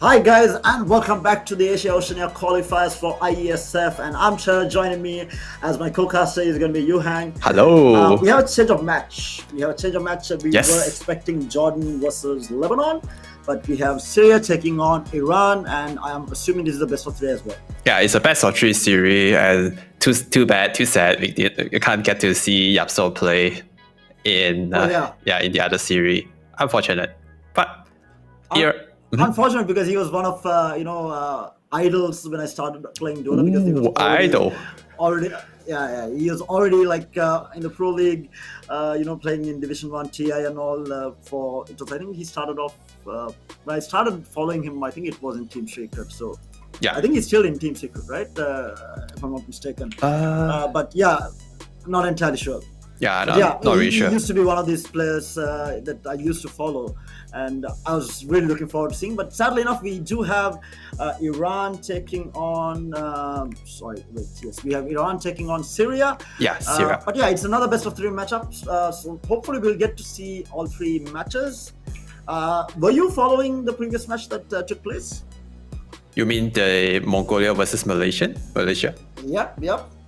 Hi guys, and welcome back to the Asia Oceania Qualifiers for Iesf, and I'm Chad. Joining me as my co-caster is going to be Yuhang. Hello. We have a change of match. We Yes. were expecting Jordan versus Lebanon, but we have Syria taking on Iran, and I'm assuming this is the best of three as well. Yeah, it's a best of three series, and too sad you can't get to see Yapso play in in the other series. Unfortunate, but here. Unfortunate because he was one of idols when I started playing Dota, because he was already he was already like in the pro league, playing in Division 1 TI and all. I think he started off when I started following him. I think it was in Team Secret, so yeah, I think he's still in Team Secret, right? If I'm not mistaken. But yeah, not entirely sure. Not really sure. He used to be one of these players that I used to follow, and I was really looking forward to seeing. But sadly enough, we do have Iran taking on. We have Iran taking on Syria. Yeah, Syria. But yeah, it's another best of three matchups. So hopefully we'll get to see all three matches. Were you following the previous match that took place? You mean the Mongolia versus Malaysia? Yeah.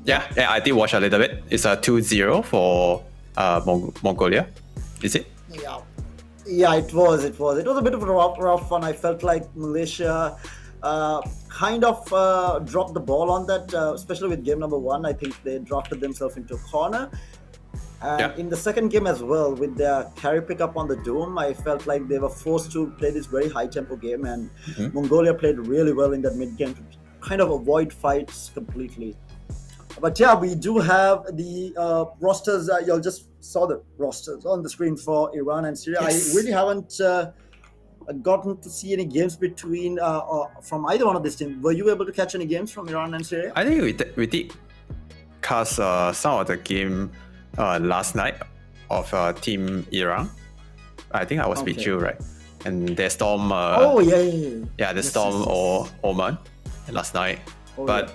Yeah, I did watch a little bit. It's a 2-0 for Mongolia. Is it? Yeah, it was. It was a bit of a rough one. I felt like Malaysia kind of dropped the ball on that, especially with game number one. I think they drafted themselves into a corner. And in the second game as well, with their carry pickup on the Dome, I felt like they were forced to play this very high-tempo game, and Mongolia played really well in that mid-game to kind of avoid fights completely. But yeah, we do have the rosters. Y'all just saw the rosters on the screen for Iran and Syria. Yes. I really haven't gotten to see any games between from either one of these teams. Were you able to catch any games from Iran and Syria? I think we did cast some of the game last night of Team Iran. I think I was with you, right? And they stormed. They stormed Oman last night.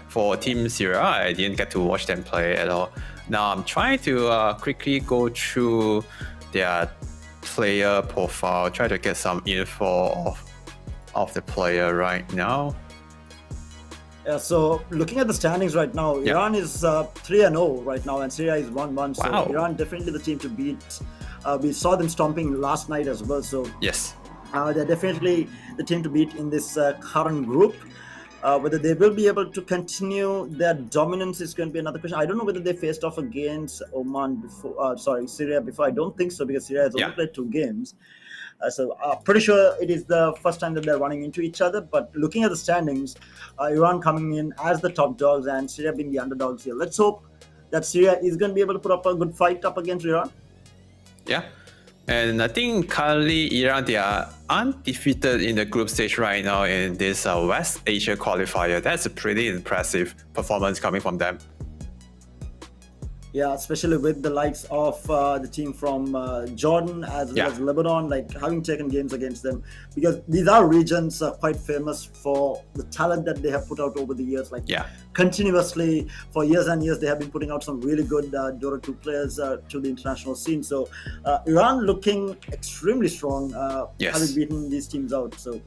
For Team Syria, I didn't get to watch them play at all. Now I'm trying to quickly go through their player profile, try to get some info of the player right now. Yeah, so looking at the standings right now, Iran is 3-0 right now, and Syria is 1-1. So Iran definitely the team to beat. We saw them stomping last night as well. So yes, they're definitely the team to beat in this current group. Whether they will be able to continue their dominance is going to be another question. I don't know whether they faced off against Syria before. I don't think so, because Syria has only played 2 games. So pretty sure it is the first time that they're running into each other. But looking at the standings, Iran coming in as the top dogs and Syria being the underdogs here. Let's hope that Syria is going to be able to put up a good fight up against Iran. Yeah. And I think currently Iran, they are undefeated in the group stage right now in this West Asia qualifier. That's a pretty impressive performance coming from them. Yeah, especially with the likes of the team from Jordan as well as Lebanon, like having taken games against them, because these are regions quite famous for the talent that they have put out over the years. Continuously for years and years, they have been putting out some really good Dota 2 players to the international scene. So Iran looking extremely strong, having beaten these teams out. So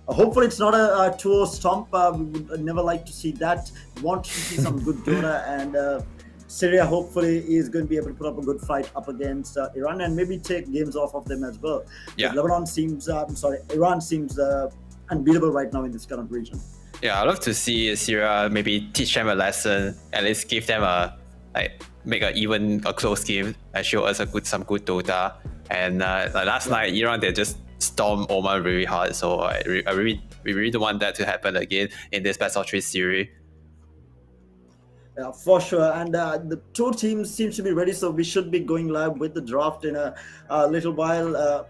hopefully it's not a 2-0 stomp. We would never like to see that. We want to see some good Dota, and Syria hopefully is going to be able to put up a good fight up against Iran and maybe take games off of them as well. Iran seems unbeatable right now in this current region. Yeah, I'd love to see Syria maybe teach them a lesson, at least give them make a close game and show us some good Dota. And last night, Iran, they just stormed Oman really hard. So we really don't want that to happen again in this best of 3 series. Yeah, for sure. And the 2 teams seem to be ready, so we should be going live with the draft in a little while.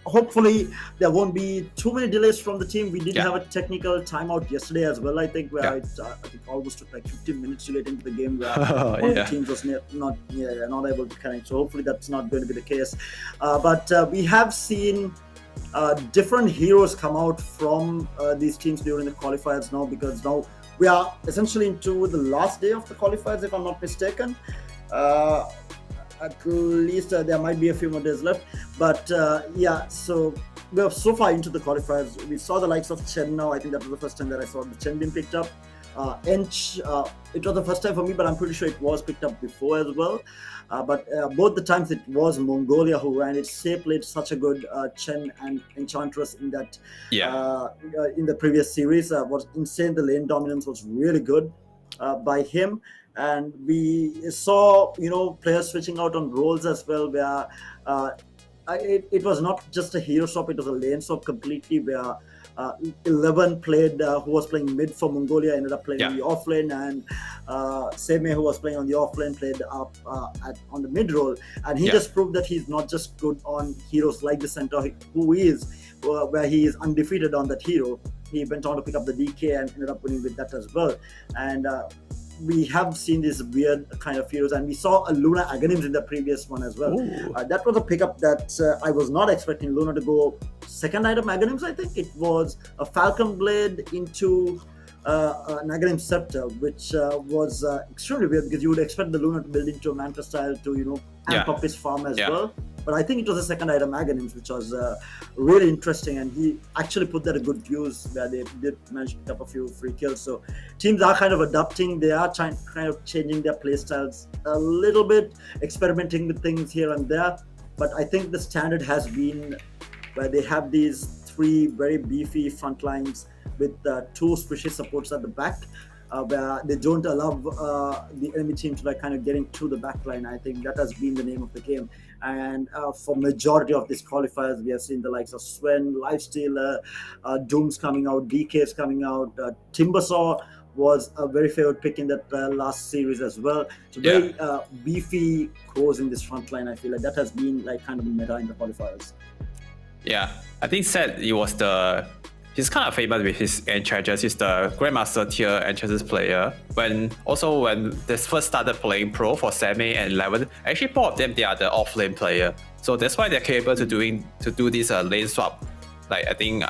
Hopefully, there won't be too many delays from the team. We did have a technical timeout yesterday as well, I think, where I think almost took like 15 minutes to get into the game, where one of the teams was not able to connect. So hopefully that's not going to be the case. But we have seen different heroes come out from these teams during the qualifiers now, because now we are essentially into the last day of the qualifiers, if I'm not mistaken. at least there might be a few more days left. But so we are so far into the qualifiers. We saw the likes of Chen now. I think that was the first time that I saw the Chen being picked up. Ench, it was the first time for me, but I'm pretty sure it was picked up before as well. But both the times it was Mongolia who ran it. Say played such a good Chen and Enchantress in that in the previous series. Was insane. The lane dominance was really good by him. And we saw, players switching out on roles as well, where it was not just a hero swap, it was a lane swap completely, where 11 played, who was playing mid for Mongolia, ended up playing on the offlane, and Seme, who was playing on the offlane, played up on the mid role. And he just proved that he's not just good on heroes like the Centaur, who is, where he is undefeated on that hero. He went on to pick up the DK and ended up winning with that as well. And we have seen these weird kind of heroes, and we saw a Luna Aghanims in the previous one as well. That was a pickup that I was not expecting Luna to go second item Aghanims. I think it was a Falcon Blade into an Aghanim Scepter, which was extremely weird, because you would expect the Luna to build into a Manta style to, amp up his farm as well. But I think it was a second item Aghanims, which was really interesting, and he actually put that to good use, where they did manage to pick up a few free kills. So teams are kind of adapting. They are kind of changing their play styles a little bit, experimenting with things here and there. But I think the standard has been where they have these 3 very beefy front lines with 2 squishy supports at the back, where they don't allow the enemy team to kind of getting to the back line. I think that has been the name of the game. And for majority of these qualifiers, we have seen the likes of Sven, Lifestealer, Doom's coming out, DK's coming out, Timbersaw was a very favorite pick in that last series as well. So very beefy cores in this front line. I feel like that has been kind of the meta in the qualifiers. Yeah, I think he's kind of famous with his Enchantress. He's the Grandmaster tier Enchantress player. When they first started playing pro for Semi and 11, actually 4 of them, they are the off-lane player. So that's why they're capable to do this lane swap. Like I think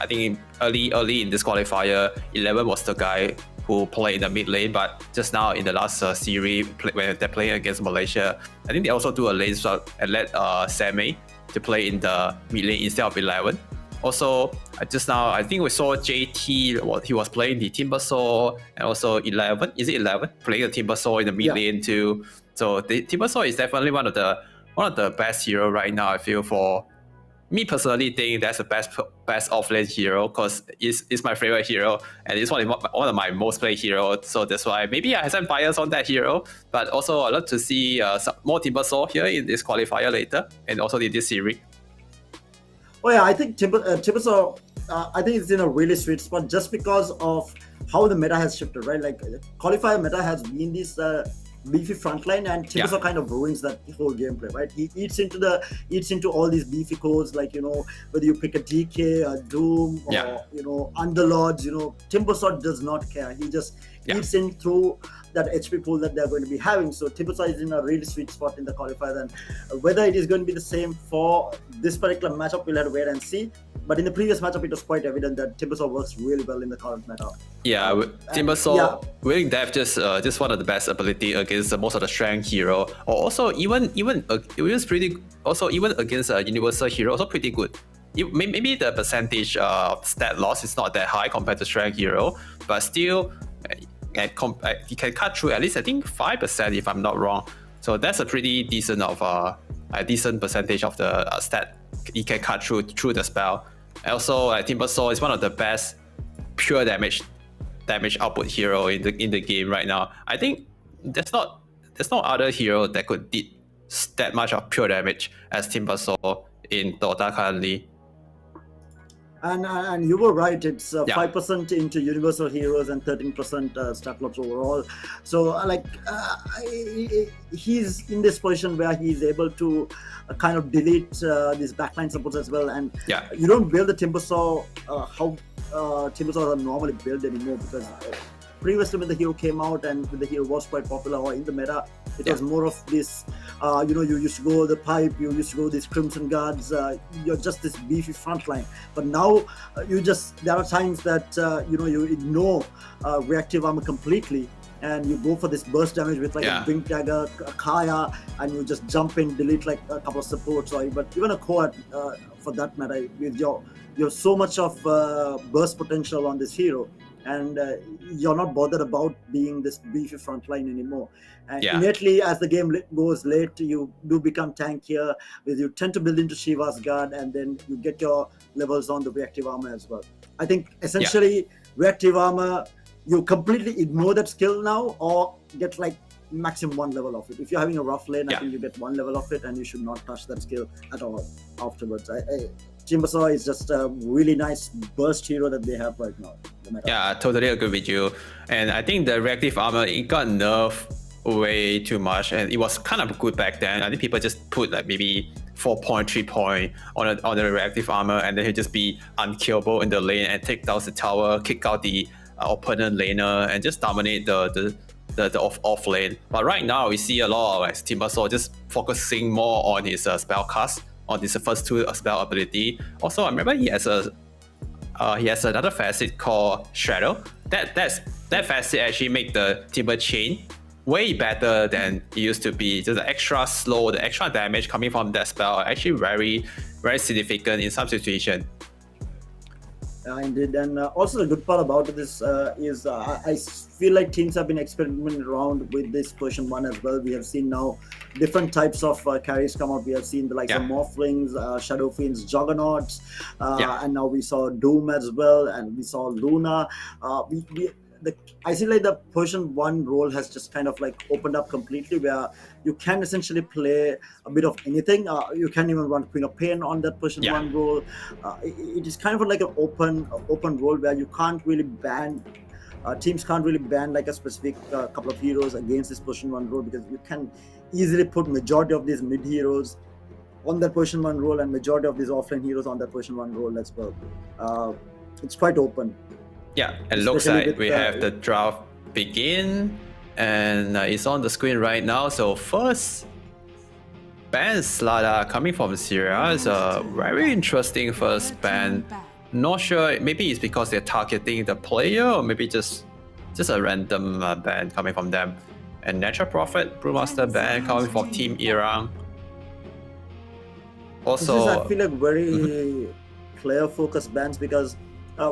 early in this qualifier, 11 was the guy who played in the mid lane, but just now in the last series when they're playing against Malaysia, I think they also do a lane swap and let Semi to play in the mid lane instead of 11. Also, just now, I think we saw JT, he was playing the Timbersaw, and also 11, is it 11? Playing the Timbersaw in the mid lane too. So the Timbersaw is definitely one of the best hero right now, I feel. For me personally, think that's the best offlane hero, because it's my favorite hero, and it's one of my most played heroes. So that's why maybe I have some bias on that hero, but also I'd love to see some more Timbersaw here in this qualifier later, and also in this series. Oh yeah, I think Timbersaw, I think it's in a really sweet spot just because of how the meta has shifted, right? Like qualifier meta has been this beefy frontline, and Timbersaw kind of ruins that whole gameplay, right? He eats into all these beefy codes, like whether you pick a DK, a Doom, or Underlords, Timbersaw does not care. He just eats in through that HP pool that they're going to be having. So Timbersaw is in a really sweet spot in the qualifier, and whether it is going to be the same for this particular matchup, we'll have to wait and see. But in the previous matchup, it was quite evident that Timbersaw works really well in the current meta. Yeah, Timbersaw winning death just one of the best ability against most of the strength hero, or also even it was pretty. Also even against a universal hero, also pretty good. Maybe the percentage of stat loss is not that high compared to strength hero, but still. You can cut through at least I think 5% if I'm not wrong. So that's a pretty decent a decent percentage of the stat you can cut through the spell. Also, Timbersaw is one of the best pure damage output hero in the game right now. I think there's no other hero that could did that much of pure damage as Timbersaw in Dota currently. And you were right, it's 5% into universal heroes and 13% stat loss overall. So he's in this position where he's able to kind of delete these backline supports as well. And you don't build the Timbersaw how Timbersaws are normally built anymore, because previously when the hero came out and when the hero was quite popular or in the meta, it was more of this, you used to go the pipe, you used to go these Crimson Guards, you're just this beefy frontline. But now there are times that, you ignore reactive armor completely, and you go for this burst damage with like a Blink Dagger, a Kaya, and you just jump in, delete like a couple of supports, or even a core for that matter. With you have so much of burst potential on this hero, and you're not bothered about being this beefy frontline anymore. And innately, as the game goes late, you do become tankier. You tend to build into Shiva's guard, and then you get your levels on the reactive armor as well. I think essentially reactive armor, you completely ignore that skill now, or get like maximum 1 level of it. If you're having a rough lane, I think you get 1 level of it, and you should not touch that skill at all afterwards. Timbersaw is just a really nice burst hero that they have right now. Yeah, I totally agree with you. And I think the reactive armor, it got nerfed way too much, and it was kind of good back then. I think people just put like maybe 4 point, 3 point on the reactive armor, and then he'd just be unkillable in the lane and take down the tower, kick out the opponent laner, and just dominate the off lane. But right now, we see a lot of like Timbersaw just focusing more on his spell cast, on his first 2 spell ability. Also, I remember he has another facet called Shadow. That facet actually make the Timber chain way better than it used to be. Just the extra slow, the extra damage coming from that spell are actually very, very significant in some situations. Indeed, and also the good part about this is I feel like teams have been experimenting around with this version 1 as well. We have seen now different types of carries come out. We have seen the likes of Morphlings, Shadow Fiends, Juggernauts, and now we saw Doom as well, and we saw Luna. I see like the version 1 role has just kind of like opened up completely, where you can essentially play a bit of anything. You can even run Queen of Pain on that version 1 role. It is kind of like an open role where you can't really ban. Teams can't really ban like a specific couple of heroes against this version 1 role, because you can easily put majority of these mid heroes on that version 1 role and majority of these offline heroes on that version 1 role as well. It's quite open. Yeah, it looks like we have the draft begin, and it's on the screen right now. So first, ban Slada coming from Syria is a very interesting first ban. Not sure, maybe it's because they're targeting the player, or maybe just a random ban coming from them. And Natural Prophet Brewmaster ban coming from Team Iran. Also, I feel like very player-focused bans, because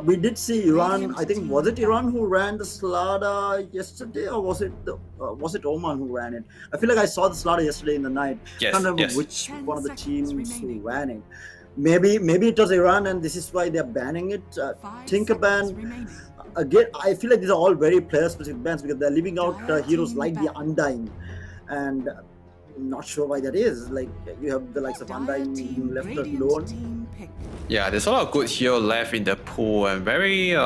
we did see Iran. I think, was it Iran who ran the Slada yesterday, or was it Oman who ran it? I feel like I saw the Slada yesterday in the night. Yes, I can't remember which one of the teams who ran it. Maybe it was Iran, and this is why they're banning it. Tinkerban. Again, I feel like these are all very player-specific bans, because they're leaving out heroes like the Undying, and I'm not sure why that is. Like, you have the likes of Undying being left alone. Yeah, there's a lot of good hero left in the pool, and very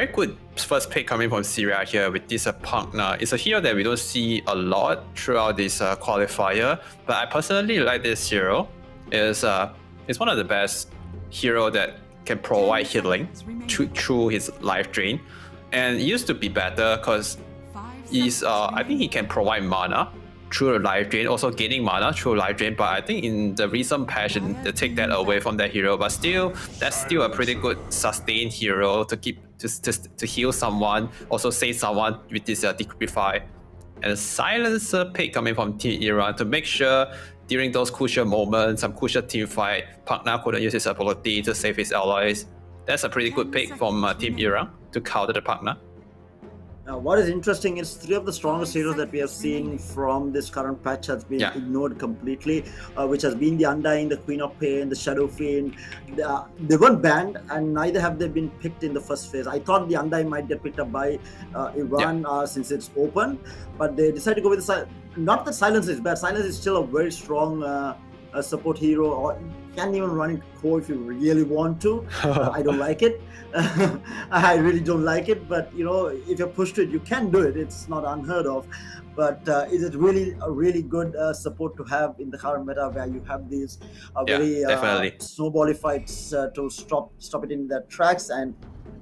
good first pick coming from Syria here with this Pugna. It's a hero that we don't see a lot throughout this qualifier, but I personally like this hero. It's one of the best hero that can provide healing through his life drain, and it used to be better because I think he can provide mana through the life drain, also gaining mana through life drain. But I think in the recent patch, they take that away from that hero. But still, that's still a pretty good sustained hero to keep to heal someone, also save someone with this Decrepify. And a Silencer pick coming from Team Iran to make sure during those crucial moments, some crucial team fight, Pugna couldn't use his ability to save his allies. That's a pretty good pick from Team Iran to counter the Pugna. What is interesting is 3 of the strongest heroes that we have seen from this current patch has been ignored completely, which has been the Undying, the Queen of Pain, the Shadow Fiend. They weren't banned, and neither have they been picked in the first phase. I thought the Undying might get picked up by Iran since it's open, but they decided to go with the not that Silence is bad. Silence is still a very strong support hero, or you can even run it core if you really want to. I don't like it. I really don't like it, but if you're pushed to it, you can do it. It's not unheard of. But is it really a really good support to have in the current meta, where you have these very snowbally fights to stop it in their tracks, and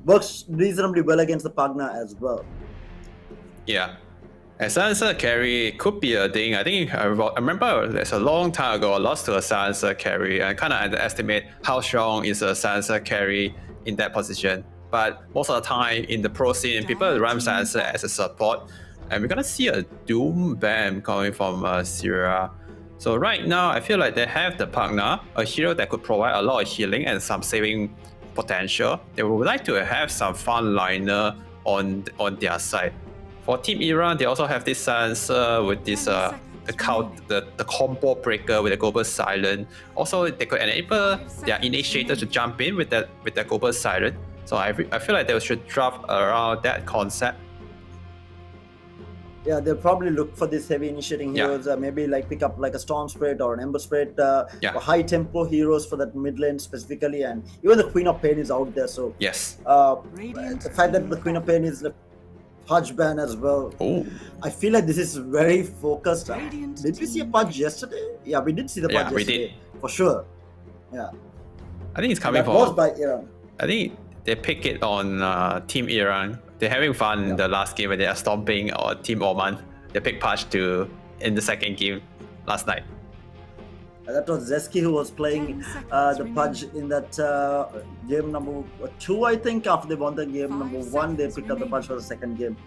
works reasonably well against the Pugna as well. Yeah. And Silencer carry could be a thing. I think I remember there's a long time ago I lost to a Silencer carry, and kind of underestimate how strong is a Silencer carry in that position. But most of the time in the pro scene, people run Silencer as a support. And we're going to see a Doom Bam coming from Syria. So right now, I feel like they have the partner, a hero that could provide a lot of healing and some saving potential. They would like to have some frontliner on their side. For Team Iran, they also have this Silencer with this the combo breaker with the global silent. Also, they could enable their initiator to jump in with that global silent. So I feel like they should draft around that concept. Yeah, they'll probably look for these heavy initiating heroes. Maybe like pick up like a Storm Spirit or an Ember Spirit, or high tempo heroes for that mid lane specifically. And even the Queen of Pain is out there. So yes, the fact that the Queen of Pain is the Pudge ban as well. Ooh. I feel like this is very focused. Did we see a Pudge yesterday? Yeah, we did see the Pudge yesterday. For sure. Yeah. I think it's coming from. Was by Iran. I think they pick it on Team Iran. They're having fun in the last game when they are stomping or Team Oman. They picked Pudge in the second game last night. That was Zeski who was playing the Pudge in that game number 2, I think. After they won the game number 1, they picked up the Pudge for the second game.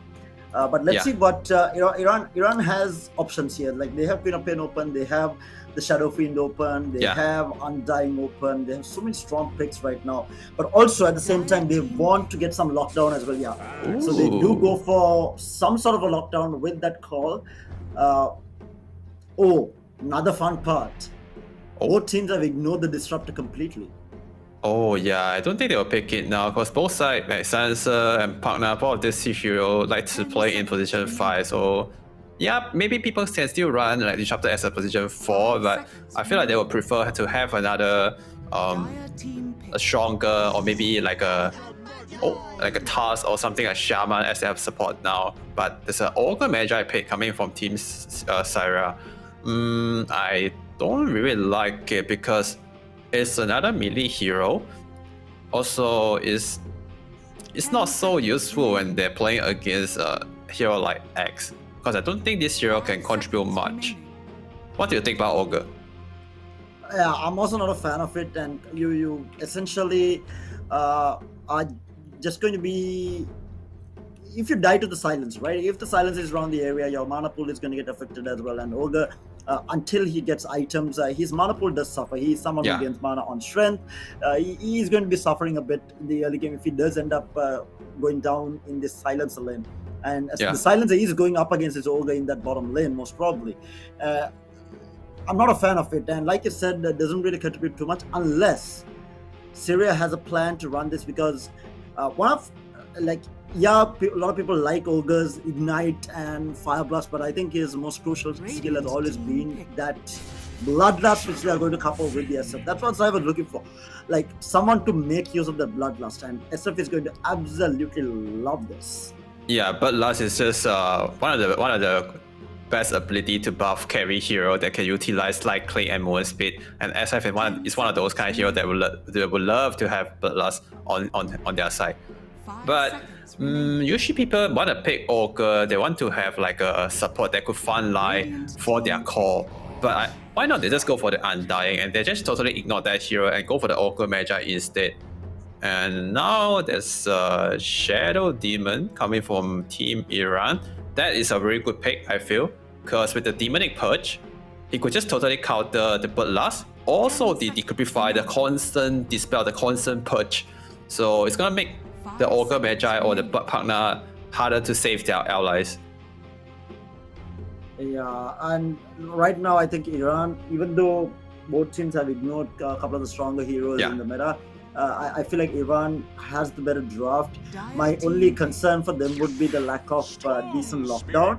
But let's see what Iran has options here. Like they have Queen of Pain open, they have the Shadow Fiend open, they have Undying open. They have so many strong picks right now. But also at the same time, they want to get some lockdown as well. Yeah. Ooh. So they do go for some sort of a lockdown with that call. Another fun part. Both teams have ignored the Disruptor completely. Oh yeah, I don't think they will pick it now because both sides, like Silencer and Partner, both of this hero like to play in position 5. So yeah, maybe people can still run like Disruptor as a position 4, but I feel like they would prefer to have another a stronger or maybe like a Task or something like Shaman as they have support now. But there's an Ogre Magi pick coming from Team Syria. I don't really like it because it's another melee hero. Also, it's not so useful when they're playing against a hero like X, because I don't think this hero can contribute much. What do you think about Ogre? Yeah, I'm also not a fan of it, and you essentially are just going to be, if you die to the silence, right? If the silence is around the area, your mana pool is going to get affected as well. And Ogre, until he gets items, his mana pool does suffer. He's someone who gains mana on strength. He is going to be suffering a bit in the early game if he does end up going down in this silence lane. And the silencer is going up against his Ogre in that bottom lane, most probably. I'm not a fan of it. And like you said, that doesn't really contribute too much unless Syria has a plan to run this, because a lot of people like Ogre's Ignite and Fire Blast, but I think his most crucial skill has always been that Bloodlust, which they are going to couple with the SF. That's what I was looking for, like someone to make use of the Bloodlust, and SF is going to absolutely love this. Yeah, Bloodlust is just one of the best ability to buff carry hero that can utilize Light Clay and movement speed, and SF is one of those kind of hero that would love to have Bloodlust on their side. But usually people want to pick Ogre, they want to have like a support that could frontline for their core. But why not they just go for the Undying and they just totally ignore that hero and go for the Ogre Magi instead. And now there's a Shadow Demon coming from Team Iran. That is a very good pick, I feel, because with the Demonic Purge, he could just totally counter the Bloodlust. Also the Decryptify, the constant Dispel, the constant Purge. So it's gonna make the Ogre Magi or the Blood Partner harder to save their allies. Yeah, and right now I think Iran, even though both teams have ignored a couple of the stronger heroes in the meta, I feel like Iran has the better draft. My only concern for them would be the lack of decent lockdown.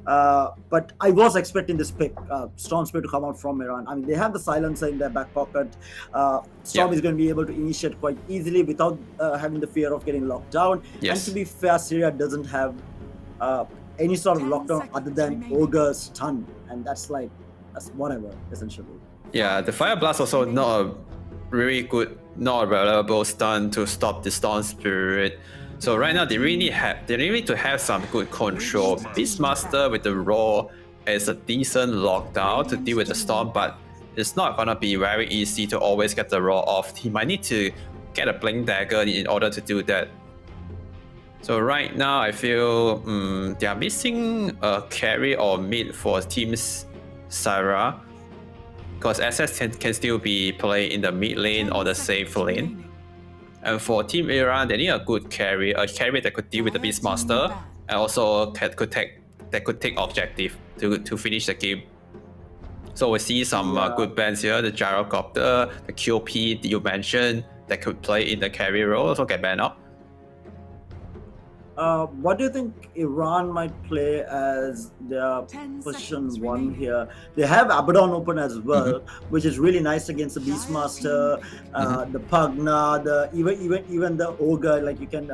But I was expecting this pick, Storm Spirit, to come out from Iran. I mean, they have the silencer in their back pocket. Storm is going to be able to initiate quite easily without having the fear of getting locked down. And to be fair, Syria doesn't have any sort of lockdown other than Ogre's stun, and that's whatever, essentially. Yeah, the Fire Blast also not a really good, not reliable stun to stop the Storm Spirit. So right now they really need to have some good control. Beastmaster with the Roar is a decent lockdown to deal with the Storm, but it's not gonna be very easy to always get the Roar off. He might need to get a Blink Dagger in order to do that. So right now, I feel they are missing a carry or mid for teams Syria, because SS can still be played in the mid lane or the safe lane. And for Team Iran, they need a good carry, a carry that could deal with the Beastmaster, and also could take objective to finish the game. So we see some good bands here, the Gyrocopter, the QP that you mentioned, that could play in the carry role, also get banned up. What do you think Iran might play as their position 1 here? They have Abaddon open as well, which is really nice against the Beastmaster, the Pugna, even the Ogre. Like you can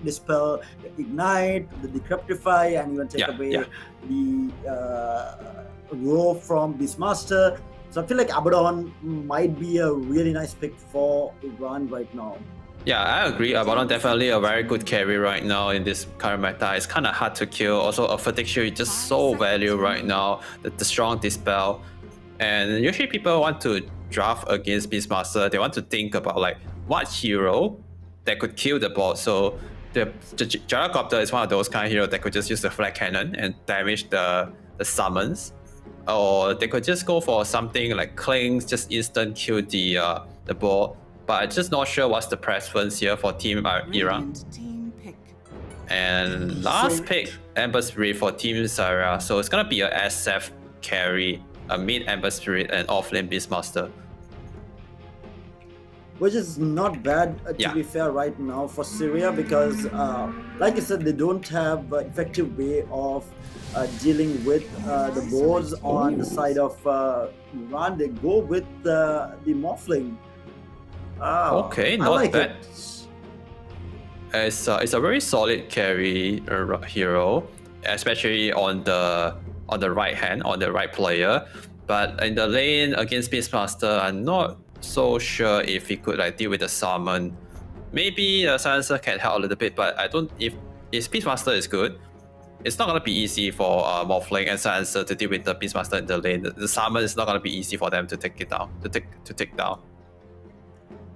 dispel the Ignite, the Decryptify, and even take away the row from Beastmaster. So I feel like Abaddon might be a really nice pick for Iran right now. Yeah, I agree. Abaddon definitely a very good carry right now in this current meta. It's kind of hard to kill. Also, a Fatigue Shield is just so valuable right now. The strong Dispel. And usually people want to draft against Beastmaster. They want to think about like what hero that could kill the bot. So the Gyrocopter is one of those kind of heroes that could just use the Flag Cannon and damage the summons. Or they could just go for something like Clings, just instant kill the bot. But I'm just not sure what's the preference here for Team Iran. And last pick, Ember Spirit for Team Syria. So it's gonna be a SF carry, a mid Ember Spirit, and offlane Beastmaster. Which is not bad, to be fair, right now for Syria, because like I said, they don't have an effective way of dealing with the boars on the side of Iran. They go with the Morphling. Okay, not bad. It's a very solid carry hero, especially on the right hand, on the right player. But in the lane against Beastmaster, I'm not so sure if he could like deal with the summon. Maybe the Silencer can help a little bit, but I don't. If Beastmaster is good, it's not gonna be easy for Morphling and Silencer to deal with the Beastmaster in the lane. The summon is not gonna be easy for them to take it down, to take down.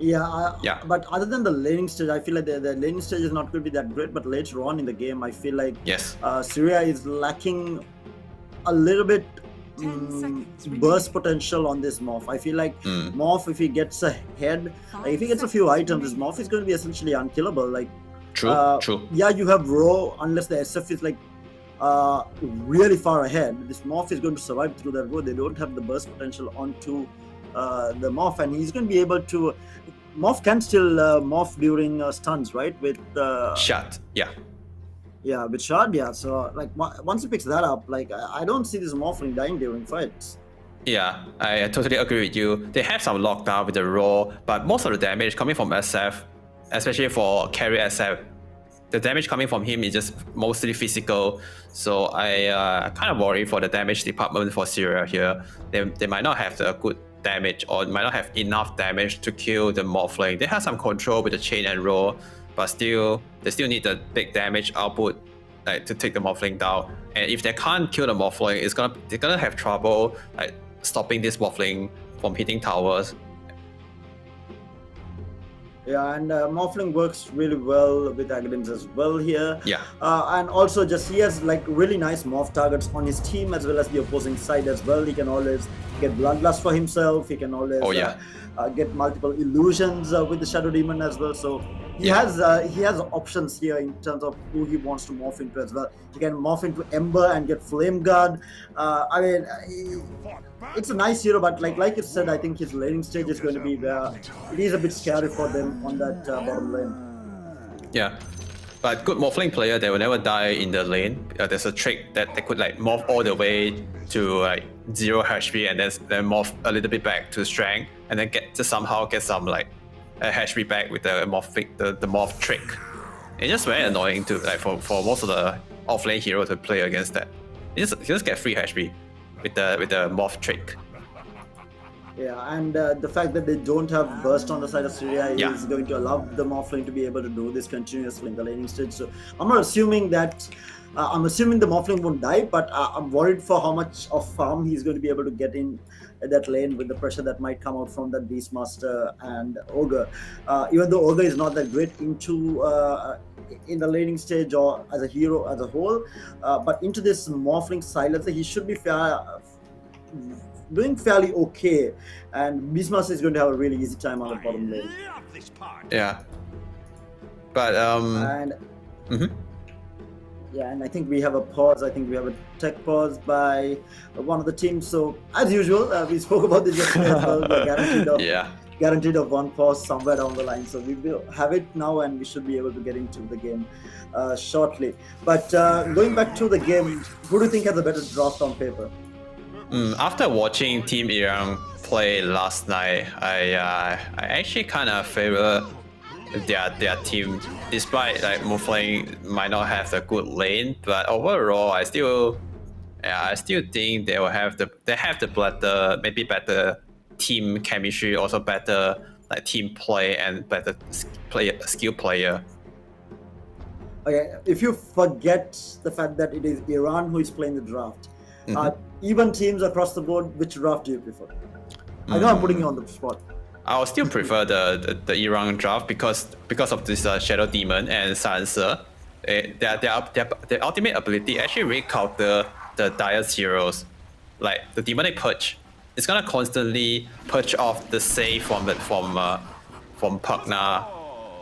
Yeah, but other than the laning stage, I feel like the laning stage is not going to be that great. But later on in the game, I feel like Syria is lacking a little bit burst potential on this Morph. I feel like Morph, if he gets ahead, like if he gets a few items, this Morph is going to be essentially unkillable. Like true. Yeah, you have row unless the SF is like really far ahead. This Morph is going to survive through that row. They don't have the burst potential onto the Morph, and he's going to be able to. Morph can still morph during stuns, right? With shot, yeah, with shot, yeah. So like once he picks that up, like I don't see this Morphling dying during fights. Yeah, I totally agree with you. They have some lockdown with the roll, but most of the damage coming from SF, especially for carry SF, the damage coming from him is just mostly physical. So I kind of worry for the damage department for Syria here. They might not have the good damage or might not have enough damage to kill the Morphling. They have some control with the chain and roll, but they still need the big damage output like to take the Morphling down. And if they can't kill the Morphling, they're gonna have trouble like stopping this Morphling from hitting towers. Yeah, and Morphling works really well with Agadims as well here. Yeah. And also just he has like really nice morph targets on his team as well as the opposing side as well. He can always get Bloodlust for himself. He can always get multiple illusions with the Shadow Demon as well. So he has options here in terms of who he wants to morph into as well. He can morph into Ember and get Flame Guard. I mean, it's a nice hero, but like you said, I think his laning stage is going to be where it is a bit scary for them on that bottom lane. Yeah, but good Morphling player, they will never die in the lane. There's a trick that they could like morph all the way to like 0 HP and then morph a little bit back to strength, and then somehow get some like HP back with the morph trick. It's just very annoying to like for most of the offlane heroes to play against that. You just get free HP with the morph trick. Yeah, and the fact that they don't have burst on the side of Syria is going to allow the Morphling to be able to do this continuously in the laning stage. So I'm not assuming that. I'm assuming the Morphling won't die, but I'm worried for how much of farm he's going to be able to get in that lane with the pressure that might come out from that Beastmaster and Ogre. Even though Ogre is not that great into in the laning stage or as a hero as a whole, but into this Morphling silencer, he should be doing fairly okay, and Beastmaster is going to have a really easy time on the bottom lane. Yeah, but and yeah, and I think we have a pause. I think we have a tech pause by one of the teams. So as usual, we spoke about this yesterday as well. We're guaranteed of one pause somewhere down the line. So we will have it now, and we should be able to get into the game shortly. But going back to the game, who do you think has a better draft on paper? After watching Team Iran play last night, I actually kind of favor their team, despite like Morphling might not have the good lane, but overall I still think they have the better, maybe better team chemistry, also better like team play and better skill player. Okay, if you forget the fact that it is Iran who is playing the draft, even teams across the board, which draft do you prefer? I know I'm putting you on the spot. I'll still prefer the Iran draft because of this Shadow Demon and Silencer. Their ultimate ability actually really counter the Dire's heroes. Like the Demonic Purge, it's gonna constantly purge off the save from Pugna,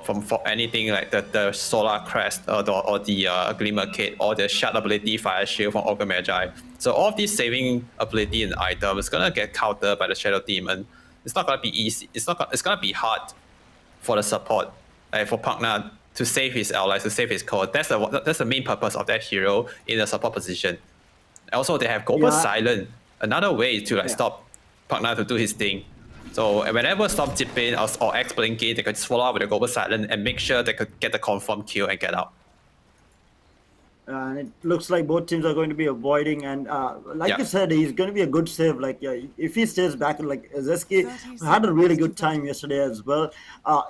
from anything like the Solar Crest or the Glimmer Kit or the Shard ability Fire Shield from Ogre Magi. So all of these saving ability and items is gonna get countered by the Shadow Demon. It's not gonna be easy. It's gonna be hard for the support, for Pugna to save his allies, to save his core. That's the main purpose of that hero in the support position. Also, they have Global Silent, another way to stop Pugna to do his thing. So whenever Storm chip in or X Blinky, they could just follow up with a Global Silent and make sure they could get the confirmed kill and get out. And it looks like both teams are going to be avoiding, and you said, he's going to be a good save. Like if he stays back, like Zeski had a really good time yesterday as well.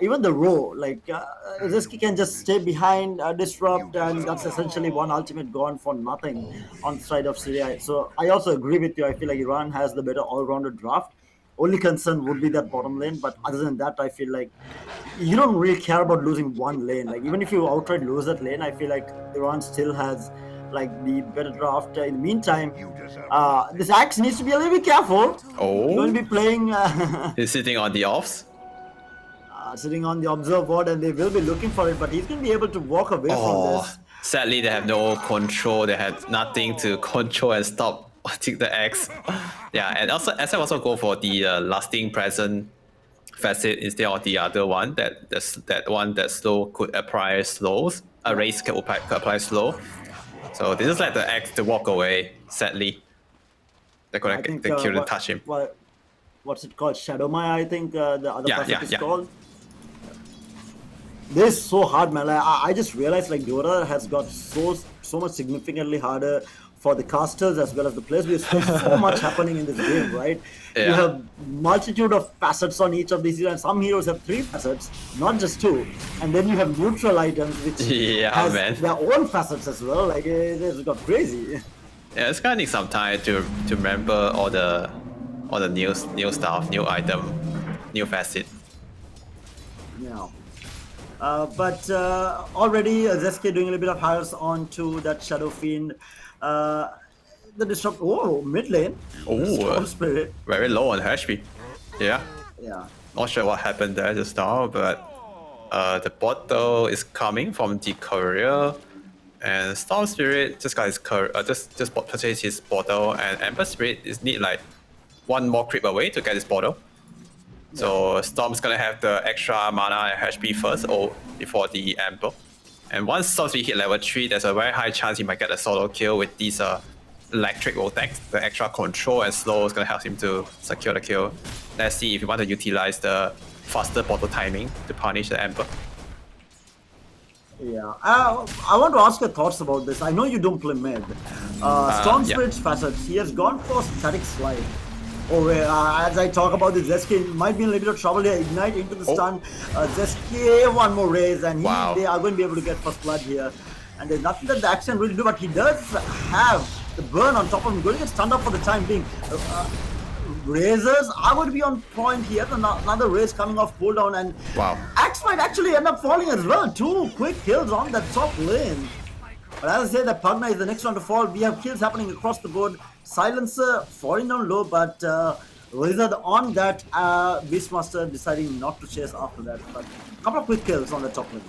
Even the row, Zeski can just stay behind, disrupt, and that's essentially one ultimate gone for nothing on the side of Syria. So I also agree with you. I feel like Iran has the better all-rounded draft. Only concern would be that bottom lane, but other than that, I feel like you don't really care about losing one lane. Like even if you outright lose that lane, I feel like Iran still has like the better draft. In the meantime, this Axe needs to be a little bit careful. Oh, he's going to be playing. He's sitting on the offs. Sitting on the observe board, and they will be looking for it, but he's going to be able to walk away from this. Sadly, they have no control. They have nothing to control and stop. Take the X. Yeah, and also SF also go for the lasting present facet instead of the other one. That one that slow could apply slows. A race can apply slow. So they just let the X to walk away. Sadly, they couldn't touch him. What's it called? Shadow Maya, I think the other facet is called. This is so hard, man. I just realized like Dota has got so much significantly harder for the casters as well as the players. There's so much happening in this game, right? You have multitude of facets on each of these, and some heroes have 3 facets, not just 2. And then you have neutral items, which has their own facets as well. Like it's got crazy. Yeah, it's gonna need some time to remember all the new stuff, new item, new facet. Yeah. But already Zeski doing a little bit of hires onto that Shadow Fiend. The disrupt. Oh, mid lane. Oh, Spirit. Very low on HP. Yeah. Yeah. Not sure what happened there just now, but the bottle is coming from the courier, and Storm Spirit just got his just purchased his bottle, and Ember Spirit is need like 1 more creep away to get his bottle. So Storm's gonna have the extra mana and HP first, or before the Ember. And once Storm Spirit hit level 3, there's a very high chance he might get a solo kill with these electric Vortex. The extra control and slow is gonna help him to secure the kill. Let's see if you want to utilize the faster bottle timing to punish the Ember. Yeah, I want to ask your thoughts about this. I know you don't play mid. Storm Spirit's facets, he has gone for Static Slide. As I talk about this, Zeski might be in a little bit of trouble here. Ignite into the stun. Zeski, 1 more raise, and they are going to be able to get first blood here. And there's nothing that the Axe can really do, but he does have the burn on top of him. Going to get stunned up for the time being. Razors are going to be on point here. Another Raze coming off cooldown, and wow, Axe might actually end up falling as well. 2 quick kills on that top lane. But as I say, that Pugna is the next one to fall. We have kills happening across the board. Silencer falling down low, but Wizard on that. Beastmaster deciding not to chase after that. But a couple of quick kills on the top lane.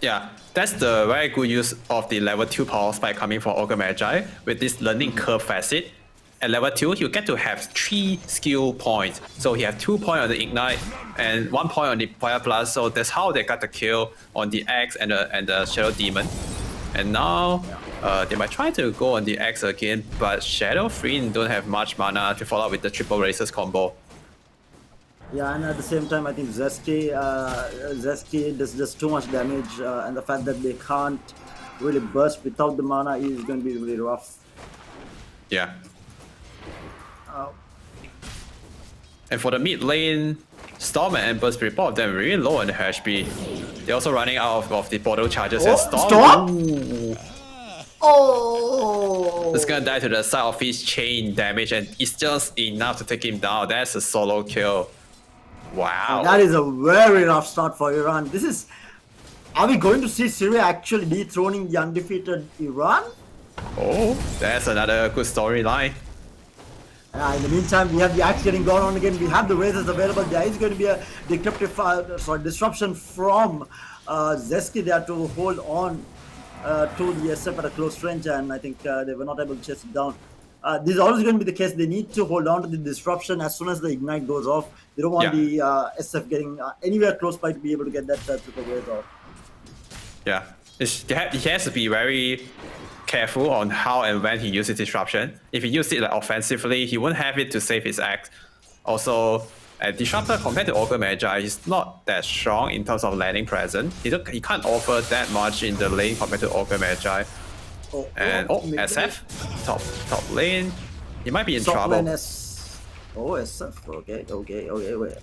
Yeah, that's the very good use of the level 2 power spike coming from Ogre Magi with this learning curve facet. At level 2, he'll get to have 3 skill points. So he has 2 points on the Ignite and 1 point on the Fire Blast. So that's how they got the kill on the Axe and the Shadow Demon. And now they might try to go on the Axe again, but Shadow Fiend don't have much mana to follow up with the triple Razors combo. Yeah, and at the same time, I think Zeski does just too much damage, and the fact that they can't really burst without the mana is going to be really rough. Yeah. And for the mid lane, Storm and Ember Spirit, both of them really low on the HP. They're also running out of the portal charges. And Storm? Oh! It's gonna die to the side of his chain damage, and it's just enough to take him down. That's a solo kill. Wow. That is a very rough start for Iran. Are we going to see Syria actually dethroning the undefeated Iran? Oh, that's another good storyline. In the meantime, we have the Axe getting gone on again. We have the Razors available. There is going to be a disruption from Zeski there to hold on to the Iesf at a close range, and I think they were not able to chase it down. This is always going to be the case. They need to hold on to the disruption as soon as the Ignite goes off. They don't want the SF getting anywhere close by to be able to get that triple Raze off. Yeah, he has to be very careful on how and when he uses disruption. If he uses it like offensively, he won't have it to save his axe. Also, Disruptor compared to Ogre Magi, he's not that strong in terms of landing presence. He can't offer that much in the lane compared to Ogre Magi. SF, top lane. He might be in trouble. SF. Okay, wait.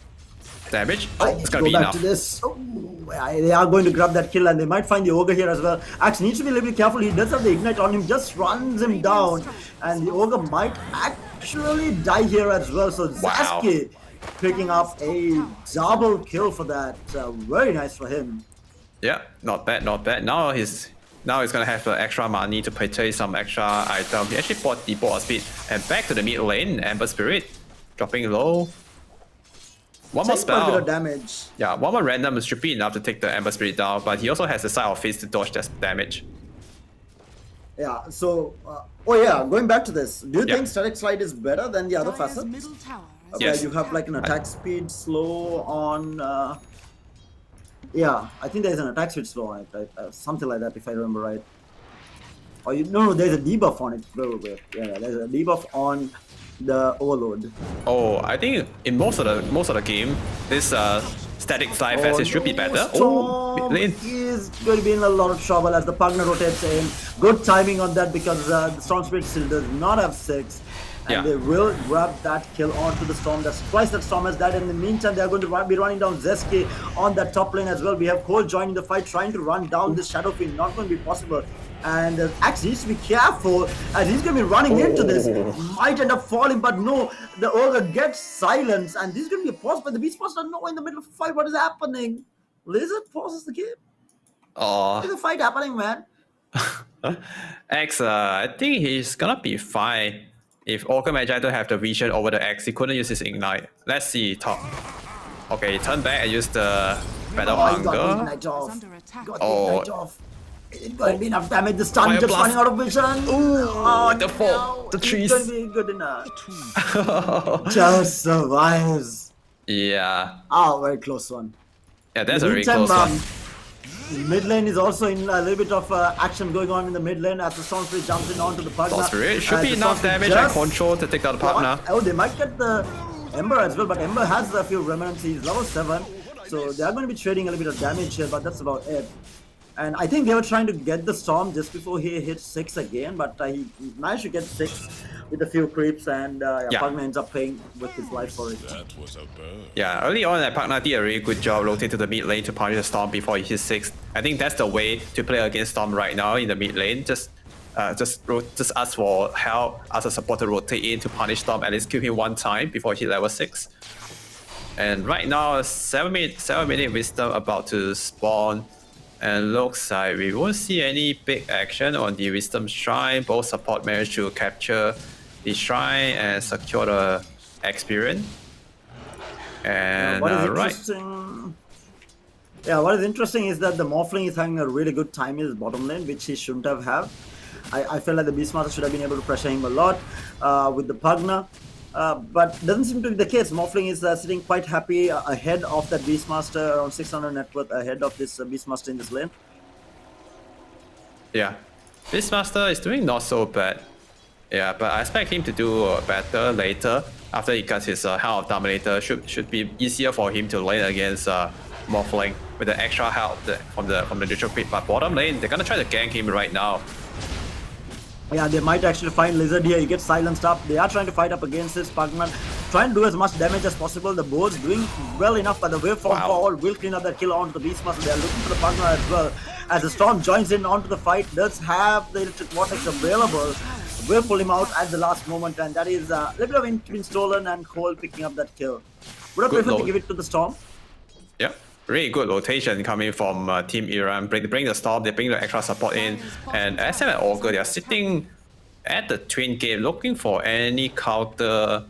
Damage. It's gonna be enough. To this. They are going to grab that kill, and they might find the Ogre here as well. Axe needs to be a little bit careful. He does have the Ignite on him, just runs him down, and the Ogre might actually die here as well. So Zeski picking up a double kill for that. Very nice for him. Yeah, not bad. Now he's gonna have extra money to purchase some extra item. He actually bought the ball speed and back to the mid lane. Ember Spirit dropping low. One more spell. A bit of damage. Yeah, one more random should be enough to take the Ember Spirit down, but he also has the side of Fist to dodge that damage. Yeah, so going back to this, do you think Static Slide is better than the other facets? Yes. Where you have like an attack speed slow on. Yeah, I think there's an attack speed slow on it, right? Something like that, if I remember right. Or no, there's a debuff on it. Yeah, there's a debuff on the Overload. Oh, I think in most of the game, this static slide facet should be better. Storm is going to be in a lot of trouble as the Pugna rotates in. Good timing on that because the Storm Spirit still does not have 6. And they will grab that kill onto the Storm. That's twice that Storm has died. In the meantime, they're going to be running down Zeski on that top lane as well. We have Cole joining the fight, trying to run down this Shadow Fiend. Not going to be possible. And Axe needs to be careful as he's going to be running into this. Might end up falling, but no. The Ogre gets silenced. And this is going to be a pause, but the Beastmaster know in the middle of the fight what is happening. Lizard pauses the game. There's a fight happening, man. Axe, I think he's going to be fine. If Ogre Magi don't have the vision over the Axe, he couldn't use his Ignite. Let's see top. Okay, turn back and use the Battle Hunger. Got the Ignite off. It's going to be enough damage. The stun just running out of vision. The trees. It's going to be good enough. Just survives. Yeah. Very close one. Yeah, that's a very close one. Mid lane is also in a little bit of action going on in the mid lane as the Storm Spirit jumps in onto the Pugna. Storm Spirit should be enough damage and control to take down the Pugna. They might get the Ember as well, but Ember has a few remnants. He's level 7, so they are going to be trading a little bit of damage here, but that's about it. And I think they were trying to get the Storm just before he hit 6 again, but he managed to get 6 with a few creeps, and Pugna ends up paying with his life for it. That was a bird. Yeah, early on, Pugna did a really good job rotating to the mid lane to punish the Storm before he hits 6. I think that's the way to play against Storm right now in the mid lane. Just just ask for help, ask a supporter to rotate in to punish Storm, at least kill him one time before he hit level 6. And right now, 7-minute wisdom about to spawn, and looks like we won't see any big action on the wisdom shrine. Both support managed to capture the shrine and secure the experience. And what is interesting is that the Morphling is having a really good time in his bottom lane, which he shouldn't have had. I felt like the Beastmaster should have been able to pressure him a lot with the Pugna. But doesn't seem to be the case. Morphling is sitting quite happy ahead of that Beastmaster, around 600 net worth ahead of this Beastmaster in this lane. Yeah, Beastmaster is doing not so bad. Yeah, but I expect him to do better later after he gets his Hand of Dominator. Should be easier for him to lane against Morphling with the extra help from the neutral pit. But bottom lane, they're gonna try to gank him right now. Yeah, they might actually find Lizard here. He gets silenced up. They are trying to fight up against this Pugman, trying to do as much damage as possible. The board's doing well enough, but the waveform forward will clean up that kill onto the Beastmaster. They are looking for the Pugman as well. As the Storm joins in onto the fight, does have the electric vortex available. Will pull him out at the last moment, and that is a little bit of between Stolen and Cole picking up that kill. Would I prefer to give it to the Storm? Yep. Really good rotation coming from Team Iran. Bring the Storm, they bring the extra support in. And Iesf and Augur, they are sitting at the twin gate looking for any counter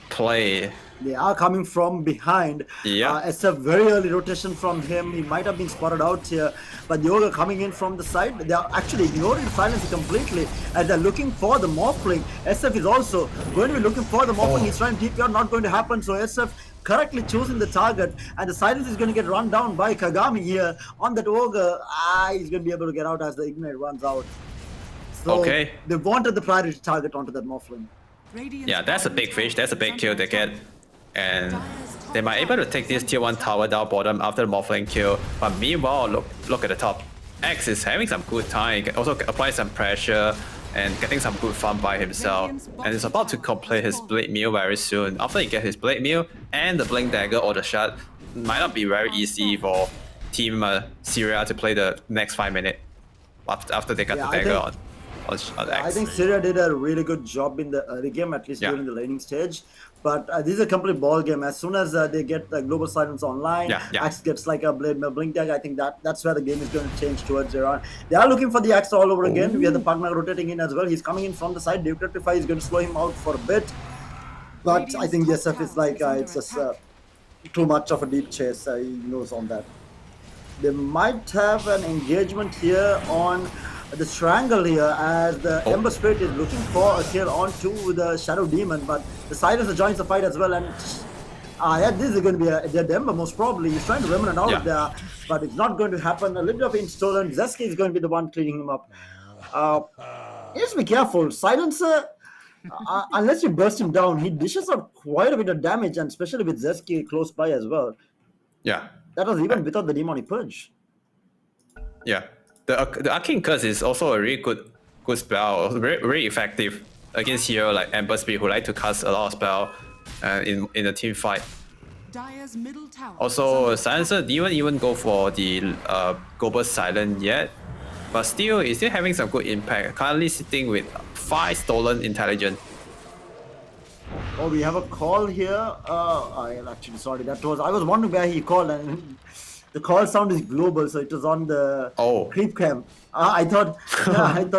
play. They are coming from behind. Yeah. It's a very early rotation from him. He might have been spotted out here. But the Ogre coming in from the side, they are actually ignoring the silence completely. And they're looking for the Morphling. Iesf is also going to be looking for the Morphling. He's trying to TP out, not going to happen. So Iesf correctly choosing the target, and the silence is going to get run down by Kagami here on that Ogre. He's going to be able to get out as the Ignite runs out. So they wanted the priority target onto that Morphling. Yeah, that's a big fish. That's a big kill they get. And they might be able to take this tier 1 tower down bottom after the Morphling kill. But meanwhile, look at the top. X is having some good time. He can also apply some pressure and getting some good farm by himself. And he's about to complete his Blade Meal very soon. After he gets his Blade Meal and the Blink Dagger or the Shard, might not be very easy for Team Syria to play the next 5 minutes after they got the dagger on X. I think Syria did a really good job in the early game, at least during the laning stage. But this is a complete ball game. As soon as they get the Global Silence online, Axe gets like a Blink Dagger. I think that's where the game is going to change towards Iran. They are looking for the Axe all over again. We have the Pugna rotating in as well. He's coming in from the side. Decryptify is going to slow him out for a bit. But I think Iesf is like, it's just too much of a deep chase. He knows on that. They might have an engagement here on the Strangle here, as the Ember Spirit is looking for a kill onto the Shadow Demon, but the Silencer joins the fight as well, and this is going to be a dead Ember most probably. He's trying to remnant out of there, but it's not going to happen. A little bit of Instolen. Zeski is going to be the one cleaning him up. You have to be careful. Silencer, unless you burst him down, he dishes out quite a bit of damage, and especially with Zeski close by as well. Yeah. That was even without the Demonic Purge. Yeah. The Arcane Curse is also a really good spell, very effective against hero like Ember Spirit, who like to cast a lot of spell in a team fight. Also, Silencer didn't even go for the Global Silence yet, but still, he's still having some good impact. Currently sitting with 5 stolen intelligence. Oh, we have a call here. I am actually sorry. I was wondering where he called, and the call sound is global, so it was on the creep cam. I thought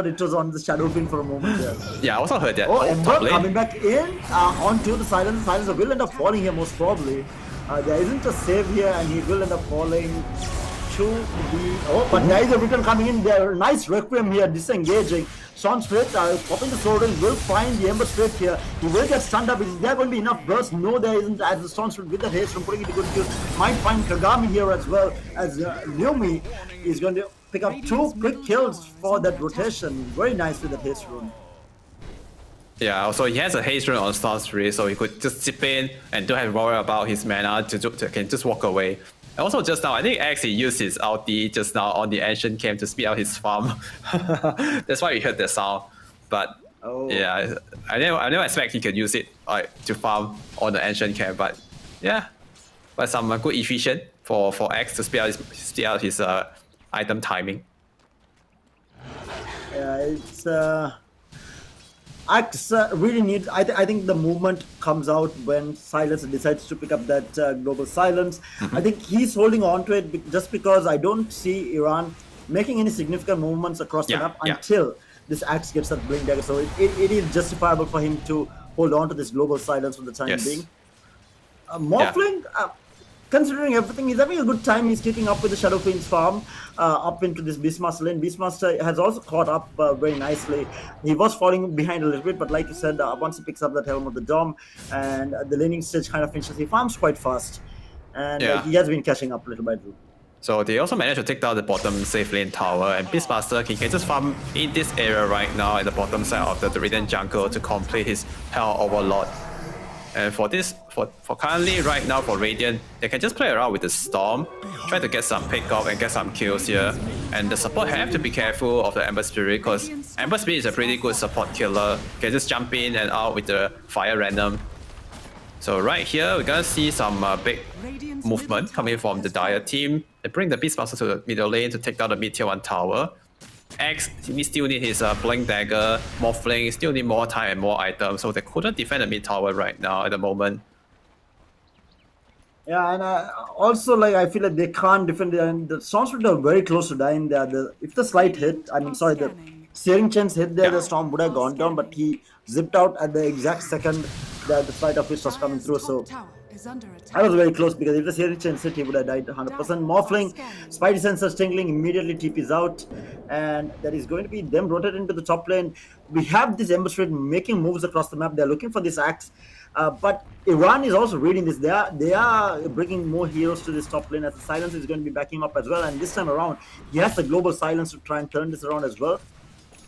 it was on the shadow pin for a moment there. Yeah, I also heard that. Oh, Ember coming back in onto the Silencer. The Silencer will end up falling here most probably. There isn't a save here, and he will end up falling to the... but there is a return coming in there. Nice Requiem here, disengaging. Sean Spirit popping the sword in, will find the Ember Spirit here. He will get stunned up. Is there going to be enough burst? No, there isn't, as the Sean Spirit with the haste from putting it to good use. Might find Kagami here as well, as Lyumi is going to pick up 2 quick kills for that rotation. Very nice with the haste rune. Yeah, also he has a haste rune on Storm Spirit, so he could just zip in and don't have to worry about his mana, can just walk away. And also just now, I think actually used his ulti just now on the Ancient Camp to speed out his farm. That's why we heard the sound. But yeah, I never expect he could use it to farm on the Ancient Camp. But yeah, but some good efficient for X to speed out his item timing. Yeah, it's Axe really needs. I think the movement comes out when Silence decides to pick up that global silence. I think he's holding on to it just because I don't see Iran making any significant movements across the map until this Axe gets that blink dagger. So it is justifiable for him to hold on to this global silence for the time being. Morphling, considering everything, he's having a good time. He's keeping up with the Shadow Fiend's farm up into this Beastmaster lane. Beastmaster has also caught up very nicely. He was falling behind a little bit, but like you said, once he picks up that Helm of the Dom and the laning stage kind of finishes, he farms quite fast. And he has been catching up little by little. So they also managed to take down the bottom safe lane tower, and Beastmaster can just farm in this area right now at the bottom side of the Radiant jungle to complete his Hell Overlord. And for this, for currently right now for Radiant, they can just play around with the Storm, try to get some pick off and get some kills here. And the support have to be careful of the Ember Spirit because Ember Spirit is a pretty good support killer. You can just jump in and out with the fire random. So right here, we're gonna see some big movement coming from the Dire team. They bring the Beastmaster to the middle lane to take down the mid tier 1 tower. X, he still need his Blink Dagger, Morphling, still need more time and more items, so they couldn't defend the mid tower right now at the moment. Yeah, and also like I feel like they can't defend it, and the Stormspirit are very close to dying there. If the slight hit, the Searing Chance hit there, the Storm would have gone down, but he zipped out at the exact second that the Flight of Fist was coming through, so I was very close because if the Searing Chance hit, he would have died 100%. Morphling, Spidey Sensors tingling, immediately TP's out, and that is going to be them rotated into the top lane. We have this Ember Spirit making moves across the map. They're looking for this Axe, but Iran is also reading this. They are bringing more heroes to this top lane as the Silence is going to be backing up as well, and this time around, he has the global silence to try and turn this around as well.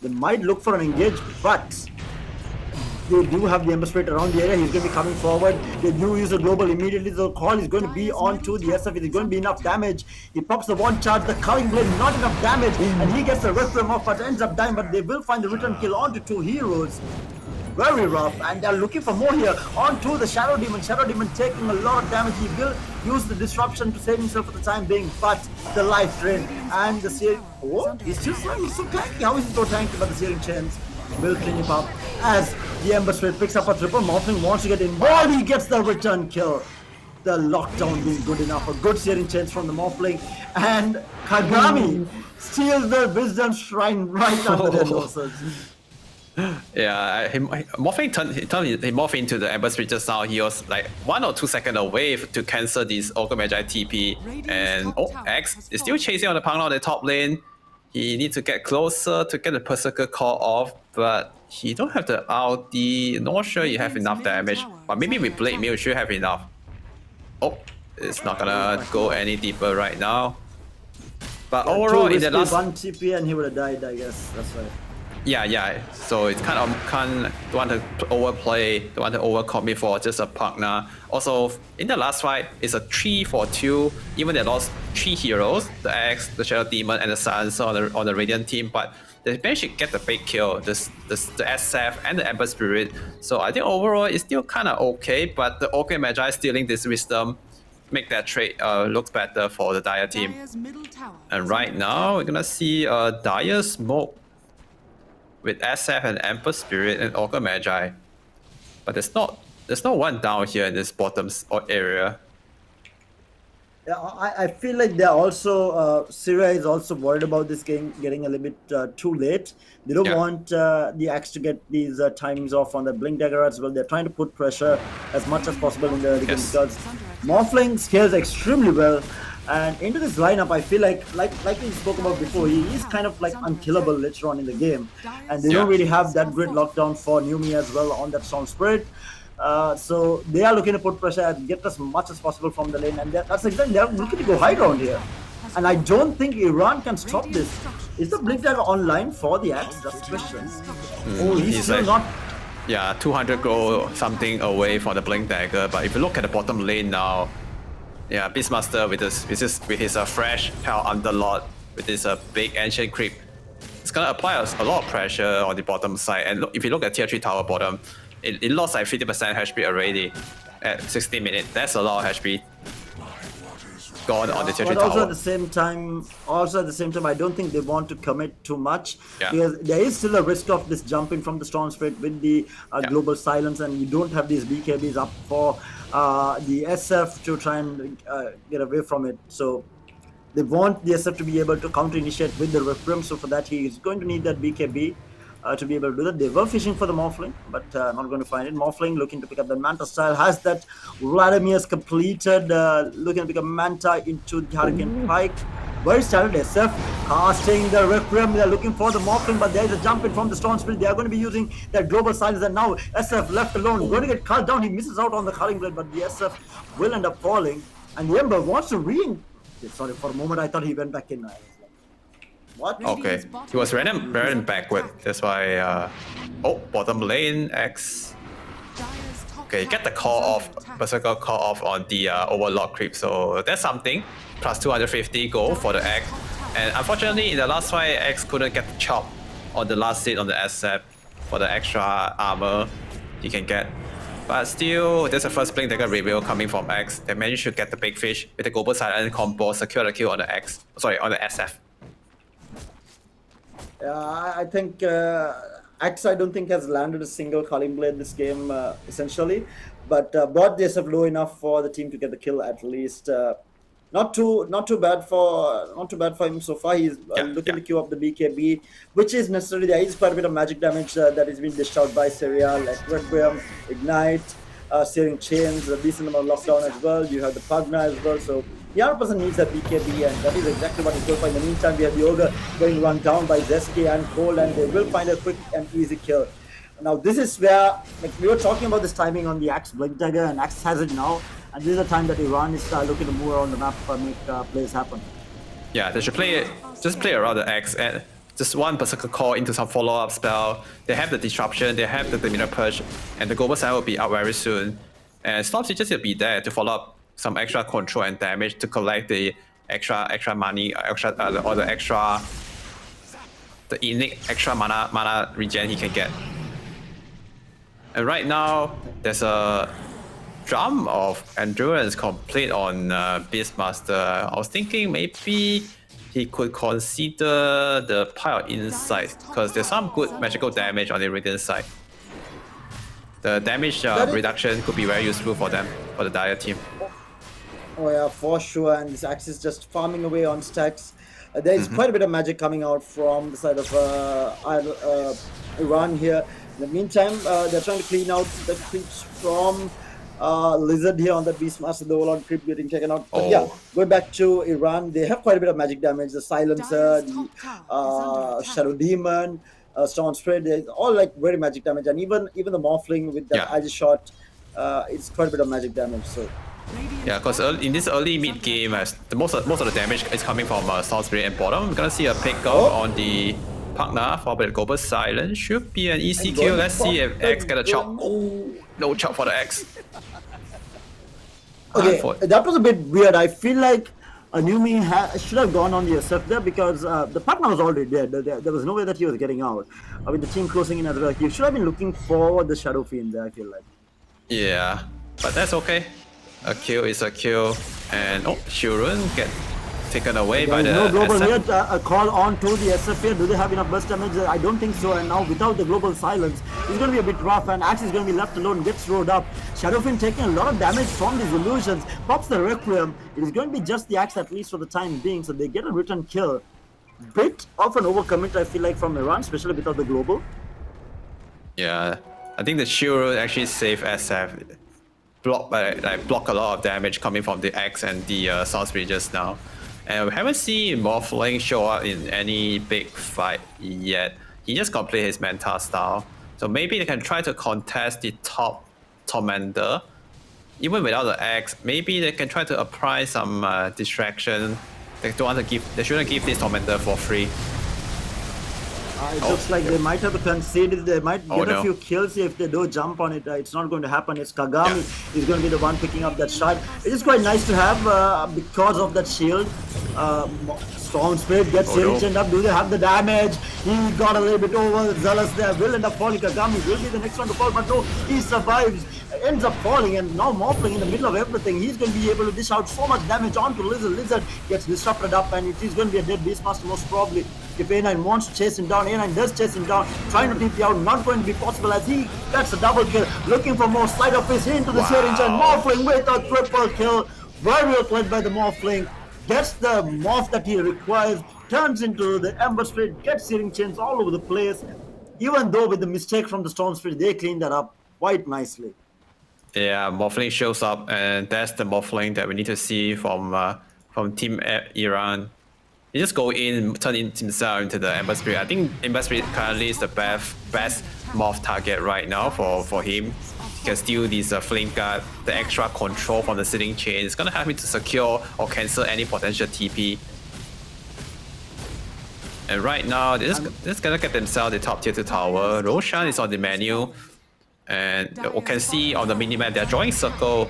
They might look for an engage, but they do have the Ember Spirit around the area. He's going to be coming forward. They do use a global immediately. The call is going to be onto the Iesf. It is going to be enough damage. He pops the one charge, the Culling Blade, not enough damage, and he gets the Requiem off, but ends up dying. But they will find the return kill onto 2 heroes. Very rough, and they're looking for more here. Onto the Shadow Demon. Shadow Demon taking a lot of damage. He will use the disruption to save himself for the time being, but the life drain and the Searing. Oh, he's still flying. He's so tanky. How is he so tanky? But the Searing Chains will clean him up as the Ember Spirit picks up a triple. Morphling wants to get involved. He gets the return kill. The lockdown being good enough. A good Searing Chains from the Morphling, and Kagami steals the Wisdom Shrine right under their noses. Yeah, he morphed into the Ember Spirit just now. He was like 1 or 2 seconds away to cancel this Ogre Magi TP. And X is still chasing on the Pangla on the top lane. He needs to get closer to get the Berserker call off, but he don't have the RD. Not sure he have enough damage, but maybe with Blade Mail should have enough. Oh, it's not gonna go any deeper right now. But overall, in the last 1 TP and he would have died, I guess. That's right. Yeah. So it's kind of don't want to overplay, don't want to overcommit for just a partner. Also, in the last fight, it's a 3-4-2. Even they lost 3 heroes, the X, the Shadow Demon, and the Silencer on the Radiant team, but they managed to get the big kill, the SF and the Ember Spirit. So I think overall it's still kind of okay, but the Ogre Magi stealing this Wisdom make that trade look better for the Dire team. And right now, we're gonna see Dire smoke with SF and Ember Spirit and Ogre Magi, but there's no one down here in this bottom area. Yeah, I feel like they're also Syria is also worried about this game getting a little bit too late. They don't want the Axe to get these timings off on the Blink Dagger as well. They're trying to put pressure as much as possible in the game because Morphling scales extremely well. And into this lineup, I feel like we spoke about before, he is kind of like unkillable later on in the game. And they don't really have that great lockdown for Numi as well on that Storm Spirit. So they are looking to put pressure and get as much as possible from the lane. And that's exactly, they're looking to go high ground here. And I don't think Iran can stop this. Is the Blink Dagger online for the Axe? That's the question. He's still like, not. Yeah, 200 gold something away from the Blink Dagger. But if you look at the bottom lane now, yeah, Beastmaster with his fresh Hell Underlord, with his big Ancient Creep, it's gonna apply a lot of pressure on the bottom side. And if you look at tier 3 tower bottom, it lost like 50% HP already at 60 minutes. That's a lot of HP. gone on the tier 3 but also tower. at the same time, I don't think they want to commit too much because there is still a risk of this jumping from the Storm Spirit with the global silence, and you don't have these BKBs up for the SF to try and get away from it. So they want the SF to be able to counter initiate with the Requiem. So for that, he is going to need that BKB. To be able to do that. They were fishing for the Morphling, but not going to find it. Morphling looking to pick up the Manta style. Has that Vladimir's completed, looking to pick up Manta into the Hurricane Pike. Very talented SF, casting the Requiem. They're looking for the Morphling, but there is a jump in from the Storm Spirit. They are going to be using that global silence, and now SF left alone. Going to get cut down. He misses out on the Culling Blade, but the SF will end up falling. And the Ember wants to sorry, for a moment I thought he went back in. What? Okay, he was running backward. That's why. Bottom lane X. Okay, get the call off, Berserker call off on the Overlord creep. So that's something. Plus 250 gold for the X. And unfortunately, in the last fight, X couldn't get the chop on the last hit on the SF for the extra armor he can get. But still, there's a first Blink Dagger reveal coming from X. They managed to get the big fish with the global silent combo, secure the kill on the X. Sorry, on the SF. I think X I don't think has landed a single Culling Blade this game essentially, but brought the SF low enough for the team to get the kill at least. Not too bad for him so far. He's looking to queue up the BKB, which is necessary. There is quite a bit of magic damage that is being dished out by Syria, like Requiem, Ignite, Searing Chains, a decent amount of lockdown as well. You have the Pugna as well, so the other person needs that BKB, and that is exactly what he's going for. In the meantime, we have the Ogre going run down by Zeski and Cole, and they will find a quick and easy kill. Now, this is where, like, we were talking about this timing on the Axe Blink Dagger, and Axe has it now, and this is the time that Iran is looking to move around the map and make plays happen. Yeah, they should just play around the X and just one Berserker call into some follow-up spell. They have the Disruption, they have the Demeanor Purge, and the Global Side will be out very soon. And Storm Stitches will be there to follow up some extra control and damage to collect the extra money, the unique extra mana regen he can get. And right now, there's a drum of endurance complete on Beastmaster. I was thinking maybe he could consider the Pile of Insight, because there's some good magical damage on the Radiant side. The damage reduction could be very useful for them, for the Dire team. Oh yeah, for sure, and this Axe is just farming away on stacks. There is quite a bit of magic coming out from the side of Iran here. In the meantime, they're trying to clean out the creeps from Lizard here on the Beastmaster, the Overlord creep getting taken out. But yeah, going back to Iran, they have quite a bit of magic damage. The Silencer, the Shadow Demon, Storm Spirit, they're all like very magic damage. And even the Morphling with the Ice Shot, it's quite a bit of magic damage. So. Yeah, because in this early mid game, most of the damage is coming from Storm Spirit and bottom. We're gonna see a pick up on the Pugna for the Global Silence. Should be an easy kill. Let's see if X get a chop. Oh, no chop for the X. Okay, that was a bit weird. I feel like Anumi should have gone on the SF there because the Pugna was already dead. There was no way that he was getting out. With the team closing in as well, you should have been looking for the Shadow Fiend there, I feel like. Yeah, but that's okay. A kill is a kill, and Shurun get taken away by the no global SF. Here, a call on to the SF here. Do they have enough burst damage? I don't think so, and now without the global silence, it's going to be a bit rough, and Axe is going to be left alone, gets rolled up. Shadowfin taking a lot of damage from these illusions, pops the Requiem. It is going to be just the Axe at least for the time being, so they get a return kill. Bit of an overcommit, I feel like, from Iran, especially without the global. Yeah, I think the Shurun actually saved SF. Block a lot of damage coming from the X and the Storm Spirit just now. And we haven't seen Morphling show up in any big fight yet. He just completed his Manta style. So maybe they can try to contest the top Tormentor. Even without the X, maybe they can try to apply some distraction. They shouldn't give this Tormentor for free. It looks like they might have to concede it. They might get a few kills if they don't jump on it. It's not going to happen. It's Kagami is going to be the one picking up that shot. It is quite nice to have because of that shield. Storm Spirit gets chained up. Do they have the damage? He got a little bit over zealous there. Will end up falling. Kagami will be the next one to fall, but no, he survives. ends up falling, and now Morphling in the middle of everything. He's going to be able to dish out so much damage onto Lizard. Lizard gets disrupted up, and it is going to be a dead Beastmaster most probably. If A9 wants to chase him down, A9 does chase him down, trying to TP out, not going to be possible as he gets a double kill, looking for more slide of his into the syringe, and Morphling with a triple kill. Very well played by the Morphling. Gets the morph that he requires, turns into the Ember Spirit, gets searing chains all over the place. Even though with the mistake from the Storm Spirit, they cleaned that up quite nicely. Yeah, Morphling shows up, and that's the Morphling that we need to see from Team Iran. He just go in, turn himself into the Ember Spirit. I think Ember Spirit currently is the best morph target right now for him. He can steal this Flame Guard, the extra control from the Searing Chain. It's gonna help him to secure or cancel any potential TP. And right now, they're just gonna get themselves the top tier 2 tower. Roshan is on the menu. And you can see on the minimap, they're drawing circle.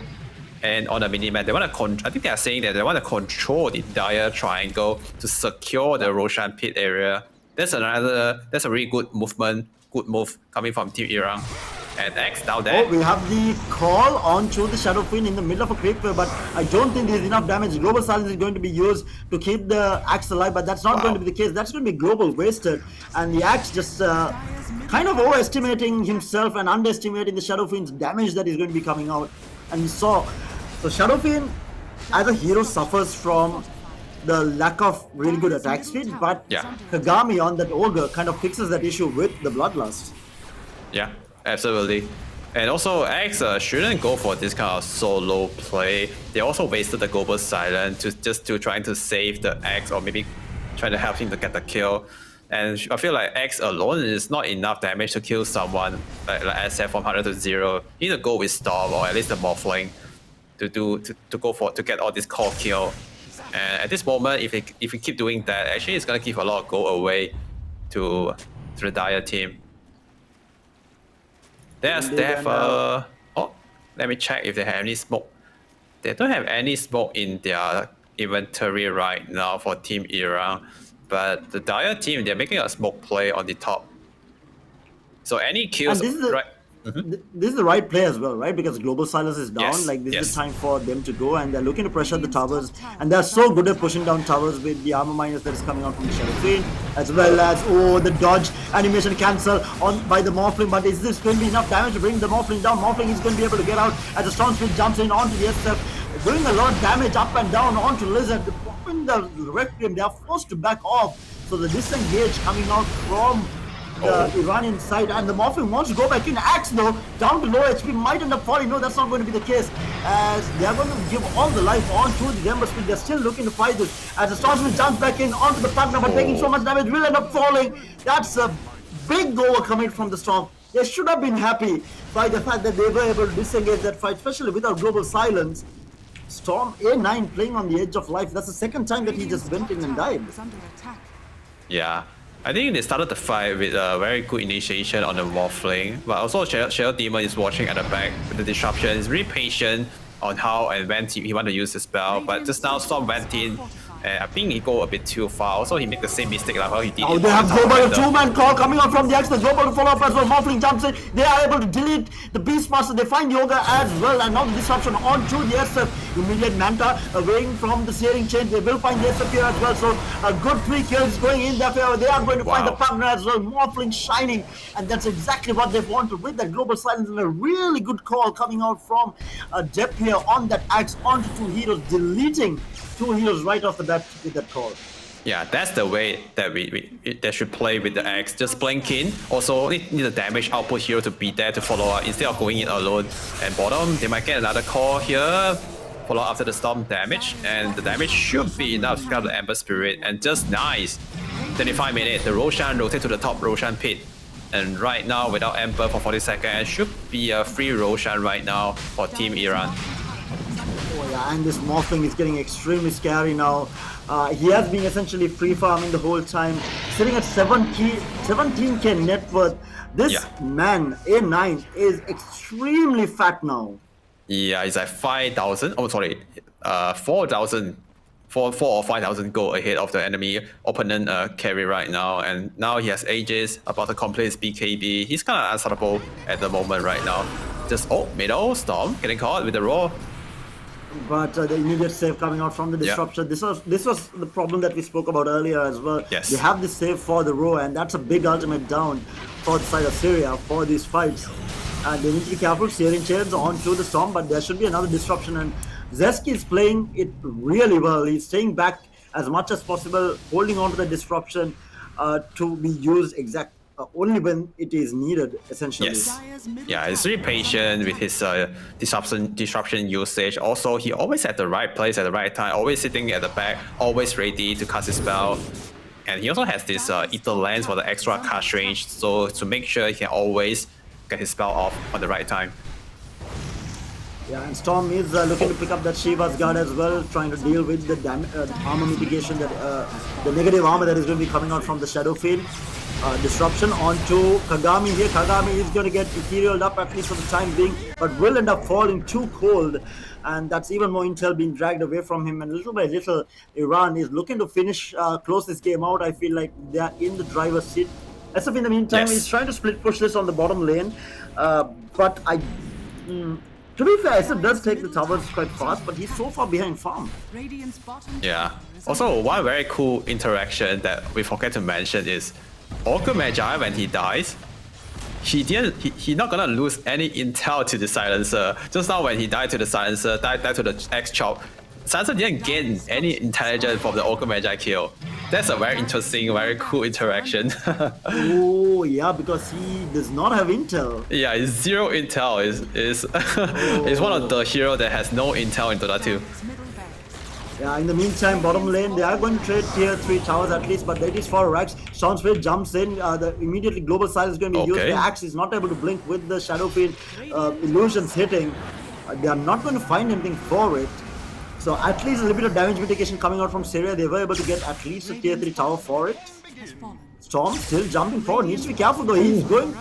And on the minimap, they want to I think they are saying that they want to control the dire triangle to secure the Roshan pit area. That's a really good move coming from Team Iran. And X down there. Oh, we have the call onto the Shadow Fiend in the middle of a creep, but I don't think there's enough damage. Global Silence is going to be used to keep the Axe alive, but that's not going to be the case. That's going to be global wasted, and the Axe just kind of overestimating himself and underestimating the Shadow Fiend's damage that is going to be coming out. And you saw, so Shadow Fiend as a hero suffers from the lack of really good attack speed, but Kagami on that Ogre kind of fixes that issue with the Bloodlust. Yeah. Absolutely. And also, X shouldn't go for this kind of solo play. They also wasted the Global Silence to trying to save the X, or maybe trying to help him to get the kill. And I feel like X alone is not enough damage to kill someone like SF from 100 to 0. You need to go with Storm or at least the Morphling to get all this core kill. And at this moment, if we keep doing that, actually it's gonna give a lot of gold away to the Dire team. They have oh, let me check if they have any smoke. They don't have any smoke in their inventory right now for Team Iran, but the Dire team, they're making a smoke play on the top. So any kills, this is the right play as well, right? Because Global Silence is down, this is the time for them to go, and they're looking to pressure the towers, and they're so good at pushing down towers with the armor minus that is coming out from the Shadow Fiend, as well as the dodge animation cancel by the Morphling. But is this going to be enough damage to bring the Morphling down? Morphling is going to be able to get out as the Storm Spirit jumps in onto the Iesf, doing a lot of damage up and down onto Lizard. In the Requiem, they are forced to back off, so the disengage coming out from the Iranian side, and the Morphling wants to go back in. Axe though, down to low HP, might end up falling. No, that's not going to be the case, as they are going to give all the life onto the Ember Spirit. They're still looking to fight this, as the Storm Spirit jumps back in onto the partner, but taking so much damage, will end up falling. That's a big goal coming from the Storm. They should have been happy by the fact that they were able to disengage that fight, especially without Global Silence. Storm A9 playing on the edge of life. That's the second time that he just went in and died. Yeah. I think they started the fight with a very good initiation on the Morphling, but also Shadow Demon is watching at the back with the disruption. He's really patient on how and when he want to use the spell, but just now Storm went in, and I think he go a bit too far. Also, he made the same mistake like how he did. Oh, they have Global, a two-man call coming out from the X. The Global to follow up as well. Morphling jumps in. They are able to delete the Beastmaster. They find the Ogre as well, and now the disruption onto the SF. Immediate Manta away from the Searing Chain. They will find the SF here as well. So a good 3 kills going in their favor. They are going to find the partner as well. Morphling shining, and that's exactly what they wanted with that Global Silence, and a really good call coming out from Jep here on that Axe onto 2 heroes, deleting 2 heroes right off the bat with that call. Yeah, that's the way that they should play with the Axe. Just blink in. Also, need the damage output hero to be there to follow up instead of going in alone. And bottom, they might get another call here. Follow after the Storm damage, and the damage should be enough to grab the Ember Spirit. And just nice. 25 minutes, the Roshan rotate to the top Roshan pit. And right now, without Ember for 40 seconds, should be a free Roshan right now for Team Iran. Oh yeah, and this Morphling is getting extremely scary now. He has been essentially free farming the whole time, sitting at 17k net worth. This man, A9, is extremely fat now. Yeah, it's like 5,000. Oh, sorry, 4,000. 4 or 5,000 gold ahead of the enemy opponent carry right now, and now he has Aegis about to complete his BKB. He's kind of unstoppable at the moment right now. just middle Storm getting caught with the roll. But the immediate save coming out from the disruption. This was the problem that we spoke about earlier as well. Yes. They have the save for the row, and that's a big ultimate down for the side of Syria for these fights. And they need to be careful. Searing Chains onto the Storm, but there should be another disruption. And Zeski is playing it really well. He's staying back as much as possible, holding on to the disruption to be used only when it is needed, essentially. Yes. Yeah, he's really patient with his disruption usage. Also, he always at the right place at the right time, always sitting at the back, always ready to cast his spell. And he also has this Ether Lens for the extra cast range, so to make sure he can always get his spell off on the right time. Yeah, and Storm is looking to pick up that Shiva's guard as well, trying to deal with the armor mitigation, that the negative armor that is going to be coming out from the Shadow Field. Disruption onto Kagami here. Kagami is going to get etherealed up, at least for the time being, but will end up falling too cold, and that's even more intel being dragged away from him. And little by little, Iran is looking to close this game out. I feel like they are in the driver's seat. As of in the meantime, he's trying to split push this on the bottom lane, but to be fair, Iesf does take the towers quite fast, but he's so far behind farm. Yeah. Also, one very cool interaction that we forget to mention is Ogre Magi, when he dies, he not gonna lose any intel to the Silencer. Just now when he died to the Silencer, died to the X-Chop, Silencer didn't gain any intelligence from the Ogre Magi kill. That's a very interesting, very cool interaction. Oh yeah, because he does not have intel. Yeah, it's zero intel. Is one of the heroes that has no intel in Dota 2. Yeah, in the meantime, bottom lane, they are going to trade tier 3 towers at least, but that is for Rex. Soundsfield jumps in, immediately Global Silence is going to be used. The Axe is not able to blink with the Shadow Field illusions hitting. They are not going to find anything for it. So at least a little bit of damage mitigation coming out from Syria. They were able to get at least a tier 3 tower for it. Storm still jumping forward. Needs to be careful though. He's going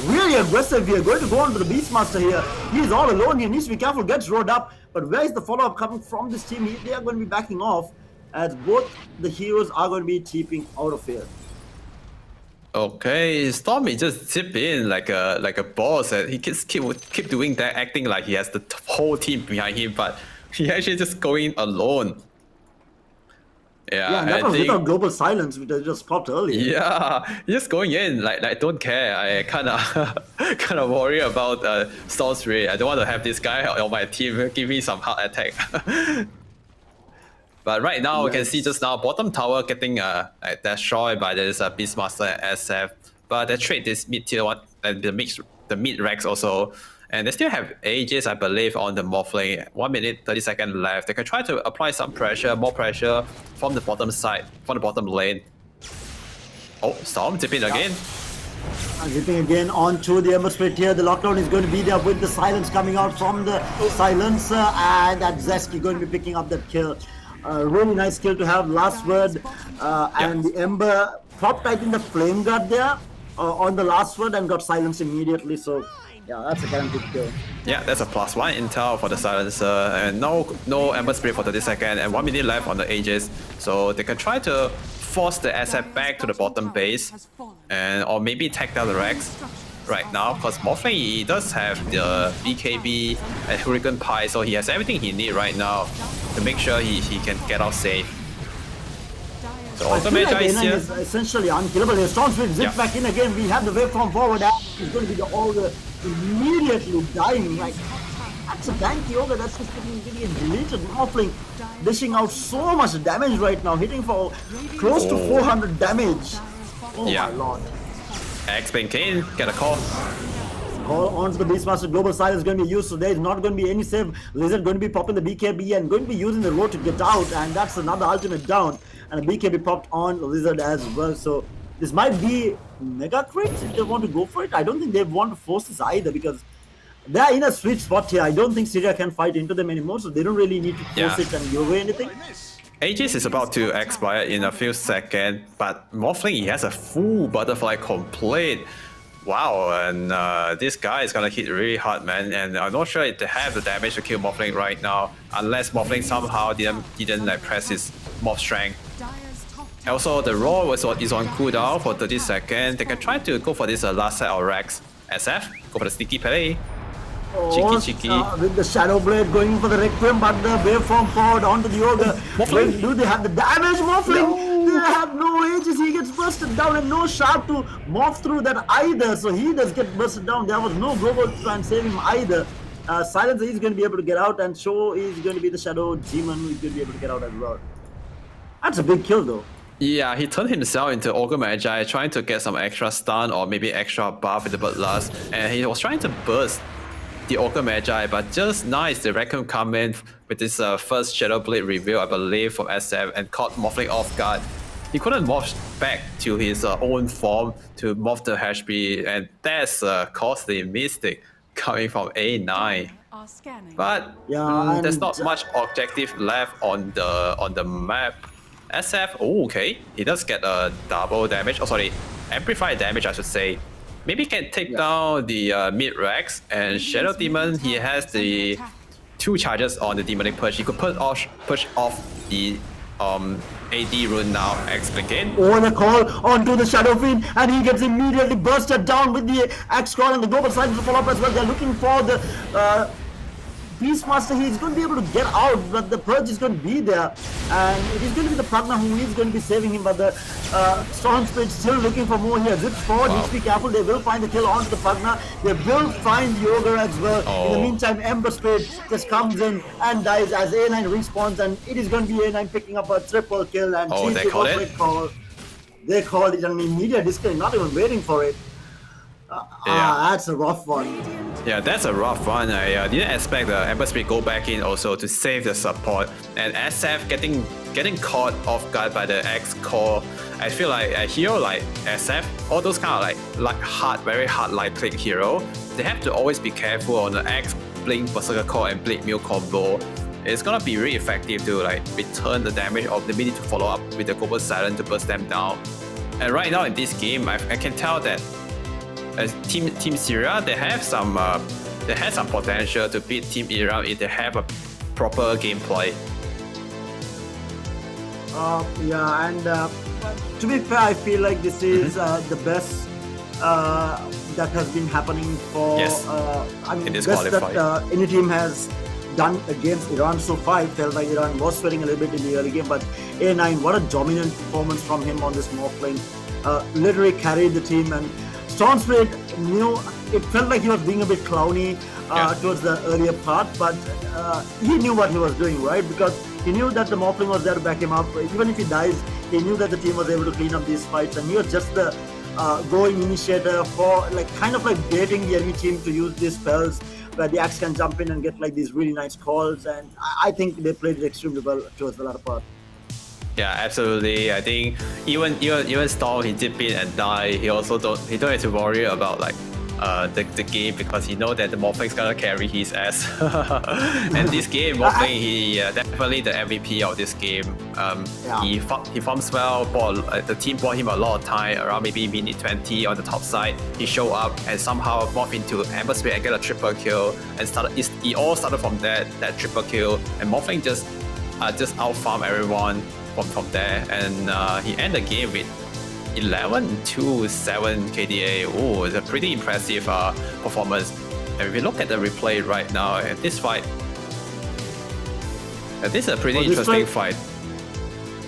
really aggressive here. Going to go on to the Beastmaster here. He's all alone here. Needs to be careful. Gets rolled up. But where is the follow-up coming from this team? They are going to be backing off as both the heroes are going to be keeping out of here. Okay, Stormy just zip in like a boss. He keep doing that, acting like he has the whole team behind him, but he actually just going alone. Yeah, and that was without Global Silence, which I just popped earlier. Yeah, just going in like don't care. I kind of worry about Storm's rate. I don't want to have this guy on my team give me some heart attack. But right now, we can see just now bottom tower getting destroyed by this Beastmaster and Iesf. But they trade this mid tier one and the mid Rex also. And they still have Aegis, I believe, on the Morphling. 1 minute, 30 seconds left. They can try to apply some pressure, more pressure from the bottom side, from the bottom lane. Oh, Storm zipping again. Zipping again onto the Ember Spirit here. The lockdown is going to be there with the Silence coming out from the Silencer. And that Zeski going to be picking up that kill. Really nice kill to have. Last word. And the Ember popped, I think, the Flame Guard there on the last word and got silenced immediately. So yeah, that's a guaranteed kill. Yeah, that's a +1 intel for the Silencer, and no Ember Spirit for 30 seconds, and 1 minute left on the Aegis. So they can try to force the asset back to the bottom base, or maybe take down the Rex right now, because Morphling, he does have the BKB and Hurricane Pie, so he has everything he needs right now to make sure he can get out safe. So I feel like N9 is essentially unkillable. The Stormswift zips back in again. We have the waveform forward. It's going to be the Ogre immediately dying. Like, that's a tanky Ogre that's just getting deleted. Morphling dishing out so much damage right now, hitting for close to 400 damage. Oh my lord. X-Bane Kane, get a call. Call onto the Beastmaster. Global Silence is going to be used, so there is not going to be any save. Lizard going to be popping the BKB and going to be using the road to get out, and that's another ultimate down. And a BKB popped on Lizard as well. So this might be mega crates if they want to go for it. I don't think they want to force this either, because they're in a sweet spot here. I don't think Syria can fight into them anymore, so they don't really need to force it and give away anything. Aegis is about to expire in a few seconds, but Morphling, he has a full butterfly complete. Wow, and this guy is gonna hit really hard, man. And I'm not sure if they have the damage to kill Morphling right now, unless Morphling somehow didn't like press his Morph Strength. Also, the roll is on cooldown for 30 seconds. They can try to go for this last set of Rex. Iesf, go for the sneaky play. Cheeky. With the Shadow Blade going for the Requiem, but the waveform forward onto the Ogre. When do they have the damage? Morphling! No. They have no ages. He gets bursted down and no Sharp to morph through that either. So he does get bursted down. There was no global to try and save him either. Silencer is going to be able to get out, and Show is going to be the Shadow Demon who is going to be able to get out as well. That's a big kill though. Yeah, he turned himself into Ogre Magi, trying to get some extra stun or maybe extra buff with the Bloodlust, and he was trying to burst the Ogre Magi, but just nice, the Requiem come in with this first Shadow Blade reveal, I believe, from SF, and caught Morphling off guard. He couldn't morph back to his own form to morph the HP, and that's a costly mistake coming from A9. But there's not much objective left on the map. SF, okay, he does get a double damage, amplified damage I should say. Maybe can take down the mid-Rex, and Shadow Demon, he has the 2 charges on the Demonic Push. He could push off the AD rune now, Explicate. Oh, the call onto the Shadow Fiend, and he gets immediately bursted down with the Axe Call, and the global side to follow up as well. They're looking for the Beastmaster. He's going to be able to get out, but the Purge is going to be there, and it is going to be the Pragna who is going to be saving him, but the Storm Spirit still looking for more here. Zips forward, needs to be careful. They will find the kill onto the Pragna. They will find the Ogre as well. In the meantime, Ember Spirit just comes in and dies as A9 respawns, and it is going to be A9 picking up a triple kill, and they called it? They called it an immediate disconnect, not even waiting for it. That's a rough one. Yeah, that's a rough one. I didn't expect the Ember Spirit go back in also to save the support, and SF getting caught off guard by the X core. I feel like a hero like SF, all those kind of very hard light click hero, they have to always be careful on the X Blink Berserker Core and Blade Mill combo. It's gonna be really effective to return the damage of the minute to follow up with the Global Silence to burst them down. And right now in this game, I can tell that as Team Syria, they have some potential to beat Team Iran if they have a proper gameplay. To be fair, I feel like this is the best that has been happening for best that any team has done against Iran so far. I felt like Iran was sweating a little bit in the early game, but A9, what a dominant performance from him on this Morphling. Literally carried the team, and Storm Spirit it felt like he was being a bit clowny towards the earlier part, but he knew what he was doing, right? Because he knew that the Morphling was there to back him up. Even if he dies, he knew that the team was able to clean up these fights, and he was just the going initiator for kind of baiting the enemy team to use these spells where the Axe can jump in and get these really nice calls, and I think they played it extremely well towards the latter part. Yeah, absolutely. I think even Storm, he dip in and die. He don't have to worry about the game, because he know that the Morphling's gonna carry his ass. And this game, Morphling, he definitely the MVP of this game. He farms well. The team bought him a lot of time, around maybe minute 20 on the top side. He showed up and somehow morphed into Ember Spirit and get a triple kill. And it all started from that triple kill. And Morphling just out farm everyone from there, and he ended the game with 11-7 KDA. Oh, it's a pretty impressive performance. And if you look at the replay right now, and this fight, this is a pretty interesting fight.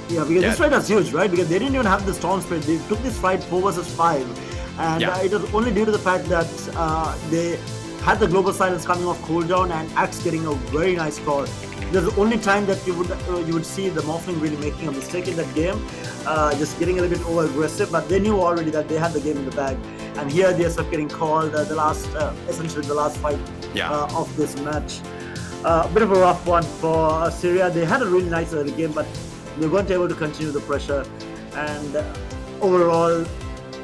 Yeah, because this fight was huge, right? Because they didn't even have the Storm Spirit. They took this fight 4 versus 5, and it was only due to the fact that they had the Global Silence coming off cooldown and Axe getting a very nice call. This is the only time that you would see the Morphling really making a mistake in that game, just getting a little bit over aggressive. But they knew already that they had the game in the bag, and here they are getting called essentially the last fight of this match. Bit of a rough one for Syria. They had a really nice early game, but they weren't able to continue the pressure. And overall,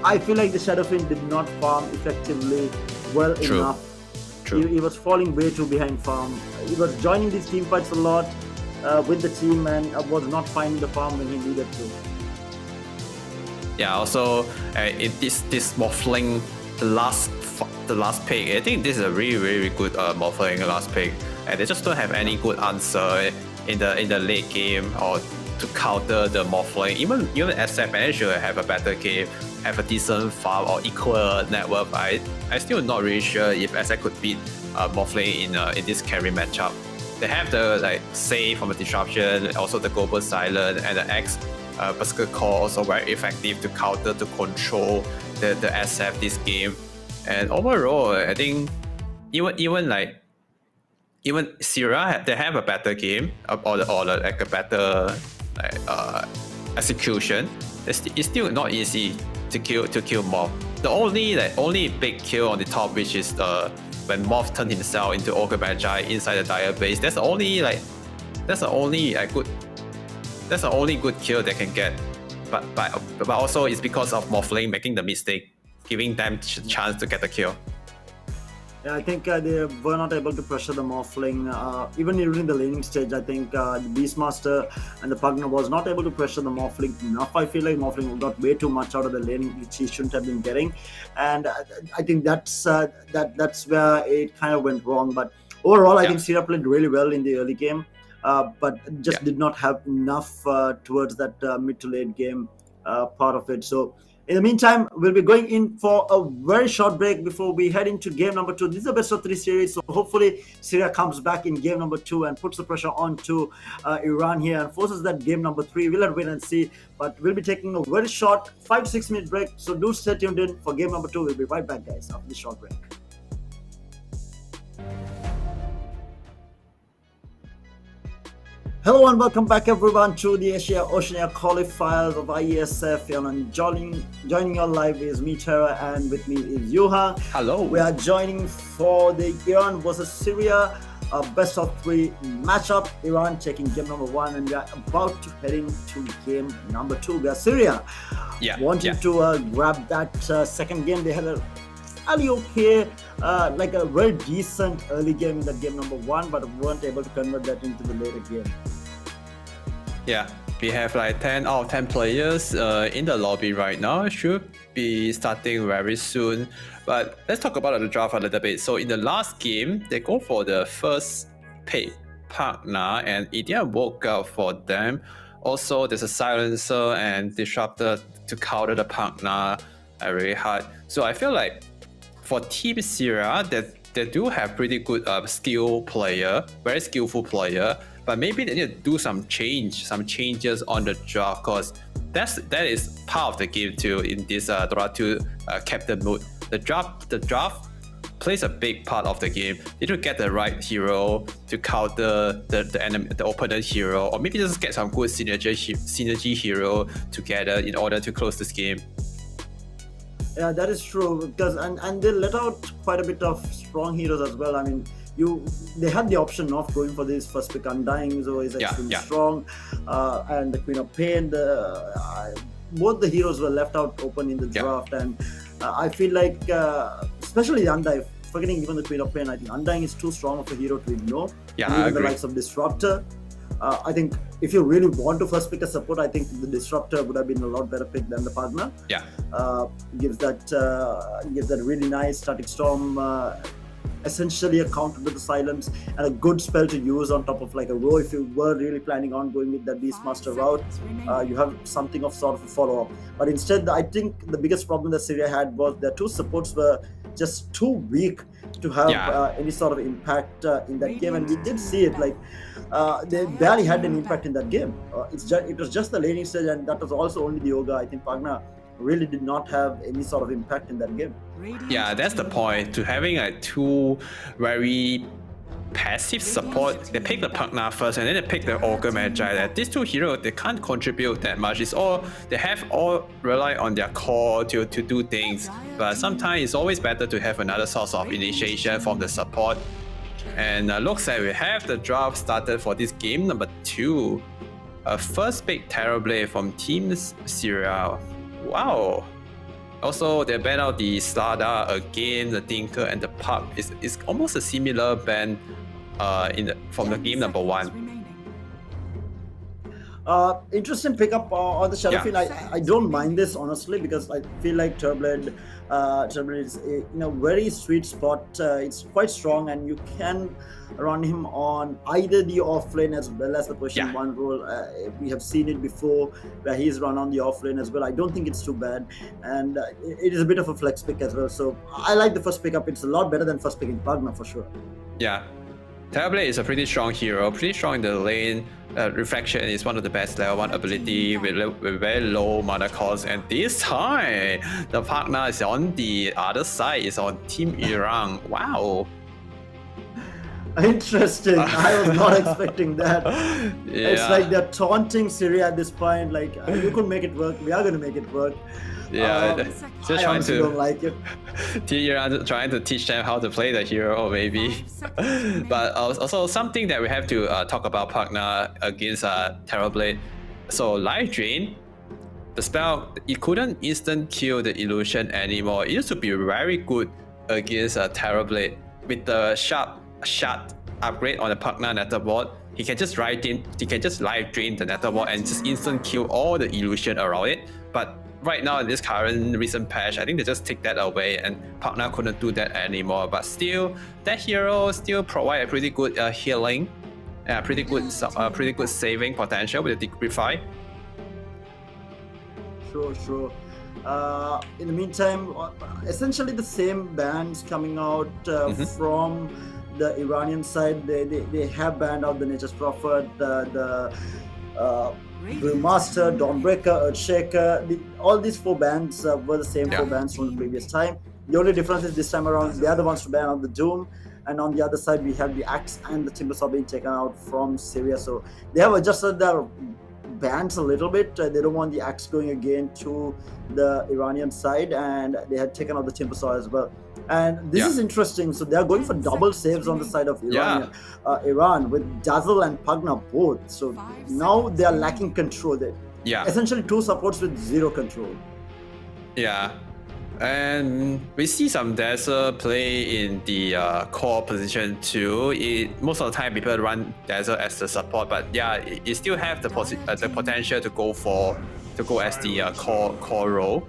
I feel like the Shadow Fiend did not farm effectively well enough. He was falling way too behind farm. He was joining these team fights a lot with the team, and was not finding the farm when he needed to. Yeah, also this Morphling, the last pick, I think this is a really good Morphling last pick, and they just don't have any good answer in the late game or to counter the Morphling. Even SF managed to have a better game, have a decent farm or equal net worth. I still not really sure if SF could beat Morphling in this carry matchup. They have the save from the disruption, also the global silent, and the X Berserker Core also very effective to counter, to control the SF this game. And overall, I think even Syria, they have a better game or like a better execution. It's still not easy to kill Morph. The only big kill on the top, which is when Morph turned himself into Ogre Magi inside the Dire base. That's the only good kill they can get. But also it's because of Morphling making the mistake, giving them chance to get the kill. Yeah, I think they were not able to pressure the Morphling. Even during the laning stage, I think the Beastmaster and the Pugna was not able to pressure the Morphling enough. I feel like Morphling got way too much out of the laning, which he shouldn't have been getting. And I think that's where it kind of went wrong. But overall, I think Syria played really well in the early game, but just did not have enough towards that mid to late game part of it. So in the meantime, we'll be going in for a very short break before we head into game number 2. This is a best of 3 series, so hopefully Syria comes back in game number 2 and puts the pressure on to Iran here and forces that game number 3. We'll have to wait and see, but we'll be taking a very short 5 to 6 minute break, so do stay tuned in for game number 2. We'll be right back, guys, after this short break. Hello and welcome back everyone to the Asia-Oceania Qualifiers of Iesf. And joining your live is me, Tara, and with me is Yuha. Hello. We are joining for the Iran versus Syria best of 3 matchup. Iran taking game number 1, and we are about to head into game number 2. We are Syria wanting to grab that second game. They had a fairly okay, like a very decent early game in that game number 1, but weren't able to convert that into the later game. Yeah, we have like 10 out of 10 players in the lobby right now. Should be starting very soon. But let's talk about the draft a little bit. So in the last game, they go for the first pick partner, and it didn't work out for them. Also, there's a silencer and disruptor to counter the partner very hard. So I feel like for Team Syria, they do have pretty good very skillful player. But maybe they need to do some changes on the draft, because that is part of the game too in this Dota 2 captain mode. The draft plays a big part of the game. They need to get the right hero to counter the opponent hero, or maybe just get some good synergy hero together in order to close this game. Yeah, that is true, because and they let out quite a bit of strong heroes as well. I mean, they had the option of going for this first pick. Undying so is extremely strong, and the Queen of Pain. Both the heroes were left out open in the draft, and I feel like, especially Undying, forgetting even the Queen of Pain, I think Undying is too strong of a hero to ignore. Yeah, I agree. The likes of Disruptor. I think if you really want to first pick a support, I think the Disruptor would have been a lot better pick than the partner. Yeah, gives that really nice static storm. Essentially a counter to the silence and a good spell to use on top of like a row. If you were really planning on going with that Beastmaster route, you have something of sort of a follow-up. But instead, I think the biggest problem that Syria had was their 2 supports were just too weak to have any sort of impact in that game, and we did see it. Like they barely had an impact in that game. It was just the laning stage, and that was also only the Yoga. I think Pagna really did not have any sort of impact in that game. Yeah, that's the point. To having 2 very passive support, they pick the Pugna first and then they pick the Ogre Magi. These 2 heroes, they can't contribute that much. They have all rely on their core to do things. But sometimes it's always better to have another source of initiation from the support. And looks like we have the draft started for this game number 2. First pick Terrorblade from Team Syria. Wow. Also, they ban out the Slada again, the Tinker and the Pup. It's almost a similar ban from the game number 1. Interesting pickup on the Shadowfield. I don't mind this honestly because I feel like Turblade is in a very sweet spot. It's quite strong, and you can run him on either the offlane as well as the position 1 role. We have seen it before where he's run on the offlane as well. I don't think it's too bad, and it is a bit of a flex pick as well. So I like the first pickup. It's a lot better than first picking Pugna for sure. Yeah. Terrorblade is a pretty strong hero, pretty strong in the lane. Reflection is one of the best level 1 ability with very low mana cost, and this time the partner is on the other side, is on Team Iran. Wow. Interesting. I was not expecting that. It's like they're taunting Syria at this point, like you could make it work, we are going to make it work. Just trying to don't like it. Trying to teach them how to play the hero, maybe. But also something that we have to talk about Pugna against Terrorblade. So Life Drain, the spell, it couldn't instant kill the illusion anymore. It used to be very good against Terrorblade. With the sharp shot upgrade on the Pugna Netherboard, he can just live drain the Netherboard and just instant kill all the illusion around it. But right now in this current recent patch, I think they just take that away, and Pugna couldn't do that anymore. But still, that hero still provide a pretty good healing, pretty good saving potential with the Degrify. Sure. In the meantime, essentially the same bans coming out from the Iranian side. They have banned out the Nature's Prophet, the Brewmaster, Dawnbreaker, Earthshaker. All these 4 bans were the same 4 bans from the previous time. The only difference is this time around they are the ones to ban out the Doom, and on the other side we have the Axe and the Timbersaw being taken out from Syria. So they have adjusted their bans a little bit. They don't want the Axe going again to the Iranian side, and they had taken out the Timbersaw as well. And this is interesting. So they are going for double saves on the side of Iran with Dazzle and Pugna both. So now they are lacking control. Essentially 2 supports with 0 control. And we see some Dazzle play in the core position too. Most of the time people run Dazzle as the support, but it still have the potential to go as the core role.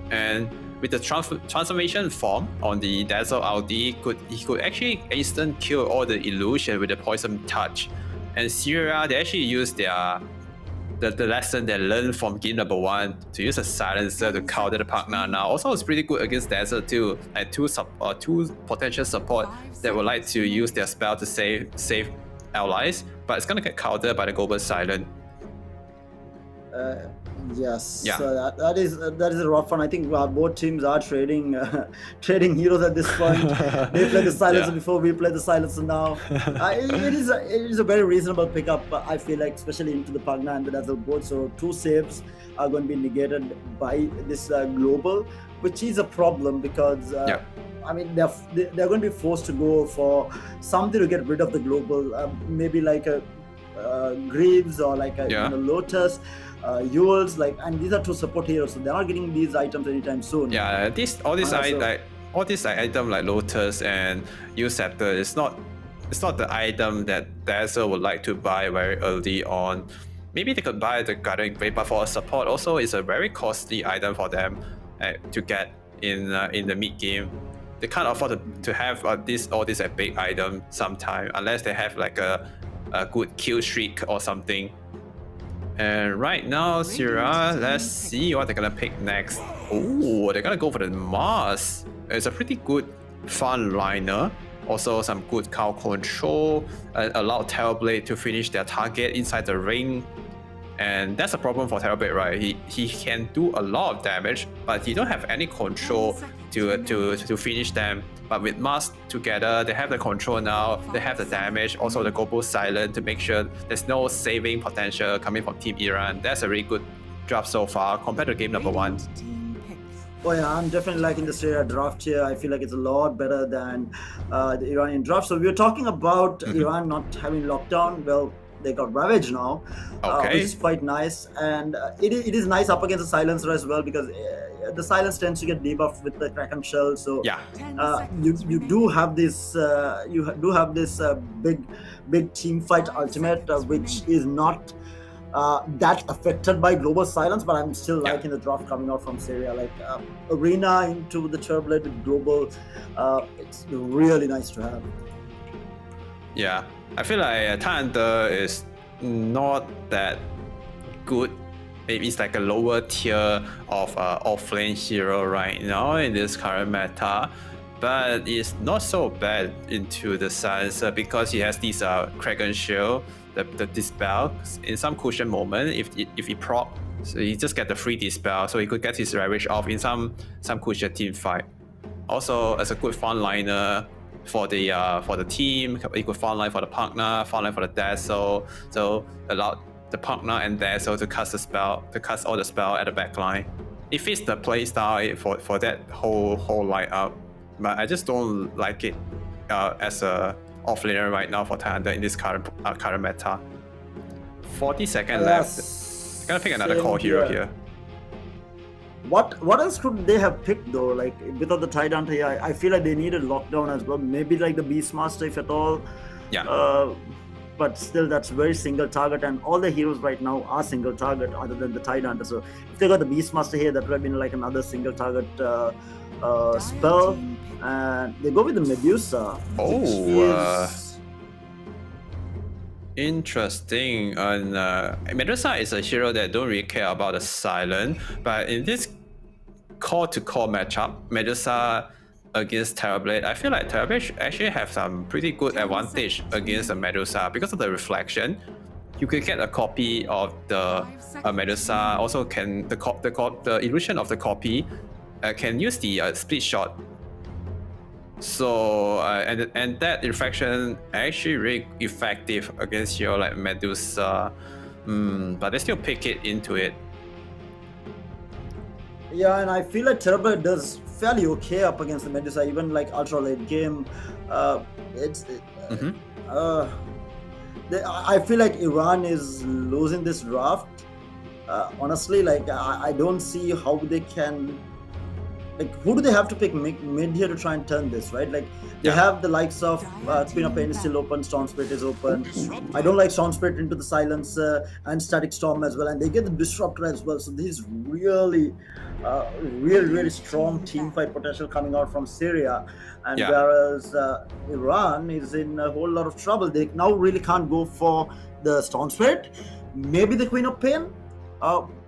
And with the transformation form on the Dazzle LD, he could actually instant kill all the illusion with the poison touch. And Syria, they actually use the lesson they learned from game number 1 to use a silencer to counter the Pugna. Now also it's pretty good against Dazzle too, like two potential support that would like to use their spell to save allies, but it's gonna get countered by the Global Silent. Yes. So that is a rough one. I think both teams are trading heroes at this point. They play the silencer before, we play the silencer now. It is a very reasonable pickup. I feel like, especially into the Pugna and the Dazzle board. So 2 saves are going to be negated by this global, which is a problem because I mean they're going to be forced to go for something to get rid of the global. Maybe like a Greaves or like a Lotus. Yules, and these are 2 support heroes, so they're not getting these items anytime soon. All these items like Lotus and Scepter, it's not the item that Dazzle would like to buy very early on. Maybe they could buy the Guardian Grave, but for a support also it's a very costly item for them to get in the mid game. They can't afford to have all this big item sometime unless they have like a good kill streak or something. And right now, Syria, let's see what they're gonna pick next. Oh, they're gonna go for the Mars. It's a pretty good fun liner. Also some good cow control, allow Terrorblade to finish their target inside the ring. And that's a problem for Terrorblade, right? He can do a lot of damage, but he don't have any control to finish them. But with Mars together, they have the control now, they have the damage, also the Global Silent to make sure there's no saving potential coming from Team Iran. That's a really good draft so far compared to game number 1. Oh yeah, I'm definitely liking the Syria draft here. I feel like it's a lot better than the Iranian draft. So we were talking about Iran not having lockdown. Well, they got Ravage now, which is quite nice. And it is nice up against the Silencer as well, because the Silence tends to get debuffed with the Kraken Shell. So you do have this big team fight ultimate, which is not that affected by global silence, but I'm still liking the draft coming out from Syria. Like Arena into the Turboblade with global, it's really nice to have. Yeah, I feel like Thunder is not that good. Maybe it's like a lower tier of offlane hero right now in this current meta, but it's not so bad into the sense because he has this Kraken Shield, the dispel. In some cushion moment, if he proc, so he just get the free dispel, so he could get his Ravage off in some cushion team fight. Also, as a good frontliner for the team, he could frontline for the partner, frontline for the Dazzle, so allow the partner and Dazzle to cast the spell, to cast all the spell at the backline. It fits the playstyle for that whole lineup, but I just don't like it as a offlaner right now for Thunder in this current meta. 40 seconds left. Gonna pick another core hero here. What else could they have picked though? Like without the Tidehunter here, I feel like they needed lockdown as well. Maybe like the Beastmaster if at all. Yeah. But still, that's very single target, and all the heroes right now are single target other than the Tidehunter. So if they got the Beastmaster here, that would have been like another single target spell. And they go with the Medusa. Interesting. And Medusa is a hero that don't really care about the silent, but in this core-to-core matchup, Medusa against Terrorblade, I feel like Terrorblade actually have some pretty good advantage against the Medusa because of the reflection. You could get a copy of the Medusa. Also, can the illusion of the copy can use the split shot. So and that reflection actually really effective against hero like Medusa, but they still pick it into it. Yeah, and I feel like Terrorblade does fairly okay up against the Medusa, even like ultra late game. I feel like Iran is losing this draft. Honestly, like I don't see how they can. Like, who do they have to pick mid here to try and turn this, right? Like, they have the likes of Queen of Pain is still open, Storm Spirit is open. I don't like Storm Spirit into the Silencer and Static Storm as well, and they get the Disruptor as well. So this is really strong team fight potential coming out from Syria. And whereas Iran is in a whole lot of trouble, they now really can't go for the Storm Spirit. Maybe the Queen of Pain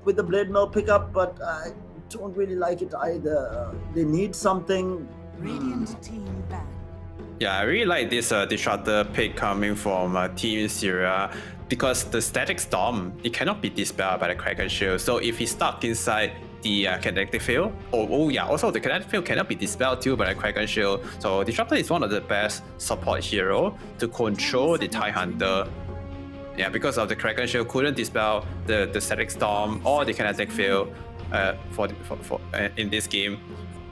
with the Blade Mail pickup, but don't really like it either. They need something. Yeah, I really like this Disruptor pick coming from Team Syria because the Static Storm, it cannot be dispelled by the Kraken Shield. So if he's stuck inside the kinetic field, also the kinetic field cannot be dispelled too by the Kraken Shield. So Disruptor is one of the best support hero to control the Tidehunter. Yeah, because of the Kraken Shield couldn't dispel the Static Storm or the kinetic field. In this game.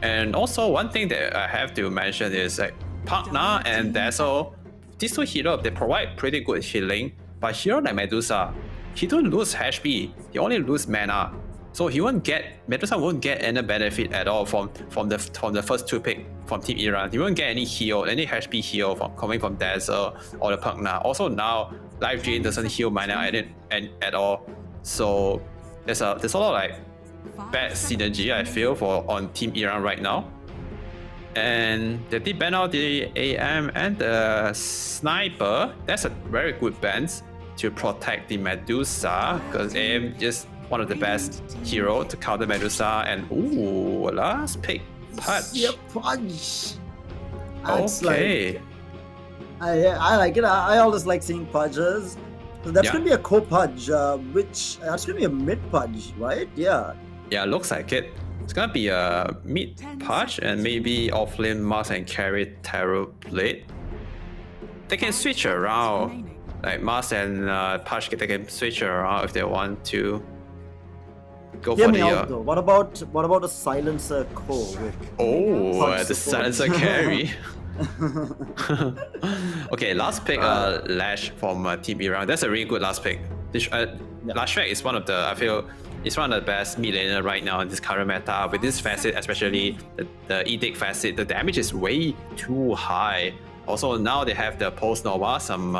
And also one thing that I have to mention is like Partner and Dazzle, these two heroes, they provide pretty good healing, but hero like Medusa, he don't lose HP, he only lose mana. So Medusa won't get any benefit at all from the first two pick from Team Iran. He won't get any heal, any HP heal coming from Dazzle or the Partner. Also now Life Drain doesn't heal mana at all. So there's a lot of like bad synergy I feel on Team Iran right now. And they did ban out the AM and the Sniper. That's a very good ban to protect the Medusa because AM is one of the best hero to counter Medusa. And last pick, Pudge. Yeah, Pudge. Okay. Like, I like it. I always like seeing Pudges. So that's gonna be a co-Pudge, which that's gonna be a mid-Pudge, right? Yeah. Yeah, looks like it. It's gonna be a mid Pudge and maybe offlane Mars and carry Terrorblade. They can switch around. Like Mars and Pudge, they can switch around if they want to. Go for the. Though. What about a Silencer core? The Silencer carry. Okay, last pick, Lash from Team Iran. That's a really good last pick. Lash is one of the, I feel, it's one of the best mid laner right now in this current meta. With this facet, especially the Edict facet, the damage is way too high. Also, now they have the Post Nova, some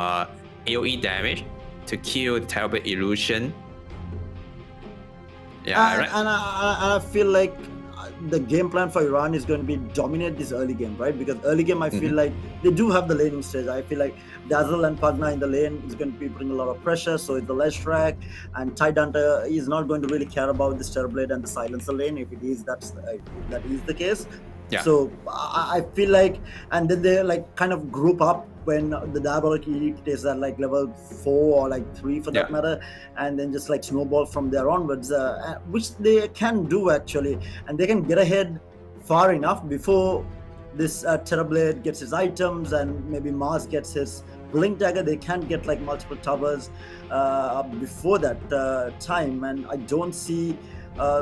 AoE damage to kill the Terrorblade Illusion And I feel like the game plan for Iran is going to be dominate this early game, right? Because early game, I feel like they do have the laning stage. I feel like Dazzle and Pugna in the lane is going to be putting a lot of pressure. So it's the ledge track, and Tidehunter is not going to really care about this Terrorblade and the Silencer lane. If it is that is the case. Yeah. So I feel like, and then they like kind of group up when the Diabolic Elite is at like level 4 or like 3 for that matter, and then just like snowball from there onwards, which they can do actually, and they can get ahead far enough before this Terrorblade gets his items and maybe Mars gets his Blink Dagger. They can get like multiple towers before that time, and I don't see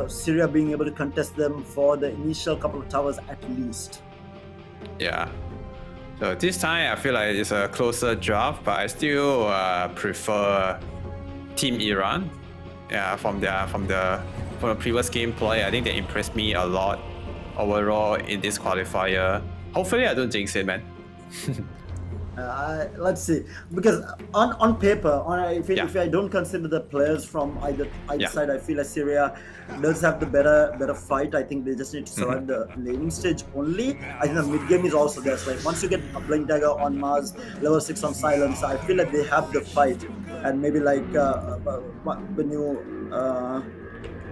Syria being able to contest them for the initial couple of towers at least. Yeah. So this time I feel like it's a closer draft, but I still prefer Team Iran. Yeah, from the previous gameplay, I think they impressed me a lot overall in this qualifier. Hopefully I don't jinx it, man. Let's see, because on paper, if I don't consider the players from either side, I feel like Syria does have the better fight. I think they just need to survive the laning stage only. I think the mid game is also there. So like once you get a Blink Dagger on Mars, level 6 on Silence, I feel like they have the fight. And maybe like when you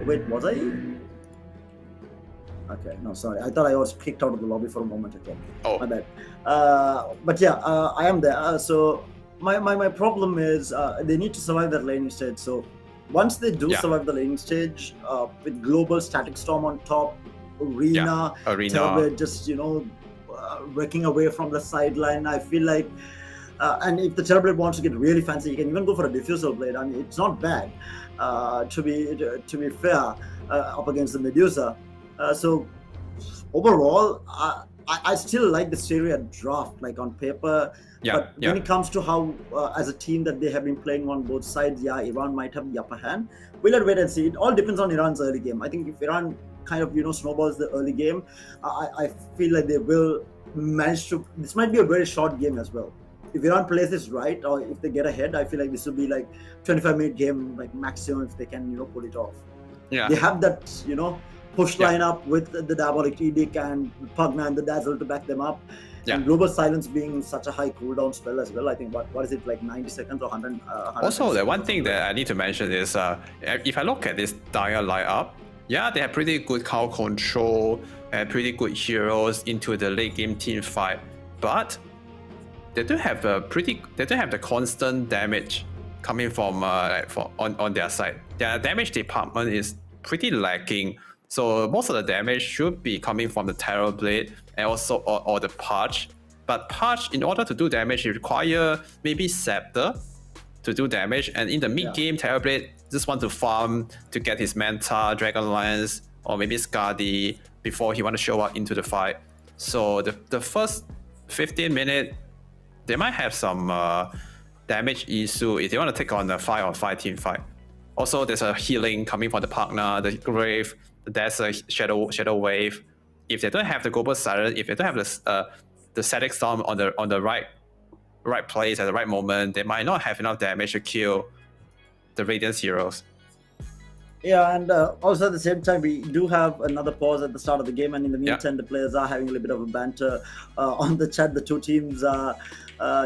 wait, was I? Okay, no, sorry. I thought I was kicked out of the lobby for a moment again. Oh, my bad. But yeah, I am there. So my problem is they need to survive that laning stage. So once they do survive the laning stage, with global static storm on top, arena just wrecking away from the sideline, I feel like. And if the Terrorblade wants to get really fancy, you can even go for a Diffusal Blade. I mean, it's not bad. To be fair, up against the Medusa. So overall, I still like the Syria draft, like on paper. But when it comes to how, as a team that they have been playing on both sides, Iran might have the upper hand. We'll wait and see. It all depends on Iran's early game. I think if Iran kind of snowballs the early game, I feel like they will manage to. This might be a very short game as well. If Iran plays this right, or if they get ahead, I feel like this will be like 25-minute game, like maximum, if they can pull it off. Yeah, they have that push lineup with the Diabolic Edict and Pugna and the Dazzle to back them up. And Global Silence being such a high cooldown spell as well. I think what is it, like 90 seconds or 100? Also, the one thing that I need to mention is if I look at this Dire lineup, they have pretty good crowd control and pretty good heroes into the late game team fight, but they don't have the constant damage coming from on their side. Their damage department is pretty lacking. So most of the damage should be coming from the Terrorblade and also or the Purge. But Purge, in order to do damage, you require maybe Scepter to do damage. And in the mid game, Terrorblade just want to farm to get his Manta, Dragon Lance, or maybe Skadi before he want to show up into the fight. So the first 15 minutes, they might have some damage issue if they want to take on the 5-on-5 team fight. Also, there's a healing coming from the partner, the Grave. There's a shadow wave. If they don't have the Global Silence, if they don't have the Static Storm on the right place at the right moment, they might not have enough damage to kill the Radiance heroes. Yeah, and also at the same time, we do have another pause at the start of the game, and in the meantime, the players are having a little bit of a banter on the chat. The two teams are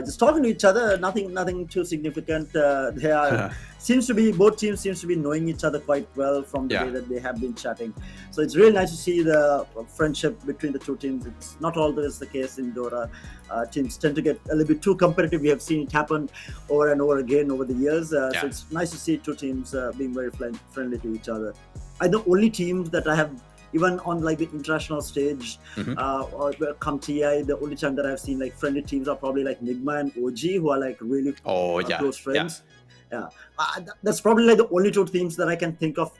just talking to each other. Nothing too significant. They are both teams seems to be knowing each other quite well from the way that they have been chatting. So it's really nice to see the friendship between the two teams. It's not always the case in Dota. Teams tend to get a little bit too competitive. We have seen it happen over and over again over the years. So it's nice to see two teams being very friendly to each other. The only teams that I have, even on like the international stage, or come TI, the only time that I've seen like friendly teams are probably like Nigma and OG, who are like really close friends. That's probably like the only two teams that I can think of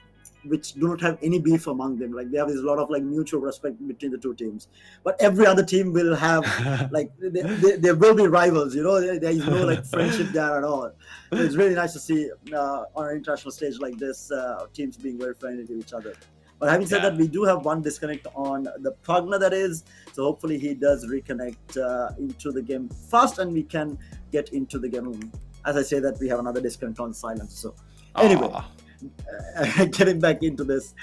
which do not have any beef among them. Like they have a lot of like mutual respect between the two teams. But every other team will have like there will be rivals. There is no like friendship there at all. So it's really nice to see on an international stage like this, teams being very friendly to each other. But having said that, we do have one disconnect on the Pugna, that is. So hopefully he does reconnect into the game fast, and we can get into the game. As I say that, we have another disconnect on Silence. So anyway, getting back into this.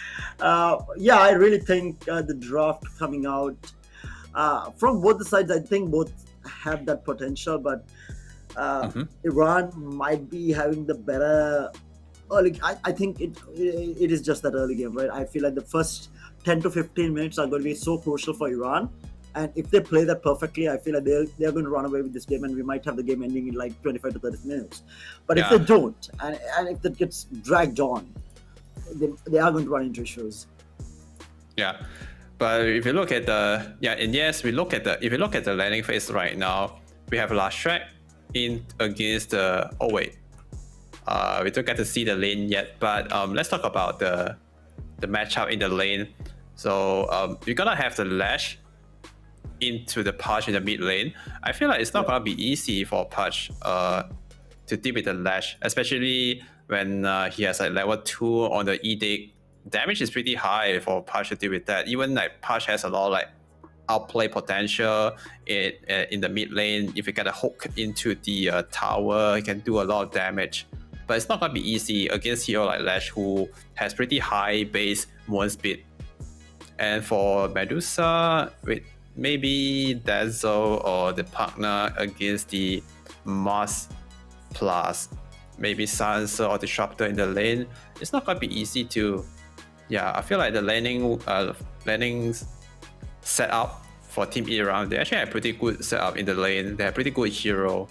Yeah, I really think the draft coming out from both the sides, I think both have that potential, but Iran might be having the better early. I think it is just that early game, right? I feel like the first 10 to 15 minutes are going to be so crucial for Iran. And if they play that perfectly, I feel like they're going to run away with this game, and we might have the game ending in like 25 to 30 minutes. But if they don't, and if that gets dragged on, they are going to run into issues. Yeah, but if you look at the if you look at the landing phase right now, we have last track in against the we don't get to see the lane yet, but let's talk about the matchup in the lane. So you're gonna have the Lash into the Pudge in the mid lane. I feel like it's not gonna be easy for Pudge to deal with the Lash, especially when he has like level 2 on the Edict. Damage is pretty high for Pudge to deal with that. Even like Pudge has a lot of like outplay potential in the mid lane. If you get a hook into the tower, it can do a lot of damage. But it's not gonna be easy against hero like Lash, who has pretty high base movement speed. And for Medusa, with maybe Dazzle or the partner against the Mars plus maybe Silencer or Disruptor in the lane, it's not gonna be easy to. Yeah, I feel like the laning setup for Team Iran, they actually have pretty good setup in the lane. They have pretty good hero.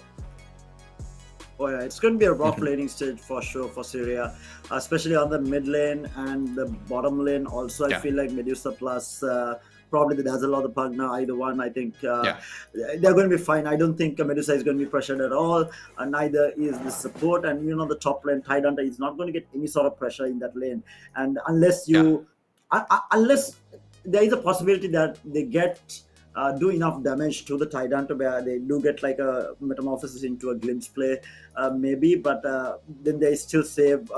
Oh yeah, it's going to be a rough laning stage for sure for Syria, especially on the mid lane and the bottom lane. Also, I feel like Medusa plus probably the Dazzle or the Pugna, either one. I think they're going to be fine. I don't think Medusa is going to be pressured at all. Neither is the support, and the top lane Tidehunter is not going to get any sort of pressure in that lane. And unless unless there is a possibility that they get do enough damage to the Tidehunter where they do get like a metamorphosis into a glimpse play, maybe, but then they still save.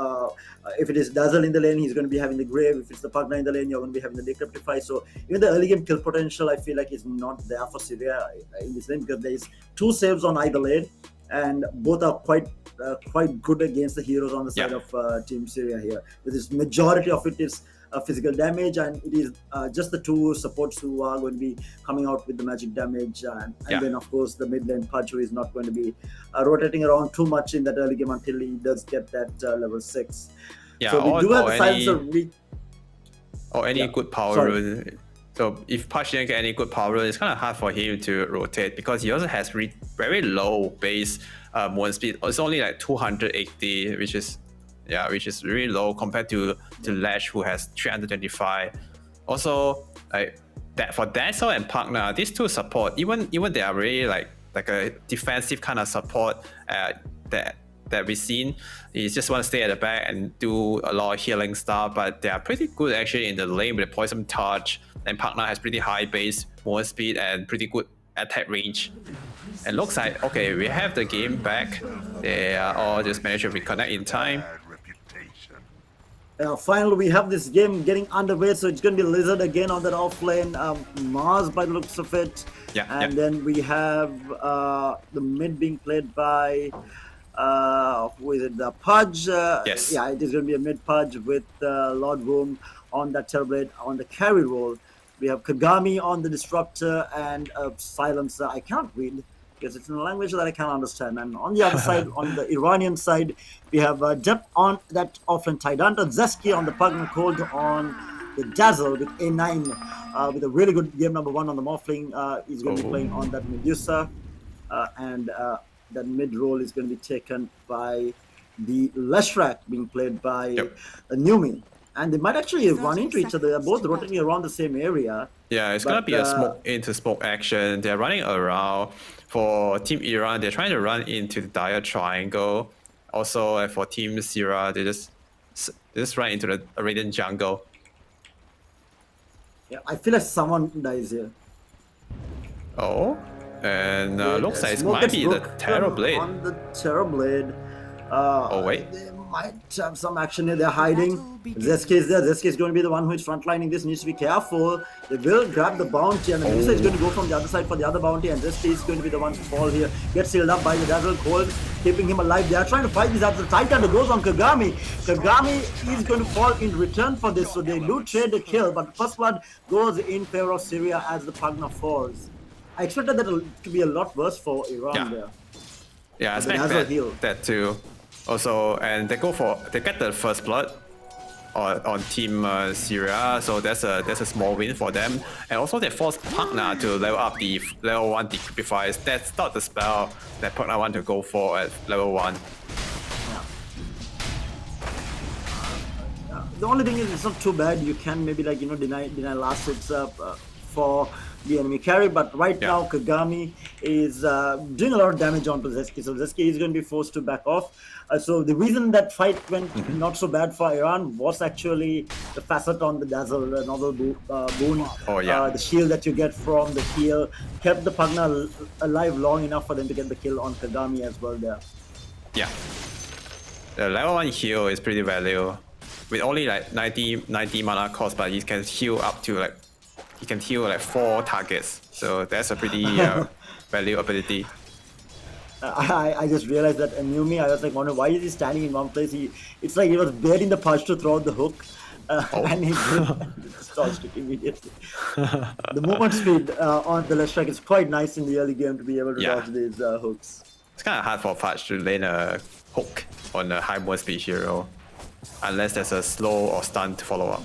If it is Dazzle in the lane, he's going to be having the Grave. If it's the Pugna in the lane, you're going to be having the Decryptify. So even the early game kill potential, I feel like is not there for Syria in this lane, because there is 2 saves on either lane, and both are quite good against the heroes on the side of Team Syria here. Because majority of it is physical damage, and it is just the 2 supports who are going to be coming out with the magic damage, and then of course the mid lane Pudge, who is not going to be rotating around too much in that early game until he does get that level 6. So we do have the Silencer or any good power rune. So if Pudge didn't get any good power rune, it's kind of hard for him to rotate, because he also has very low base movement speed. It's only like 280, which is really low compared to Lash, who has 325. Also, that for Dazzle and Pugna, these 2 support, even they are really like a defensive kind of support that we've seen. You just want to stay at the back and do a lot of healing stuff, but they are pretty good actually in the lane with the Poison Touch. And Pugna has pretty high base movement speed and pretty good attack range. And looks like, okay, we have the game back. They are all just managed to reconnect in time. Finally, we have this game getting underway, so it's going to be Lizard again on that offlane. Mars, by the looks of it. Then we have the mid being played by who is it? The Pudge. Yes. Yeah, it is going to be a mid Pudge with Lord Boom on that Terrorblade on the carry role. We have Kagami on the Disruptor and Silencer. I can't read because it's in a language that I can't understand. And on the other side, on the Iranian side, we have Dep on that offlane Tidehunter, Zeski on the Pugna, Cold on the Dazzle with A9 with a really good game number 1 on the Morphling. He's going to be playing on that Medusa, and that mid role is going to be taken by the Leshrak, being played by Numi. And they might actually run into each other. They're both rotating around the same area. Yeah, it's gonna be a smoke into smoke action. They're running around. For Team Iran, they're trying to run into the Dire Triangle. Also, for Team Syria, they just run into the Iranian jungle. Yeah, I feel like someone dies here. Oh, and looks like it might be the Terrorblade. On the Terrorblade. Oh, wait. They might have some action here. They're hiding. Zeske is there. Zeske is going to be the one who is frontlining this. Needs to be careful. They will grab the bounty, and the Medusa is going to go from the other side for the other bounty, and Zeske is going to be the one to fall here. Gets sealed up by the Dazzle Cold, keeping him alive. They are trying to fight this out. The Titan goes on Kagami. Kagami is going to fall in return for this, so they do trade the kill, but the first blood goes in favor of Syria as the Pugna falls. I expected that to be a lot worse for Iran there. Yeah, I expect that too. Also, and they get the first blood on Team Syria, so that's a small win for them. And also they forced Pugna to level up the level 1 Qualifiers. That's not the spell that Pugna want to go for at level 1. The only thing is it's not too bad. You can maybe deny last hits for the enemy carry, but right now Kagami is doing a lot of damage onto Zeske, so Zeske is going to be forced to back off. So the reason that fight went not so bad for Iran was actually the facet on the Dazzle, another boon. The shield that you get from the heal kept the Pugna alive long enough for them to get the kill on Kagami as well there. Yeah, the level 1 heal is pretty valuable with only like 90 mana cost, but he can heal up to like 4 targets, so that's a pretty value ability. I just realized that Anumi, I was like wondering why is he standing in one place. It's like he was baiting the punch to throw out the hook, and he just dodged it immediately. The movement speed on the left strike is quite nice in the early game to be able to dodge these hooks. It's kind of hard for Fudge to lane a hook on a high movement speed hero, unless there's a slow or stunned follow up.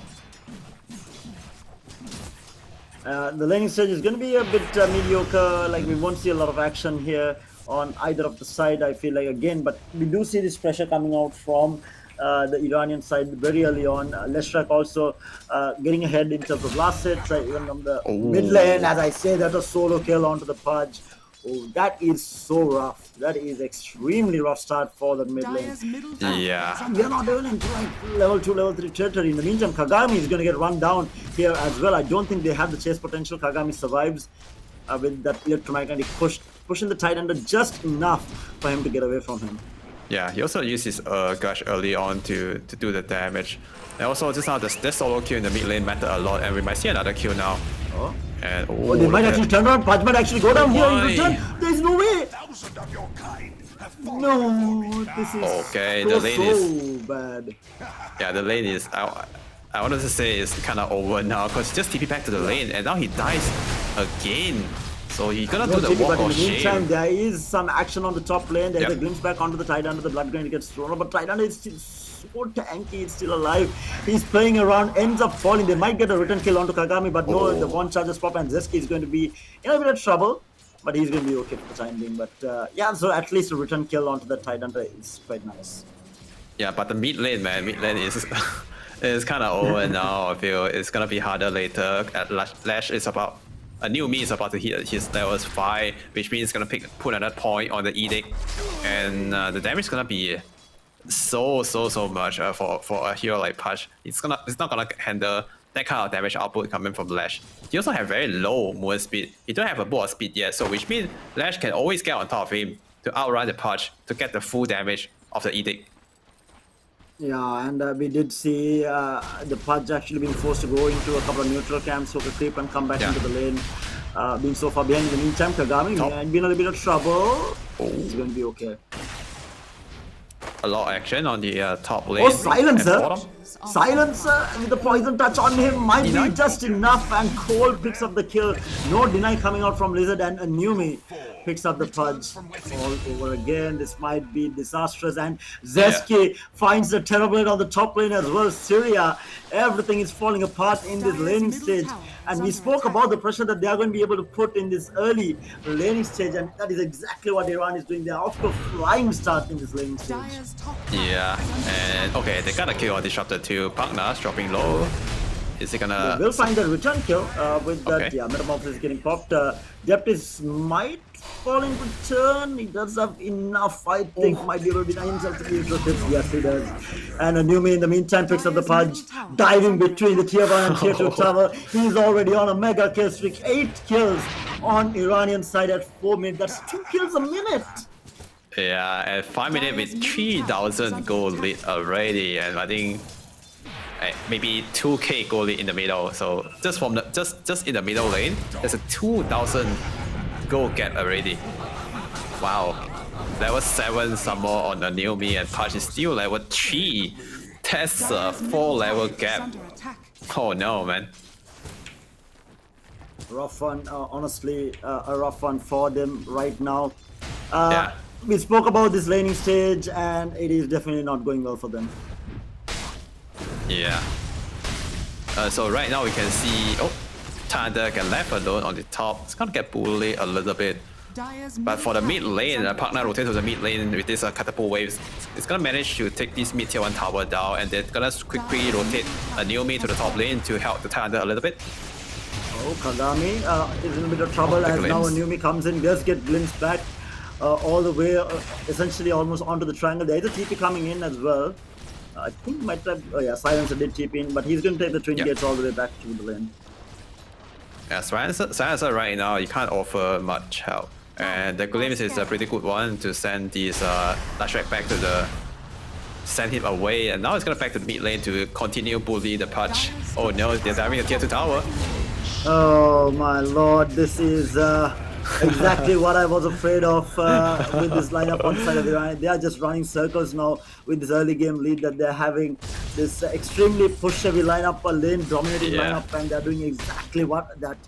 The laning stage is going to be a bit mediocre. Like, we won't see a lot of action here on either of the side, I feel like, again. But we do see this pressure coming out from the Iranian side very early on. Leshrak also getting ahead in terms of last hits, even on the mid lane. As I say, that's a solo kill onto the Pudge. Oh, that is so rough. That is extremely rough start for the mid lane. Yeah. We are not even into like level 2, level 3 territory. In the meantime, Kagami is going to get run down here as well. I don't think they have the chase potential. Kagami survives with that electromagnetic push, pushing the Titan under just enough for him to get away from him. Yeah, he also used his gush early on to do the damage. And also just now, this solo kill in the mid lane mattered a lot, and we might see another kill now. And they might actually turn around. Pudge might actually go down here in return. There's no way. No, this is the lane is bad. Yeah, the lane is. I wanted to say it's kind of over now because just TP back to the lane, and now he dies again. So he's gonna do the walk of shame. But in the meantime, there is some action on the top lane. There's a glimpse back onto the Titan. The blood grenade gets thrown, but Titan is still so tanky. It's still alive. He's playing around, ends up falling. They might get a return kill onto Kagami, but no, the one charges pop, and Zeske is going to be in a bit of trouble. But he's going to be okay for the time being. But yeah, so at least a return kill onto the Titan is quite nice. Yeah, but the mid lane, man, is kind of over now. I feel it's gonna be harder later. At Lash is about. A new me is about to hit his levels 5, which means it's gonna put another point on the edict, and the damage is gonna be so much for a hero like Pudge. It's not gonna handle that kind of damage output coming from Lash. He also have very low movement speed. He don't have a boost speed yet, so which means Lash can always get on top of him to outrun the Pudge to get the full damage of the edict. Yeah, and we did see the Pudge actually being forced to go into a couple of neutral camps, so to creep and come back into the lane, being so far behind. In the meantime, Kagami might be in a little bit of trouble. He's going to be okay. A lot of action on the top lane. Oh, Silencer! Silencer with the poison touch on him might be just enough, and Cole picks up the kill. No deny coming out from Lizard, and Anumi picks up the Pudge. All over again. This might be disastrous, and Zeske finds the Terrorblade on the top lane as well. Syria, everything is falling apart in this laning stage, and we spoke about the pressure that they are going to be able to put in this early laning stage, and that is exactly what Iran is doing. They are off to a flying start in this laning stage. Yeah, and okay, they got a kill on Disruptor too. Pugna's dropping low. Is he gonna... We'll find a return kill with that, Metamorphosis getting popped. Deptis might fall in return. He does have enough, I think, might be able to deny himself to the tips. Yes, he does. And Anumi in the meantime picks up the Pudge, diving between the tier 1 and tier 2 tower. He's already on a mega kill streak. 8 kills on Iranian side at 4 minutes. That's 2 kills a minute. Yeah, at 5 minutes with 3,000 gold lead already, and I think maybe 2k gold lead in the middle. So just from the just in the middle lane, there's a 2,000 gold gap already. Wow, level 7 some more on the Naomi, and Patch is still level 3. That's a 4 level gap. Oh no, man. Rough one, honestly, a rough one for them right now. Yeah. We spoke about this laning stage, and it is definitely not going well for them. Yeah. So right now we can see, Thunder get left alone on the top. It's gonna get bullied a little bit. But for the mid lane, partner rotate to the mid lane with this catapult waves. It's gonna manage to take this mid tier 1 tower down, and they're gonna quickly rotate a Naomi to the top lane to help the Thunder a little bit. Oh, Kagami is in a bit of trouble as now Naomi comes in, does get glimpsed back all the way, essentially almost onto the triangle. There is a TP coming in as well. I think might have, Silencer did TP in, but he's going to take the twin gates all the way back to the lane. Yeah, Silencer right now, you can't offer much help. And the Glimpse is a pretty good one to send this Lashrak back to the... send him away, and now it's gonna back to the mid lane to continue bully the Patch. Oh no, they're diving a tier 2 tower. Oh my lord, this is exactly what I was afraid of with this lineup on the side of the line. They are just running circles now with this early game lead that they're having. This extremely push-heavy lineup, a lane-dominating lineup, and they're doing exactly what that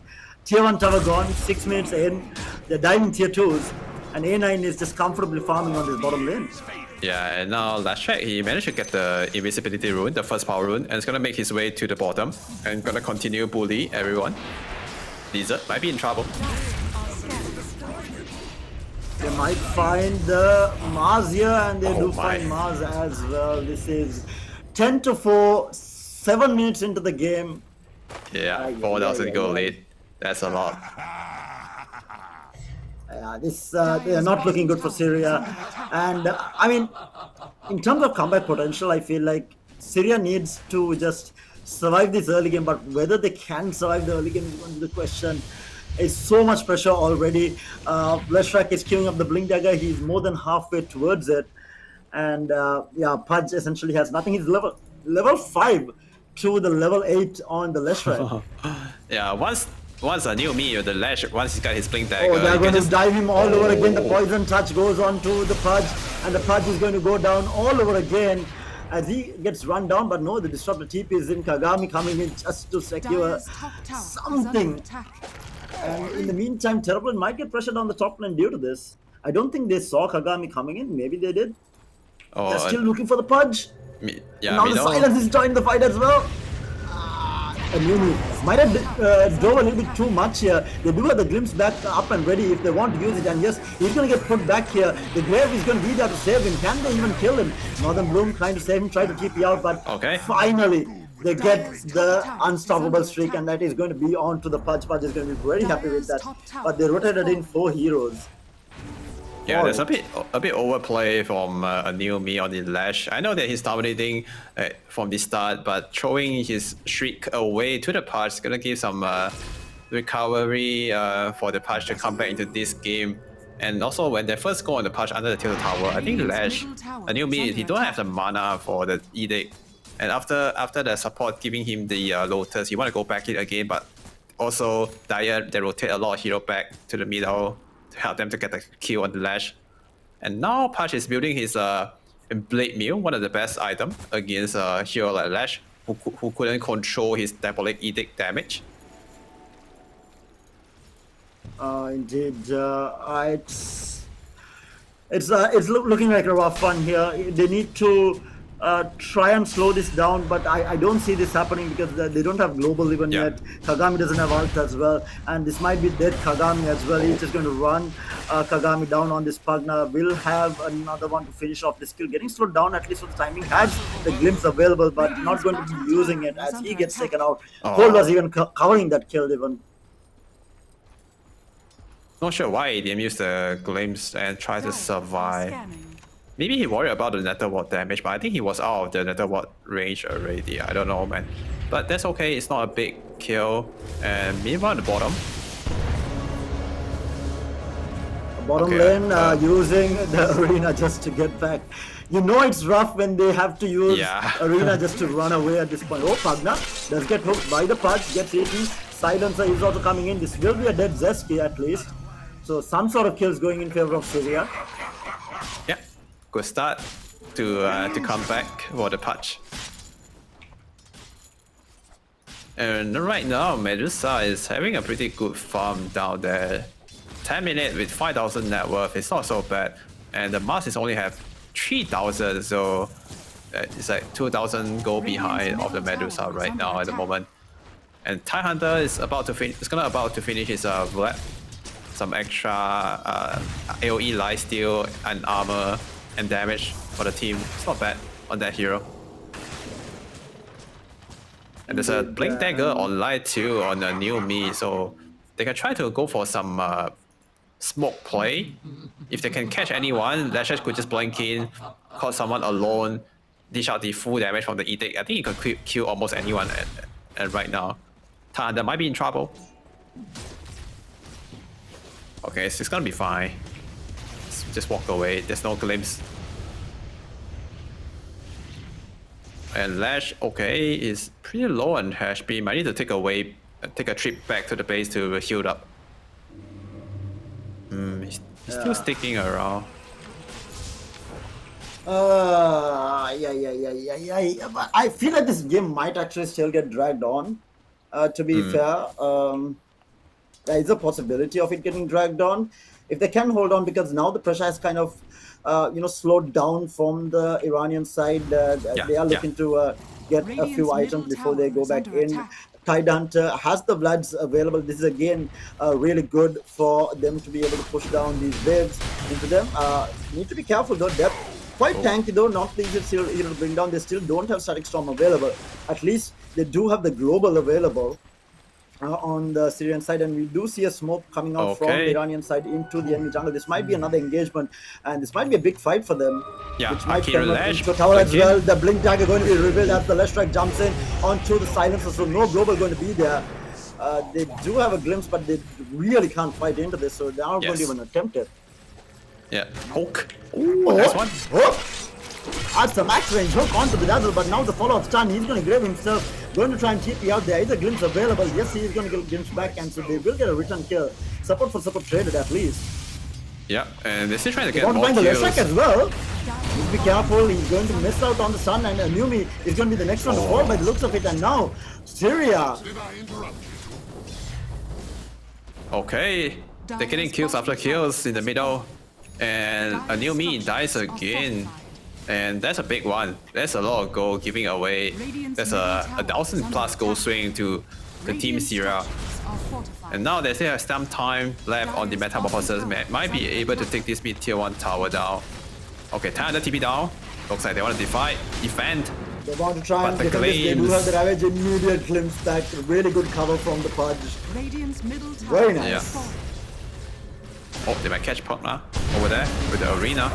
tier 1 tower gone, 6 minutes in, they're diving tier 2s, and A9 is just comfortably farming on this bottom lane. Yeah, and now Lashrak, he managed to get the invisibility rune, the first power rune, and it's gonna make his way to the bottom and gonna continue bully everyone. Blizzard might be in trouble. They might find the Mars here, and they do find Mars as well. This is 10-4, 7 minutes into the game. Yeah, 4,000 gold lead. That's a lot. They are not looking good for Syria, and I mean, in terms of comeback potential, I feel like Syria needs to just survive this early game, but whether they can survive the early game is going to be the question. It's so much pressure already. Lashrak is queuing up the Blink Dagger. He's more than halfway towards it, and Pudge essentially has nothing. He's level 5 to the level 8 on the Lashrak. Yeah, once a new me or the Lash, once he's got his Blink Dagger, they're going to dive him all over again. The poison touch goes on to the Pudge, and the Pudge is going to go down all over again as he gets run down. But no, the disruptor TP is in. Kagami coming in just to secure something. And in the meantime, Terraplan might get pressured on the top lane due to this. I don't think they saw Kagami coming in. Maybe they did. They're still looking for the Pudge. Now the Silence is joining the fight as well. Numi might have drove a little bit too much here. They do have the glimpse back up and ready if they want to use it, and yes, he's going to get put back here. The Glaive is going to be there to save him. Can they even kill him? Northern Bloom trying to save him, try to TP out, but finally they get the unstoppable streak, and that is going to be on to the Pudge. Pudge is going to be very happy with that, but they rotated in 4 heroes. Yeah, there's a bit overplay from a new me on the Lash. I know that he's dominating from the start, but throwing his Shriek away to the Pudge is gonna give some recovery for the Pudge to come back into this game. And also, when they first go on the Pudge under the Tilted Tower, I think Lash, a new me, he don't have the mana for the Edict. And after the support giving him the Lotus, he want to go back it again, but also Dire, they rotate a lot of hero back to the middle to help them to get the kill on the Lash. And now Pudge is building his Blade Mill, one of the best items against a hero like Lash, who couldn't control his Diabolic Edict damage. Indeed, it's looking like a rough one here. They need to try and slow this down, but I don't see this happening because they don't have global even yet. Kagami doesn't have ult as well, and this might be dead Kagami as well. He's just going to run Kagami down on this Pugna. Will have another one to finish off this kill. Getting slowed down at least for the timing. Has the glimpse available, but not going to be using it as he gets taken out. Cold was even covering that kill even. Not sure why he didn't use the glimpse and try to survive. Maybe he worried about the Nether Ward damage, but I think he was out of the Nether Ward range already. I don't know, man. But that's okay, it's not a big kill. And meanwhile, at the bottom. Bottom lane using the arena just to get back. You know it's rough when they have to use arena just to run away at this point. Oh, Pagna does get hooked by the Pudge, gets eaten. Silencer is also coming in. This will be a dead Zesky at least. So some sort of kills going in favor of Syria. Yeah, good start to come back for the Pudge. And right now, Medusa is having a pretty good farm down there. 10 minutes with 5,000 net worth, it's not so bad. And the Mars is only have 3,000, so it's like 2,000 gold behind of the Medusa right now at the moment. And Tie Hunter is about to finish his Vlad. Some extra AoE lifesteal and armor and damage for the team. It's not bad on that hero. And there's a Blink Dagger online too on a new me, so they can try to go for some smoke play. If they can catch anyone, Lashes could just blink in, cause someone alone, dish out the full damage from the Edict. I think he could kill almost anyone and right now. Thunder might be in trouble. Okay, so it's gonna be fine. Just walk away, there's no glimpse. And Lash, okay, is pretty low on HP. Might need to take a trip back to the base to heal up. He's still sticking around. Yeah. But I feel like this game might actually still get dragged on. To be fair, there is a possibility of it getting dragged on if they can hold on, because now the pressure has kind of slowed down from the Iranian side. They are looking to get a few items before they go back in. Tide Hunter has the Vlads available. This is again really good for them to be able to push down these waves into them. Need to be careful though. They're quite tanky though, not the easiest hero to bring down. They still don't have Static Storm available. At least they do have the Global available on the Syrian side, and we do see a smoke coming out from the Iranian side into the enemy jungle. This might be another engagement, and this might be a big fight for them. Yeah, which might turn into tower as well. The Blink Dagger going to be revealed as the Left Strike jumps in onto the Silencer, so no Global going to be there. They do have a glimpse, but they really can't fight into this, so they aren't going to even attempt it. Yeah, hook. Ooh, nice one. Hook! Adds the max range hook onto the Dazzle, but now the follow-up stun, he's going to grab himself, going to try and TP out there. Is a glimpse available? Yes, he is going to get glimpse back, and so they will get a return kill. Support for support traded at least. Yeah, and they're still trying to get more kills. Want to find the Leshak as well. Just be careful, he's going to miss out on the stun, and Anumi is going to be the next one to fall by the looks of it, and now Syria. Okay, they're getting kills after kills in the middle, and Anumi dies again. And that's a big one. That's a lot of gold giving away. That's a 1,000+ gold swing to the team Syria. And now they still have some time left on the Metamorphosis. Might be able to take this mid tier 1 tower down. Okay, Thunder TP down. Looks like they want to defend. They want to try and defend this. They do have the Ravage immediate glimpse back. Really good cover from the Pudge. Very nice. Yeah. Oh, they might catch Pugna over there with the arena.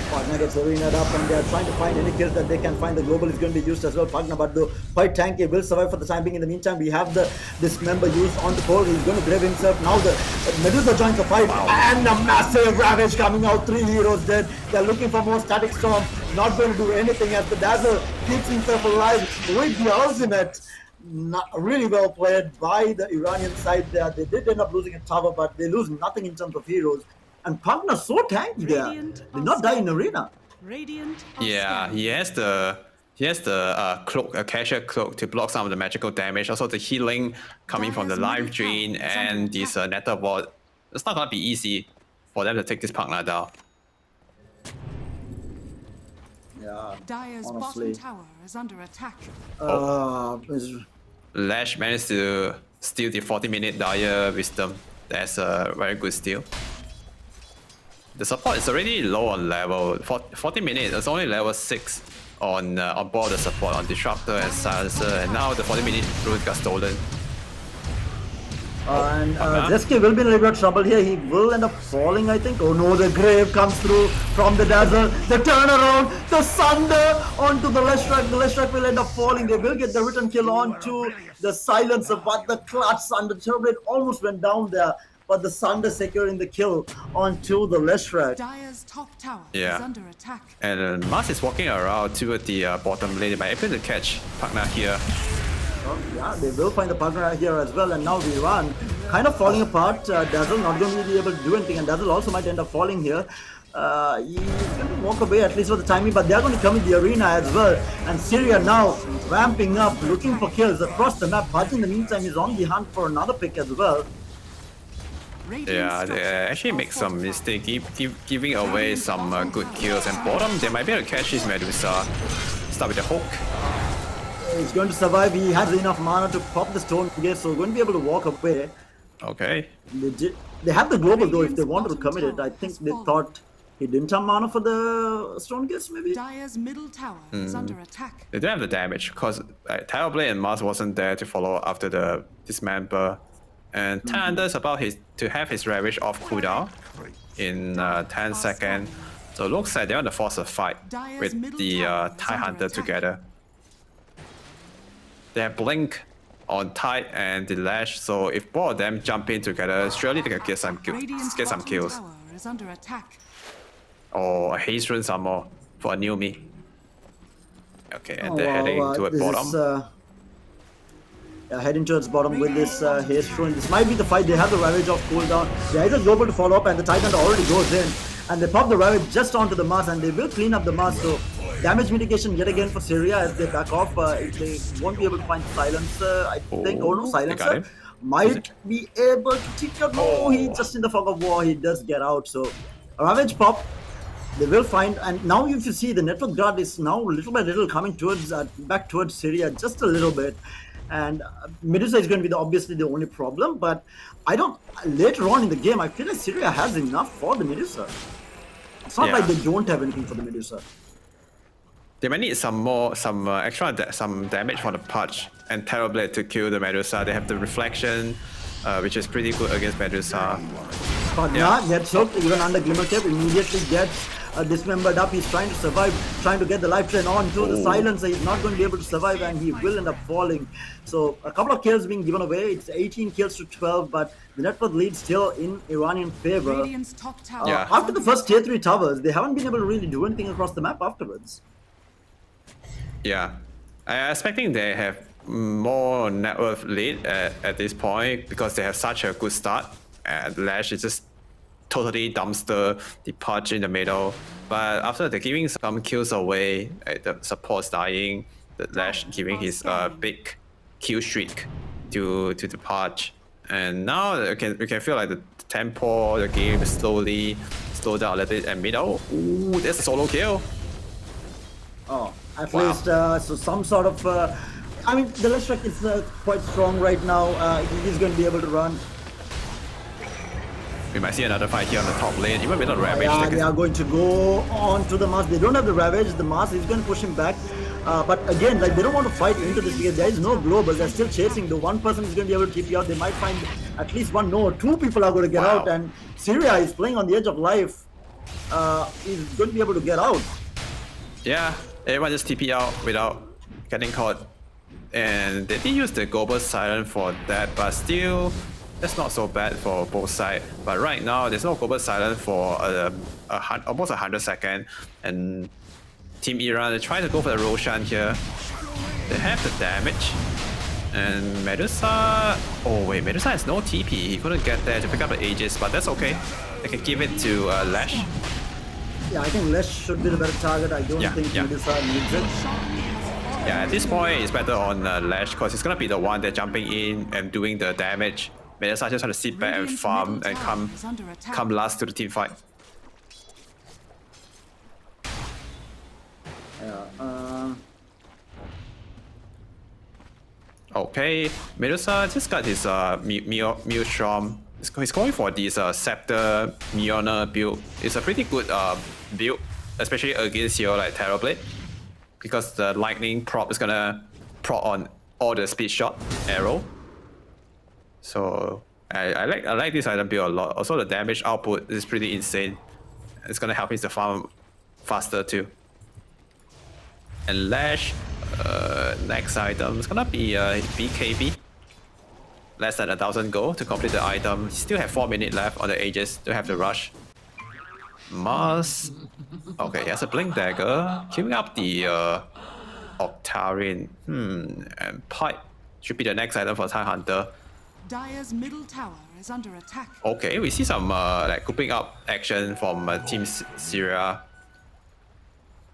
Pugna gets arena'd up, and they're trying to find any kills that they can find. The Global is going to be used as well. Pugna, but though quite tanky, will survive for the time being. In the meantime, we have the Dismember used on the pole. He's going to grab himself. Now the Medusa joins the fight, and a massive Ravage coming out. 3 heroes dead. They're looking for more Static Storm. Not going to do anything as the Dazzle keeps himself alive with the ultimate. Not really well played by the Iranian side there. They did end up losing a tower, but they lose nothing in terms of heroes. And Pugna's so tanky there. Did not die in arena. Yeah, he has the cloak, a casual cloak to block some of the magical damage. Also the healing coming from the life drain and this Nether ward. It's not gonna be easy for them to take this Pugna down. Yeah, Dire's honestly. bottom tower is under attack. Lash managed to steal the 40-minute Dire Wisdom. That's a very good steal. The support is already low on level. 40 minutes, it's only level 6 on board the support on Disruptor and Silencer, and now the 40-minute Druid got stolen. And Zeski will be in a little bit of trouble here. He will end up falling, I think. Oh no, the Grave comes through from the Dazzle. The turnaround, the Sunder onto the Left Strike. The Left Strike will end up falling. They will get the return kill onto the Silencer, but the clutch Sunder Turboblade almost went down there. but the Sunder securing the kill onto the Leshrac. Dire's top tower Yeah. is under attack. And Mars is walking around toward the bottom lane. They might able to catch partner here. Oh, yeah, they will find the partner here as well, and now we run. Kind of falling apart. Dazzle not going to be able to do anything, and Dazzle also might end up falling here. He's going to walk away at least for the timing, but they're going to come in the arena as well. And Syria now ramping up, looking for kills across the map. But in the meantime, he's on the hunt for another pick as well. Yeah, they actually make some mistake, giving away some good kills. And bottom, they might be able to catch his Medusa. Start with the hook. He's going to survive. He has enough mana to pop the stone gate, so going to be able to walk away. Okay. They have the global though. If they wanted to commit it, I think they thought he didn't have mana for the stone gates, maybe. Dire's middle tower is under attack. They don't have the damage because Terrorblade and Mars wasn't there to follow after the dismember. And Thunder is about to have his Ravage off cooldown in 10 seconds. So it looks like they're going to force a fight with the TIE Hunter together. They have Blink on Tide and the Lash, so if both of them jump in together, surely they can get some kills. Tower is under attack. Or a Haze Rune some more for a new me. Okay, and they're heading toward bottom. Heading towards bottom with this Haste Rune. This might be the fight. They have the Ravage off cooldown. They either global to follow up, and the Titan already goes in. And they pop the Ravage just onto the Mars, and they will clean up the Mars. So damage mitigation yet again for Syria as they back off. They won't be able to find Silencer, I think. Oh no, Silencer might be able to take out. No, he's just in the fog of war. He does get out. So Ravage pop. They will find, and now if you see the network guard is now little by little coming towards back towards Syria just a little bit. And Medusa is going to be obviously the only problem, but later on in the game, I feel like Syria has enough for the Medusa. It's not like they don't have anything for the Medusa. They might need some extra some damage for the Purge and Terrorblade to kill the Medusa. They have the Reflection, which is pretty good against Medusa. But gets hooked even under Glimmer Cape, immediately gets dismembered up. He's trying to survive, trying to get the life train on to the Silencer. He's not going to be able to survive, and he will end up falling. So a couple of kills being given away. It's 18 kills to 12, but the network lead still in Iranian favor. After the first tier 3 towers, they haven't been able to really do anything across the map afterwards. Yeah, I'm expecting they have more network lead at this point because they have such a good start. And Lash is just totally dumpster the Purge in the middle. But after they're giving some kills away, the support's dying, the Lash giving his big kill streak to the Purge. And now we can feel like the tempo, the game slowly slow down a little bit. And middle, ooh, there's a solo kill. Oh, at least so some sort of. I mean, the Leshrac is quite strong right now. He's going to be able to run. We might see another fight here on the top lane, even without Ravage. They are going to go on to the Mars. They don't have the Ravage. The Mars is going to push him back. But again, like they don't want to fight into this because there is no global. They're still chasing. The one person is going to be able to keep you out. They might find at least one. No, two people are going to get out. And Syria is playing on the edge of life. He's going to be able to get out. Yeah, everyone just TP out without getting caught. And they did use the global silent for that, but still, that's not so bad for both sides. But right now, there's no global silent for almost 100 seconds. And Team Iran, they try to go for the Roshan here. They have the damage. And Medusa... Oh wait, Medusa has no TP. He couldn't get there to pick up the Aegis, but that's okay. They can give it to Lash. Yeah, I think Lash should be the better target. I don't think Medusa needs it. Yeah, at this point, it's better on Lash because he's gonna be the one that's jumping in and doing the damage. Medusa just trying to sit back and farm and come last to the team fight. Okay, Medusa just got his Maelstrom. He's going for this Scepter Mjolnir build. It's a pretty good build, especially against your like Terrorblade, because the lightning prop is gonna prop on all the speed shot arrow. So I like this item build a lot. Also the damage output is pretty insane. It's gonna help him to farm faster too. And Lash, next item is gonna be BKB. less than 1,000 gold to complete the item. Still have 4 minutes left on the Aegis. Don't have to rush. Mars. Okay, he has a Blink Dagger. Queuing up the Octarian. And Pipe should be the next item for TIE Hunter. Dire's middle tower is under attack. Okay, we see some like grouping up action from Team Syria.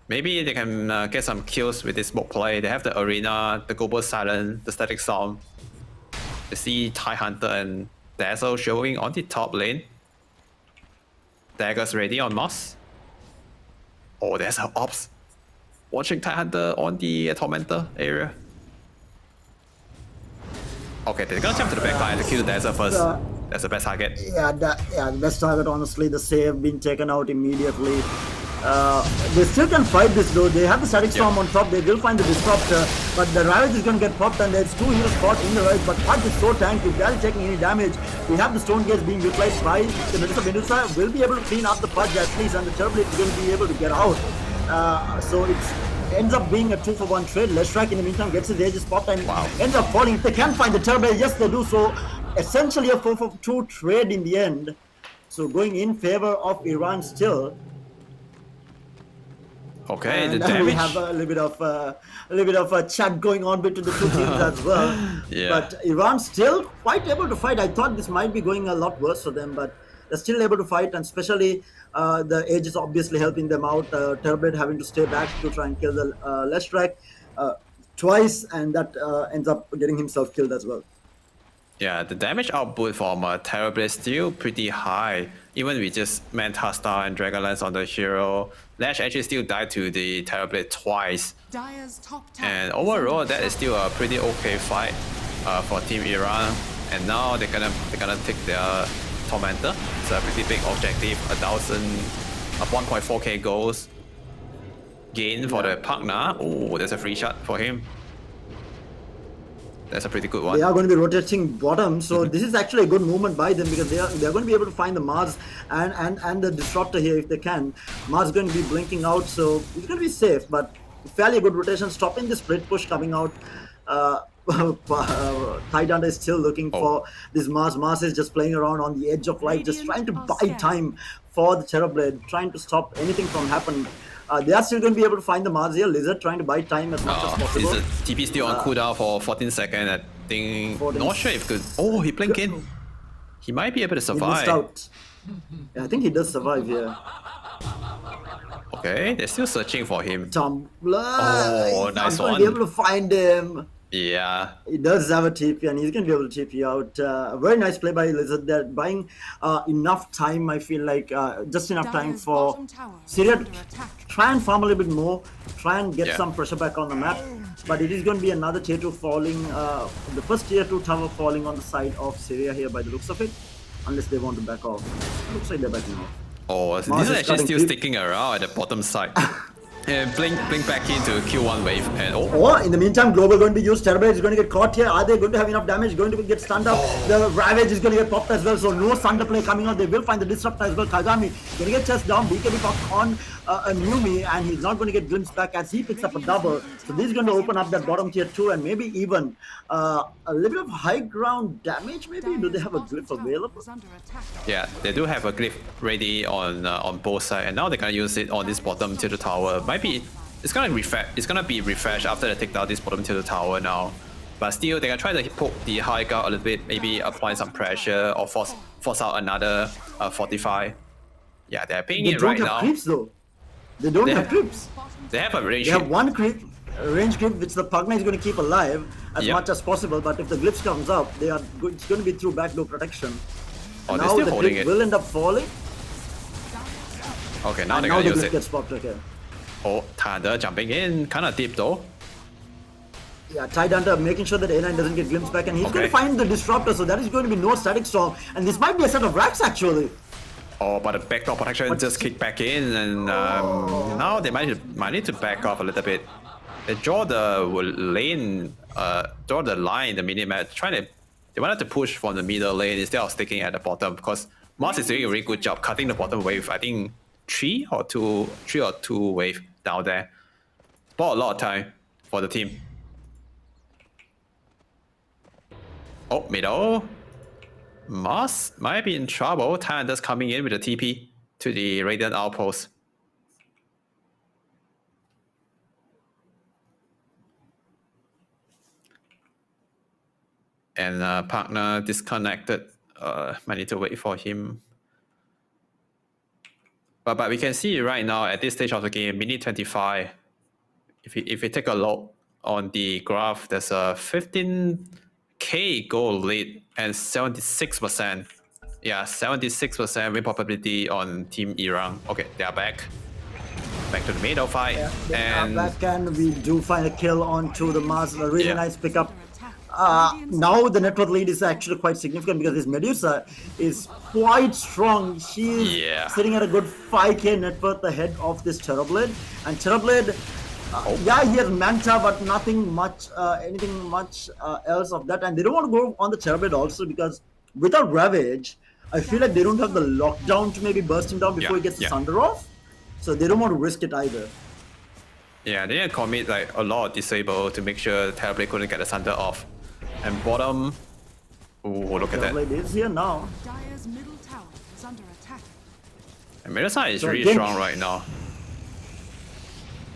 Maybe they can get some kills with this smoke play. They have the Arena, the Global Silence, the Static Storm. You see TIE Hunter and Dazzle showing on the top lane. Daggers ready on Moss. Oh, there's her ops. Watching TIE Hunter on the Tormentor area. Okay, they're gonna jump to the back line to kill the Dazzle first. That's the best target. Yeah, the best target, honestly. The save being taken out immediately. They still can fight this though. They have the Static Storm on top. They will find the Disruptor, but the Ravage is going to get popped and there's 2 heroes caught in the right. But Hut is so tanky, barely taking any damage. We have the Stone Gates being utilized by the Medusa. Will be able to clean up the Pudge at least, and the Turbo is going to be able to get out. So it ends up being a 2-for-1 trade. Leshrac in the meantime gets his Aegis popped and ends up falling. If they can find the Turbo, yes they do so. Essentially a 4-for-2 trade in the end. So going in favor of Iran still. Okay, and the damage. We have a little bit of a chat going on between the two teams as well. But Iran still quite able to fight. I thought this might be going a lot worse for them, but they're still able to fight, and especially the Aegis obviously helping them out. Turbid having to stay back to try and kill the Leshrac twice, and that ends up getting himself killed as well. Yeah, the damage output from Terrorblade is still pretty high. Even with just Manta Star and Dragonlance on the hero, Lash actually still died to the Terrorblade twice. And overall, that is still a pretty okay fight for Team Iran. And now they're gonna take their Tormentor. It's a pretty big objective, 1.4k goals gain for the partner. Oh, there's a free shot for him. That's a pretty good one. They are going to be rotating bottom, so this is actually a good movement by them because they're going to be able to find the Mars and the Disruptor here if they can. Mars is going to be blinking out, so it's going to be safe, but fairly good rotation, stopping the split push coming out. Tidanda is still looking for this Mars. Mars is just playing around on the edge of life, just trying to buy time for the Terrorblade, trying to stop anything from happening. They are still going to be able to find the Mars here. Lizard trying to buy time as much as possible. Is the TP still on cooldown for 14 seconds? I think. Not sure if good. Oh, he blinked in. He might be able to survive. He missed out. Yeah, I think he does survive here. Okay, they're still searching for him. Tumbler. Oh, nice one. He's not going to be able to find him. Yeah. He does have a TP and he's going to be able to TP out. Very nice play by Lizard there. Buying enough time, I feel like. Just enough time for Syria to try and farm a little bit more. Try and get some pressure back on the map. But it is going to be another tier 2 falling. The first tier 2 tower falling on the side of Syria here by the looks of it. Unless they want to back off. Looks like they're backing off. Oh, so this is actually still sticking around at the bottom side. Blink back into Q1 wave and in the meantime, Global going to be used. Terrorblade is going to get caught here. Are they going to have enough damage? Going to get stunned up. The Ravage is going to get popped as well. So no Thunder play coming out. They will find the Disruptor as well. Kagami going to get chest down. BKB popped on a Numi, and he's not going to get glimpsed back as he picks up a double. So this is going to open up that bottom tier 2 and maybe even a little bit of high ground damage. Maybe do they have a glyph available? Yeah, they do have a glyph ready on both sides, and now they're going to use it on this bottom tier 2 tower. It's gonna be refreshed after they take down this bottom tier tower now. But still, they can try to poke the high guard a little bit, maybe apply some pressure or force out another 45. Yeah, they're paying it right now. They don't have creeps though. They don't have creeps. They have a range. They have one creep, range creep, which the Pugna is going to keep alive as much as possible. But if the Glyph comes up, it's going to be through backdoor protection. Oh, now the Glyph will end up falling. Okay, now they're going to use it. Gets popped, okay. Oh, Thunder jumping in, kind of deep though. Yeah, Tidanda making sure that A9 doesn't get glimpsed back, and he's going to find the Disruptor, so that is going to be no Static Storm, and this might be a set of racks actually. Oh, but the backdoor protection just kicked back in, and now they might need to back off a little bit. They draw the line in the minimap, they wanted to push from the middle lane instead of sticking at the bottom, because Mars is doing a really good job cutting the bottom wave. I think 3 or 2 wave down there. Bought a lot of time for the team. Oh, middle. Moss might be in trouble. Thailanders coming in with a TP to the Radiant outpost. And partner disconnected. Might need to wait for him. But we can see right now at this stage of the game, minute 25. If we take a look on the graph, there's a 15k goal lead and 76%. Yeah, 76% win probability on Team Iran. Okay, they are back. Back to the middle fight. Yeah, and back, and we do find a kill onto the Mars. A really nice pickup. Now the network lead is actually quite significant because this Medusa is quite strong. She is sitting at a good 5k net worth ahead of this Terrorblade. And Terrorblade, yeah, he has Manta, but nothing much, anything much else of that. And they don't want to go on the Terrorblade also because without Ravage, I feel like they don't have the lockdown to maybe burst him down before he gets the Thunder off. So they don't want to risk it either. Yeah, they didn't commit like a lot of disable to make sure Terrorblade couldn't get the Thunder off. And bottom, oh, look at that. Terrorblade is here now. Dire's middle tower is under attack. And Medusa is really strong right now.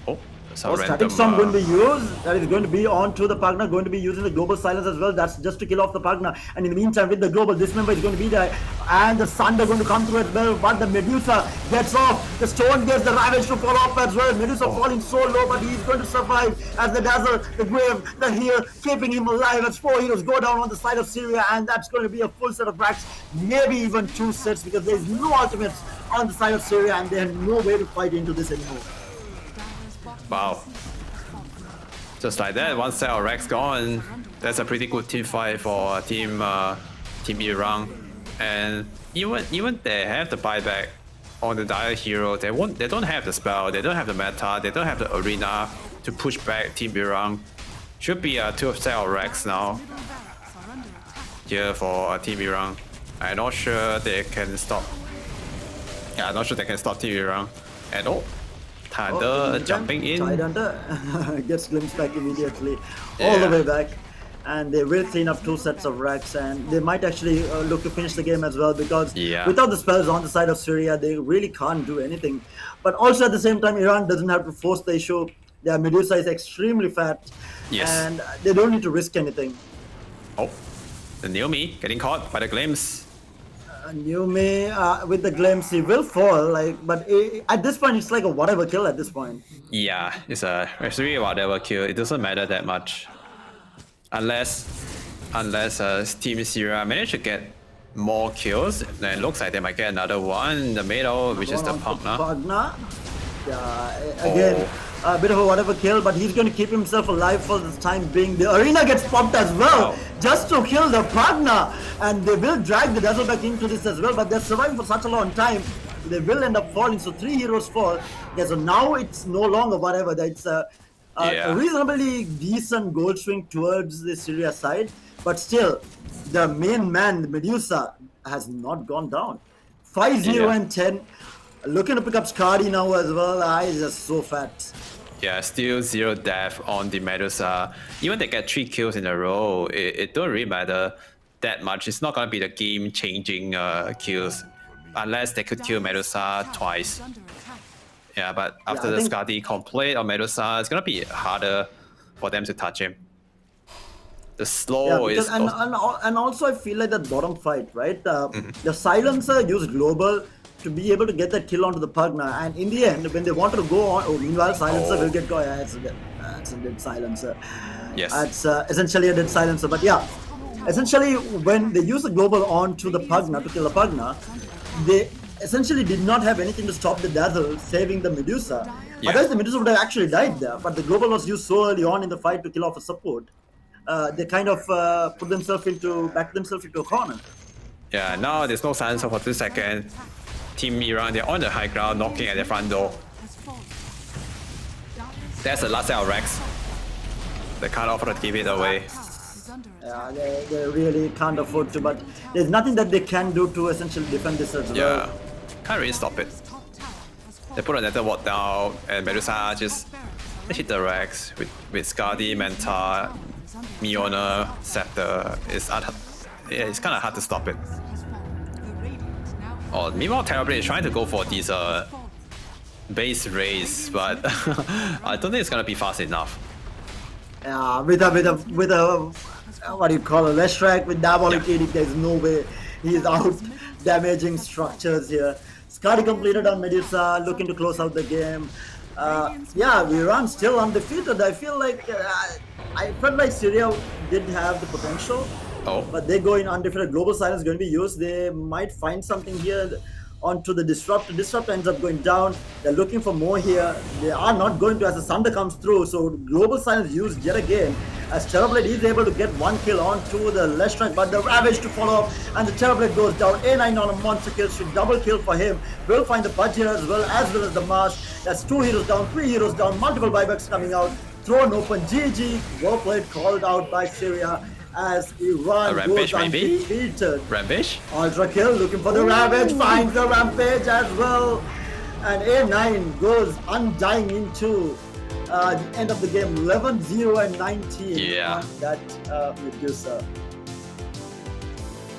Oh, that's a random... Static Storm going to be used. That is going to be onto the Pugna, going to be using the global silence as well. That's just to kill off the Pugna. And in the meantime, with the global, this member is going to be there. And the Thunder going to come through as well. But the Medusa gets off. The Stone gets the Ravage to fall off as well. Medusa falling so low, but he's going to survive as the Dazzle, the Grave, the Heal, keeping him alive as 4 heroes go down on the side of Syria. And that's going to be a full set of racks, maybe even 2 sets, because there's no ultimates on the side of Syria and they have no way to fight into this anymore. Wow. Just like that, one set of racks gone. That's a pretty good team fight for Team Iran. And even they have the buyback on the Dire hero, they don't have the spell, they don't have the meta, they don't have the arena to push back Team Iran. Should be a 2 set of racks now here for Team Iran. I'm not sure they can stop. Yeah, I'm not sure they can stop Team Iran. And Thunder jumping in. Thunder gets glimpsed back immediately, all the way back. And they will clean up 2 sets of racks, and they might actually look to finish the game as well, because without the spells on the side of Syria, they really can't do anything. But also at the same time, Iran doesn't have to force the issue. Their Medusa is extremely fat, and they don't need to risk anything. Oh, the Naomi getting caught by the glimpse. Naomi with the glimpse, he will fall, but at this point, it's like a whatever kill at this point. Yeah, it's really a whatever kill. It doesn't matter that much. Unless Team Syria manage to get more kills, then it looks like they might get another one in the middle, which is the Pugna. Yeah, again, a bit of a whatever kill, but he's going to keep himself alive for this time being. The arena gets popped as well, just to kill the Pugna, and they will drag the Dazzle back into this as well, but they're surviving for such a long time. They will end up falling, so 3 heroes fall. Yeah, so now it's no longer whatever, it's a reasonably decent goal swing towards the Syria side, but still, the main man, Medusa, has not gone down. 5-0 and 10. Looking to pick up Skadi now as well. He's just so fat. Yeah, still 0 death on the Medusa. Even they get 3 kills in a row, it don't really matter that much. It's not going to be the game-changing kills, unless they could kill Medusa twice. Yeah, but after the Skadi complete on Medusa, it's gonna be harder for them to touch him. The slow is... And also I feel like that bottom fight, right? The Silencer used Global to be able to get that kill onto the Pugna, and in the end, when they wanted to go on, meanwhile Silencer will get going. It's a dead Silencer. Yes. It's essentially a dead Silencer, but yeah. Essentially, when they use the Global onto the Pugna, to kill the Pugna, they essentially did not have anything to stop the Dazzle saving the Medusa. Otherwise the Medusa would have actually died there, but the Global was used so early on in the fight to kill off a support. They kind of backed themselves into a corner. Yeah, now there's no Silencer for 2 seconds. Team Iran, they're on the high ground, knocking at their front door. That's the last set of racks. They can't offer to give it away. Yeah, they really can't afford to, but there's nothing that they can do to essentially defend this as well. Yeah, can't really stop it. They put another ward down, and Medusa just hit the racks with Skadi, Manta. Miona Scepter is it's kind of hard to stop it. Oh, meanwhile, Terrorblade is trying to go for these base raise, but I don't think it's gonna be fast enough. Yeah, with a what do you call a Leshrac with Diabolic Edict, there's no way he's out damaging structures here. Skadi completed on Medusa, looking to close out the game. Yeah, Iran still undefeated. I feel like I felt like Syria did have the potential, but they go in undefeated. Global Silence is going to be used. They might find something here onto the Disrupt. Disrupt ends up going down. They're looking for more here. They are not going to as the Sunder comes through. So Global Silence used yet again as Terrorblade is able to get one kill onto the Leshrac, but the Ravage to follow up, and the Terrorblade goes down. A9 on a monster kill, should double kill for him. Will find the Pudge here as well as the Marsh. That's 2 heroes down, 3 heroes down, multiple buybacks coming out. Thrown open, GG. Well played, called out by Syria as Iran goes undefeated. Rampage? Ultra kill, looking for the Ravage, finds the Rampage as well. And A9 goes undying into the end of the game, 11-0 and 19 on that Medusa.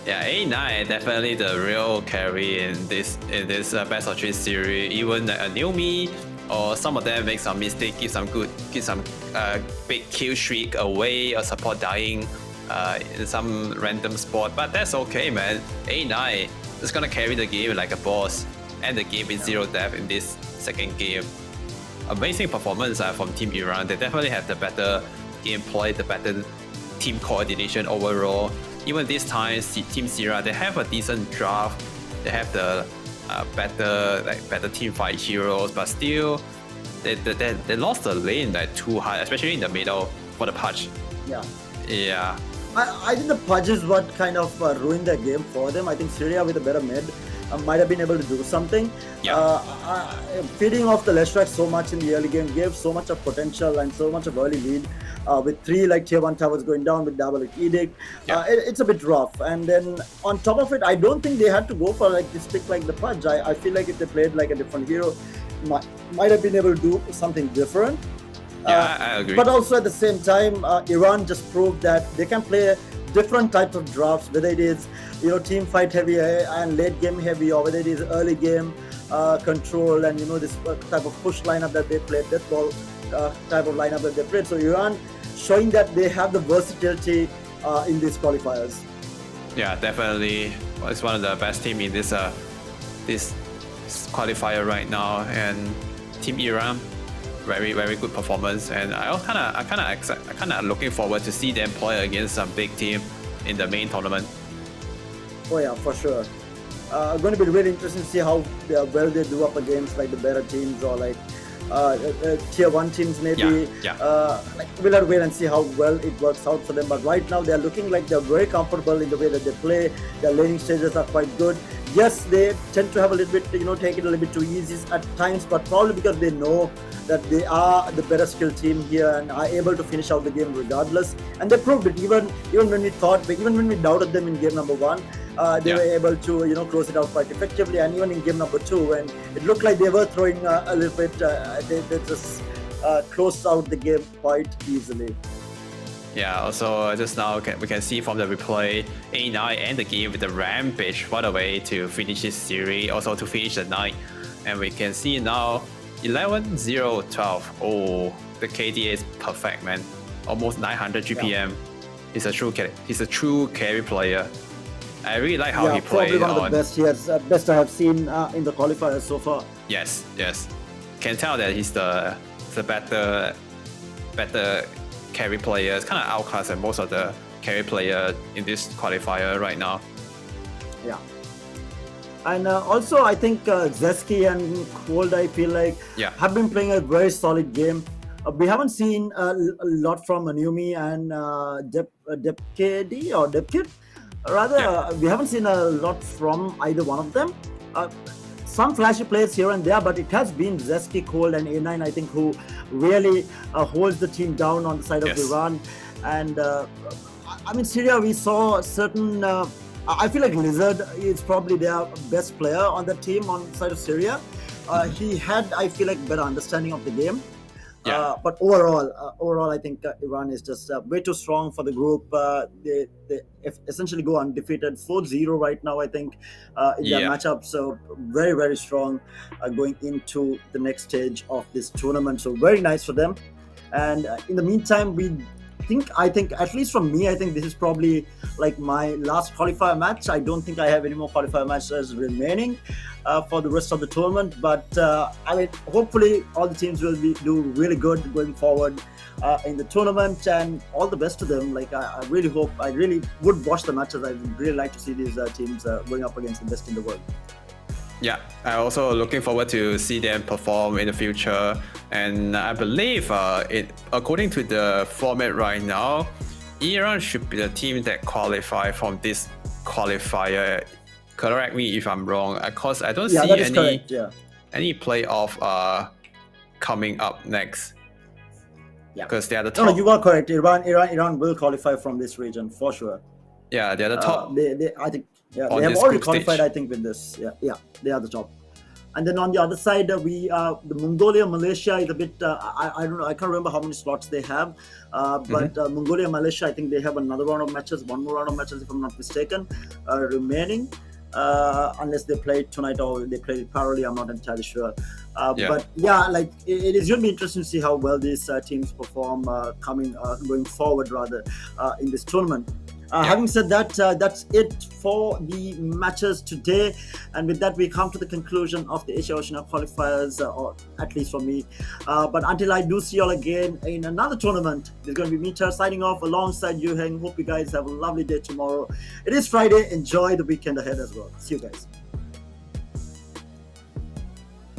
Yeah, A9 definitely the real carry in this best of 3 series. Even a Naomi or some of them make some mistake, give some big kill streak away or support dying in some random spot, but that's okay, man. A9 is gonna carry the game like a boss, and the game is 0 death in this second game. Amazing performance from Team Iran. They definitely have the better gameplay, the better team coordination overall. Even this time, Team Syria, they have a decent draft. They have the better team fight heroes, but still, they lost the lane like too high, especially in the middle for the Pudge. Yeah. I think the Pudge is what kind of ruined the game for them. I think Syria with a better mid might have been able to do something. Feeding off the Leshrac so much in the early game gave so much of potential and so much of early lead. With 3 like tier 1 towers going down with Diabolic Edict, it's a bit rough. And then on top of it, I don't think they had to go for like this pick like the Pudge. I feel like if they played like a different hero, might have been able to do something different. I agree. But also at the same time, Iran just proved that they can play different types of drafts, whether it is team fight heavy and late game heavy, or whether it is early game control and this type of push lineup that they played, death ball type of lineup that they played. So Iran showing that they have the versatility in these qualifiers. Yeah, definitely. It's one of the best team in this qualifier right now, and Team Iran, very good performance. And I kind of looking forward to see them play against some big team in the main tournament. Oh yeah, for sure. Going to be really interesting to see how well they do up against like the better teams or like tier 1 teams maybe. We'll have to wait and see how well it works out for them, but right now they're looking like they're very comfortable in the way that they play. Their laning stages are quite good. Yes, they tend to have a little bit, take it a little bit too easy at times, but probably because they know that they are the better skill team here and are able to finish out the game regardless. And they proved it even when we doubted them in game number 1. They were able to close it out quite effectively, and even in game number 2 when it looked like they were throwing a little bit, they just closed out the game quite easily. Yeah, also just now we can see from the replay, A9 end the game with the Rampage. What a way to finish this series, also to finish the night. And we can see now 11-0-12. Oh, the KDA is perfect, man. Almost 900 GPM. He's a true carry player. I really like how he played. Probably one of the best he has, best I have seen in the qualifiers so far. Yes. Can tell that he's the better carry player. It's kind of outclassed than most of the carry player in this qualifier right now. Yeah. And also, I think Zeski and Cold, I feel like, have been playing a very solid game. We haven't seen a lot from Anumi and Depkid or Depkid. Rather, we haven't seen a lot from either one of them. Some flashy players here and there, but it has been Zeski, Cold, and A9, I think, who really holds the team down on the side of Iran. And I mean, Syria, we saw certain. I feel like Lizard is probably their best player on the team on the side of Syria. He had, I feel like, better understanding of the game. But overall, I think Iran is just way too strong for the group. They essentially go undefeated, 4-0 right now, I think, in their matchup. So very, very strong going into the next stage of this tournament. So very nice for them. And in the meantime, I think at least from me, I think this is probably like my last qualifier match. I don't think I have any more qualifier matches remaining for the rest of the tournament. But I mean, hopefully all the teams will do really good going forward in the tournament, and all the best to them. Like I really would watch the matches. I would really like to see these teams going up against the best in the world. Yeah, I'm also looking forward to see them perform in the future. And I believe according to the format right now, Iran should be the team that qualify from this qualifier. Correct me if I'm wrong, because I don't see any playoff coming up next. Yeah, because they are the top. No, you are correct. Iran will qualify from this region for sure. Yeah, they're the top. I think they have already qualified. I think with this, they are the top. And then on the other side, the Mongolia, Malaysia is a bit. I don't know. I can't remember how many slots they have. But Mongolia, Malaysia, I think they have another round of matches, one more round of matches, if I'm not mistaken, remaining. Unless they play tonight or they play it parallelly, I'm not entirely sure. But like it is going to be interesting to see how well these teams perform going forward in this tournament. Having said that, that's it for the matches today. And with that, we come to the conclusion of the Asia Oceania qualifiers, or at least for me. But until I do see you all again in another tournament, there's going to be me signing off alongside you, Heng. Hope you guys have a lovely day tomorrow. It is Friday. Enjoy the weekend ahead as well. See you guys.